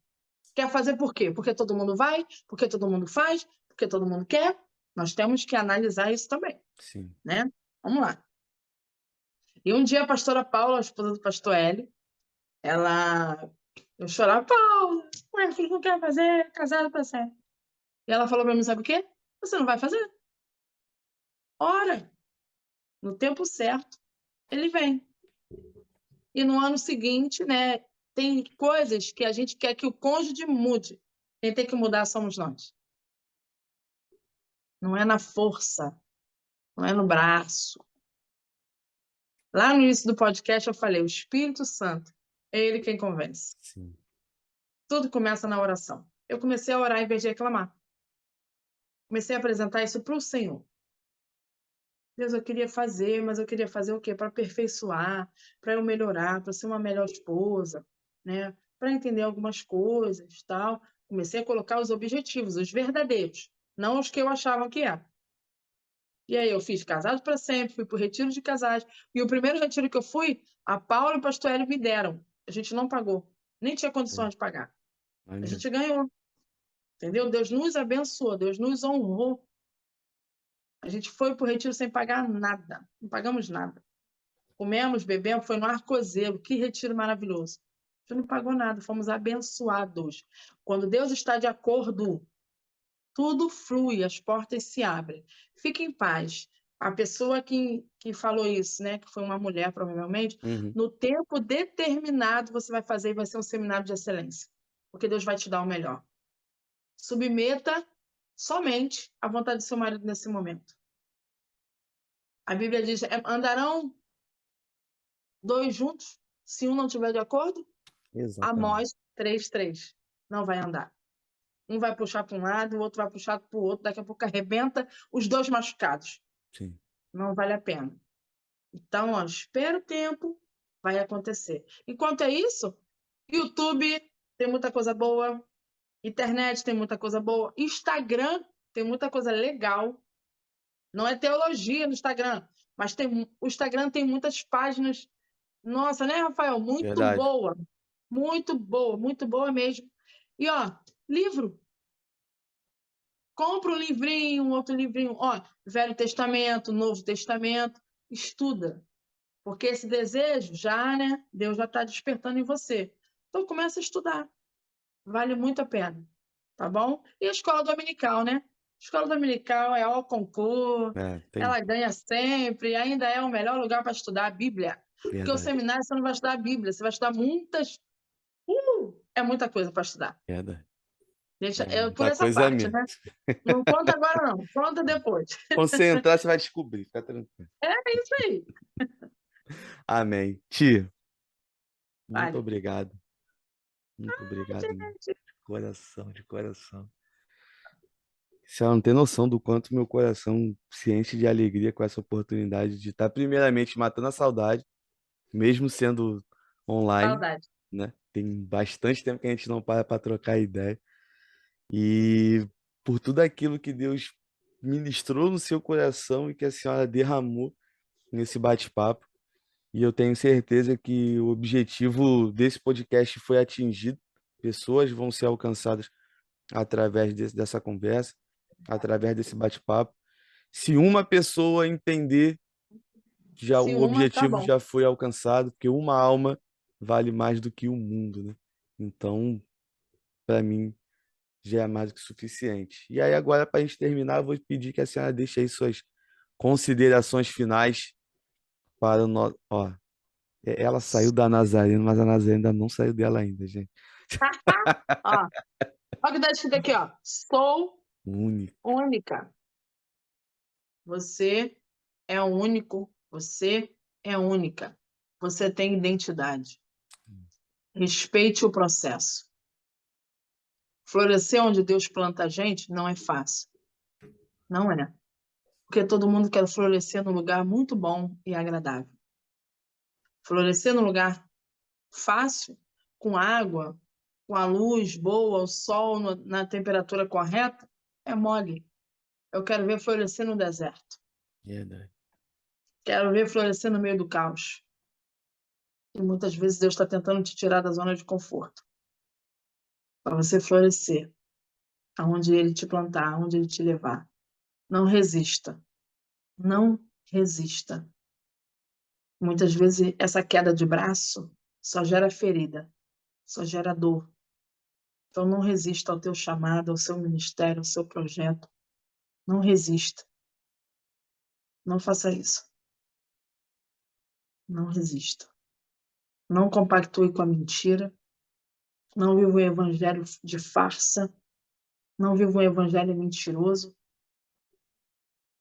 Quer fazer por quê? Porque todo mundo vai? Porque todo mundo faz? Porque todo mundo quer? Nós temos que analisar isso também, Sim. né? Vamos lá. E um dia a pastora Paula, a esposa do pastor Hélio, ela... Eu chorava, Paula, ué, filho, não quer fazer, casado para sempre. E ela falou para mim, sabe o quê? Você não vai fazer. Ora, no tempo certo, ele vem. E no ano seguinte, né, tem coisas que a gente quer que o cônjuge mude. Quem tem que mudar somos nós. Não é na força, não é no braço. Lá no início do podcast eu falei, o Espírito Santo é ele quem convence. Sim. Tudo começa na oração. Eu comecei a orar em vez de reclamar. Comecei a apresentar isso para o Senhor. Deus, eu queria fazer, mas eu queria fazer o quê? Para aperfeiçoar, para eu melhorar, para ser uma melhor esposa, né? Para entender algumas coisas, tal. Comecei a colocar os objetivos, os verdadeiros, não os que eu achava que era. E aí eu fiz Casados para Sempre, fui para o retiro de casais. E o primeiro retiro que eu fui, a Paula e o pastor Hélio me deram. A gente não pagou, nem tinha condições de pagar. A Olha, gente ganhou, entendeu? Deus nos abençoou, Deus nos honrou. A gente foi para o retiro sem pagar nada, não pagamos nada. Comemos, bebemos, foi no Arcozeiro, que retiro maravilhoso. A gente não pagou nada, fomos abençoados. Quando Deus está de acordo, tudo flui, as portas se abrem. Fique em paz. A pessoa que falou isso, né, que foi uma mulher, provavelmente, uhum. no tempo determinado você vai fazer e vai ser um seminário de excelência, porque Deus vai te dar o melhor. Submeta somente à vontade do seu marido nesse momento. A Bíblia diz: andarão dois juntos, se um não estiver de acordo, Exatamente. Amós 3:3. Não vai andar. Um vai puxar para um lado, o outro vai puxar para o outro, daqui a pouco arrebenta os dois machucados. Sim. Não vale a pena. Então, ó, espera o tempo, vai acontecer. Enquanto é isso, YouTube tem muita coisa boa, internet tem muita coisa boa, Instagram tem muita coisa legal. Não é teologia no Instagram, mas o Instagram tem muitas páginas. Nossa, né, Rafael? Verdade. Muito boa mesmo. E ó, livro. Compra um livrinho, um outro livrinho. Ó, Velho Testamento, Novo Testamento. Estuda. Porque esse desejo já, né? Deus já está despertando em você. Então começa a estudar. Vale muito a pena. Tá bom? E a escola dominical, né? Escola dominical é ó concurso, É, tem. ela ganha sempre, ainda é o melhor lugar para estudar a Bíblia. Porque o Verdade. seminário você não vai estudar a Bíblia, você vai estudar muitas. É muita coisa para estudar. Verdade. Deixa, É é por muita essa coisa parte, mesmo. né? Não conta agora, não. Conta depois. Quando você entrar, você vai descobrir. Fica tranquilo. É isso aí. Amém. Tia, muito Vale. obrigado. Muito obrigado mesmo. Gente, Coração, de coração. Você não tem noção do quanto meu coração se enche de alegria com essa oportunidade de estar, primeiramente, matando a saudade, mesmo sendo online, Saudade. né? Tem bastante tempo que a gente não para trocar ideia. E por tudo aquilo que Deus ministrou no seu coração e que a senhora derramou nesse bate-papo. E eu tenho certeza que o objetivo desse podcast foi atingido. Pessoas vão ser alcançadas através dessa conversa, através desse bate-papo. Se uma pessoa entender, já Se o uma, tá objetivo bom. já foi alcançado, porque uma alma vale mais do que o mundo, né? Então, para mim, já é mais do que suficiente. E aí, agora, para a gente terminar, eu vou pedir que a senhora deixe aí suas considerações finais para o nosso. Ó, ela saiu da Nazareno, mas a Nazareno ainda não saiu dela ainda, gente. Ó, olha o que tá escrito aqui, ó. Sou Único. única. Você é único. Você é única. Você tem identidade. Respeite o processo. Florescer onde Deus planta a gente não é fácil. Não é. Porque todo mundo quer florescer num lugar muito bom e agradável. Florescer num lugar fácil, com água, com a luz boa, o sol na temperatura correta, é mole. Eu quero ver florescer no deserto. Verdade. Quero ver florescer no meio do caos. E muitas vezes Deus está tentando te tirar da zona de conforto, para você florescer aonde Ele te plantar, aonde Ele te levar. Não resista. Não resista. Muitas vezes essa queda de braço só gera ferida, só gera dor. Então não resista ao teu chamado, ao seu ministério, ao seu projeto. Não resista. Não faça isso. Não resista. Não compactue com a mentira. Não viva um evangelho de farsa. Não viva um evangelho mentiroso.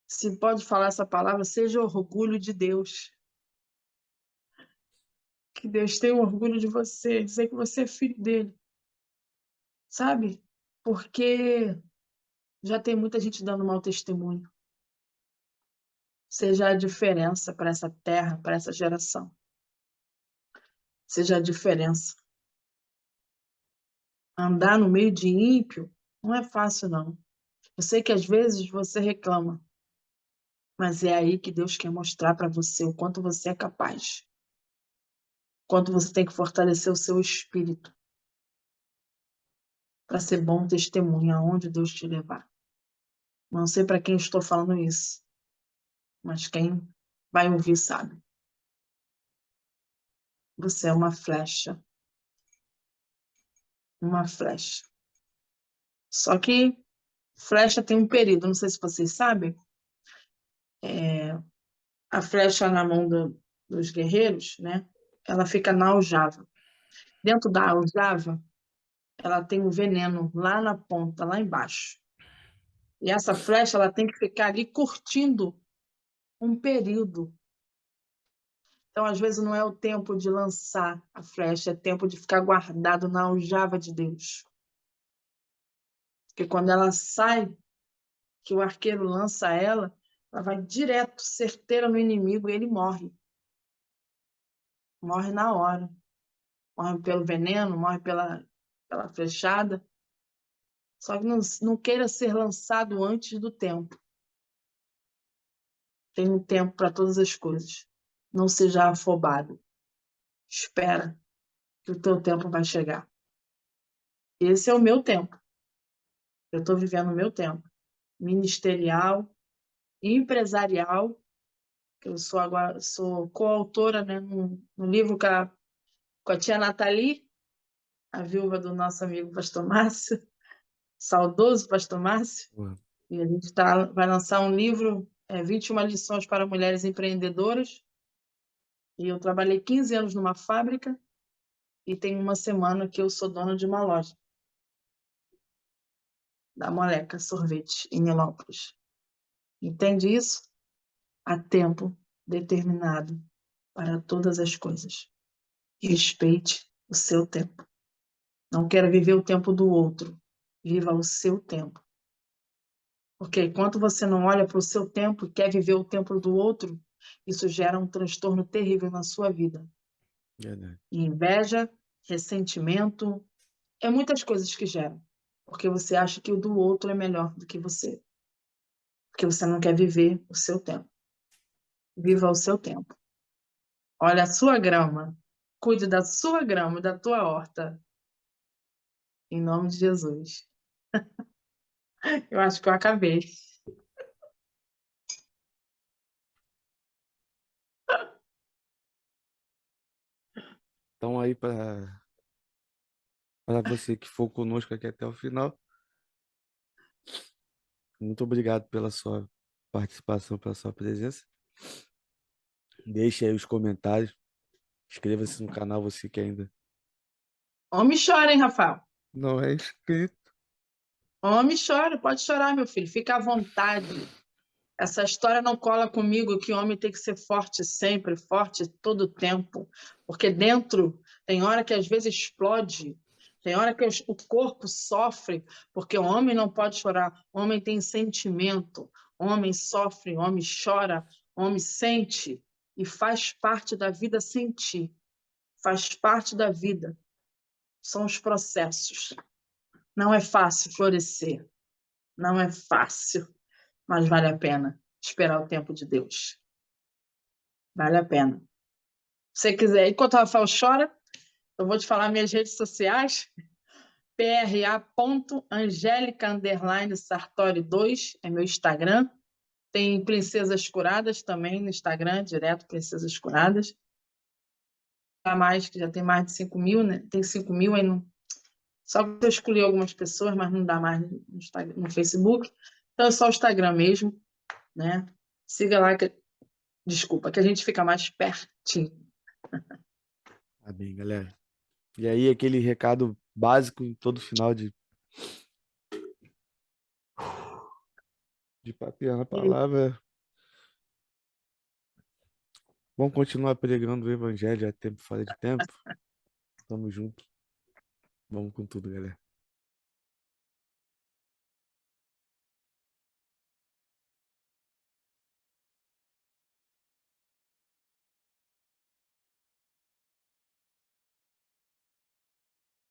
Se pode falar essa palavra, seja orgulho de Deus. Que Deus tenha orgulho de você, dizer que você é filho dele. Sabe? Porque já tem muita gente dando mau testemunho. Seja a diferença para essa terra, para essa geração. Seja a diferença. Andar no meio de ímpio não é fácil, não. Eu sei que às vezes você reclama, mas é aí que Deus quer mostrar para você o quanto você é capaz, o quanto você tem que fortalecer o seu espírito para ser bom testemunho aonde Deus te levar. Não sei para quem estou falando isso, mas quem vai ouvir sabe. Você é uma flecha, uma flecha. Só que flecha tem um período, não sei se vocês sabem, a flecha na mão dos guerreiros, né? Ela fica na aljava. Dentro da aljava, ela tem um veneno lá na ponta, lá embaixo. E essa flecha, ela tem que ficar ali curtindo um período. Então, às vezes, não é o tempo de lançar a flecha, é tempo de ficar guardado na aljava de Deus. Porque quando ela sai, que o arqueiro lança ela vai direto, certeira no inimigo e ele morre. Morre na hora. Morre pelo veneno, morre pela flechada. Só que não queira ser lançado antes do tempo. Tem um tempo para todas as coisas. Não seja afobado. Espera, que o teu tempo vai chegar. Esse é o meu tempo. Eu estou vivendo o meu tempo. Ministerial, empresarial, que eu sou agora sou coautora, né, no livro com a tia Nathalie, a viúva do nosso amigo Pastor Márcio, saudoso Pastor Márcio. Pô, E a gente vai lançar um livro, 21 lições para mulheres empreendedoras. E eu trabalhei 15 anos numa fábrica e tem uma semana que eu sou dona de uma loja da Moleca Sorvete, em Nilópolis. Entende isso? Há tempo determinado para todas as coisas. Respeite o seu tempo. Não quero viver o tempo do outro. Viva o seu tempo. Porque enquanto você não olha para o seu tempo e quer viver o tempo do outro, isso gera um transtorno terrível na sua vida. Verdade. Inveja, ressentimento, é muitas coisas que geram. Porque você acha que o do outro é melhor do que você. Porque você não quer viver o seu tempo. Viva o seu tempo. Olha a sua grama. Cuide da sua grama, da tua horta. Em nome de Jesus. Eu acho que eu acabei. Então aí para você que for conosco aqui até o final, muito obrigado pela sua participação, pela sua presença. Deixe aí os comentários, inscreva-se no canal, você que ainda Homem chora, hein, Rafael? não é inscrito. Homem chora, pode chorar, meu filho. Fica à vontade. Essa história não cola comigo que homem tem que ser forte sempre, forte todo o tempo. Porque dentro tem hora que às vezes explode, tem hora que o corpo sofre, porque o homem não pode chorar. O homem tem sentimento, o homem sofre, o homem chora, o homem sente e faz parte da vida sentir. Faz parte da vida. São os processos. Não é fácil florescer, não é fácil, mas vale a pena esperar o tempo de Deus. Vale a pena. Se você quiser, enquanto o Rafael chora, eu vou te falar minhas redes sociais. pra.angélica_sartori2 é meu Instagram. Tem Princesas Curadas também no Instagram, direto Princesas Curadas. Mais, que já tem mais de 5 mil, né? Tem 5 mil aí no. Só que eu escolhi algumas pessoas, mas não dá mais no Facebook. Então é só o Instagram mesmo, né? Siga lá, desculpa, que a gente fica mais pertinho. Tá bem, galera. E aí, aquele recado básico em todo final de papiando a E palavra. Vamos continuar pregando o evangelho a tempo fora de tempo. Tamo junto. Vamos com tudo, galera.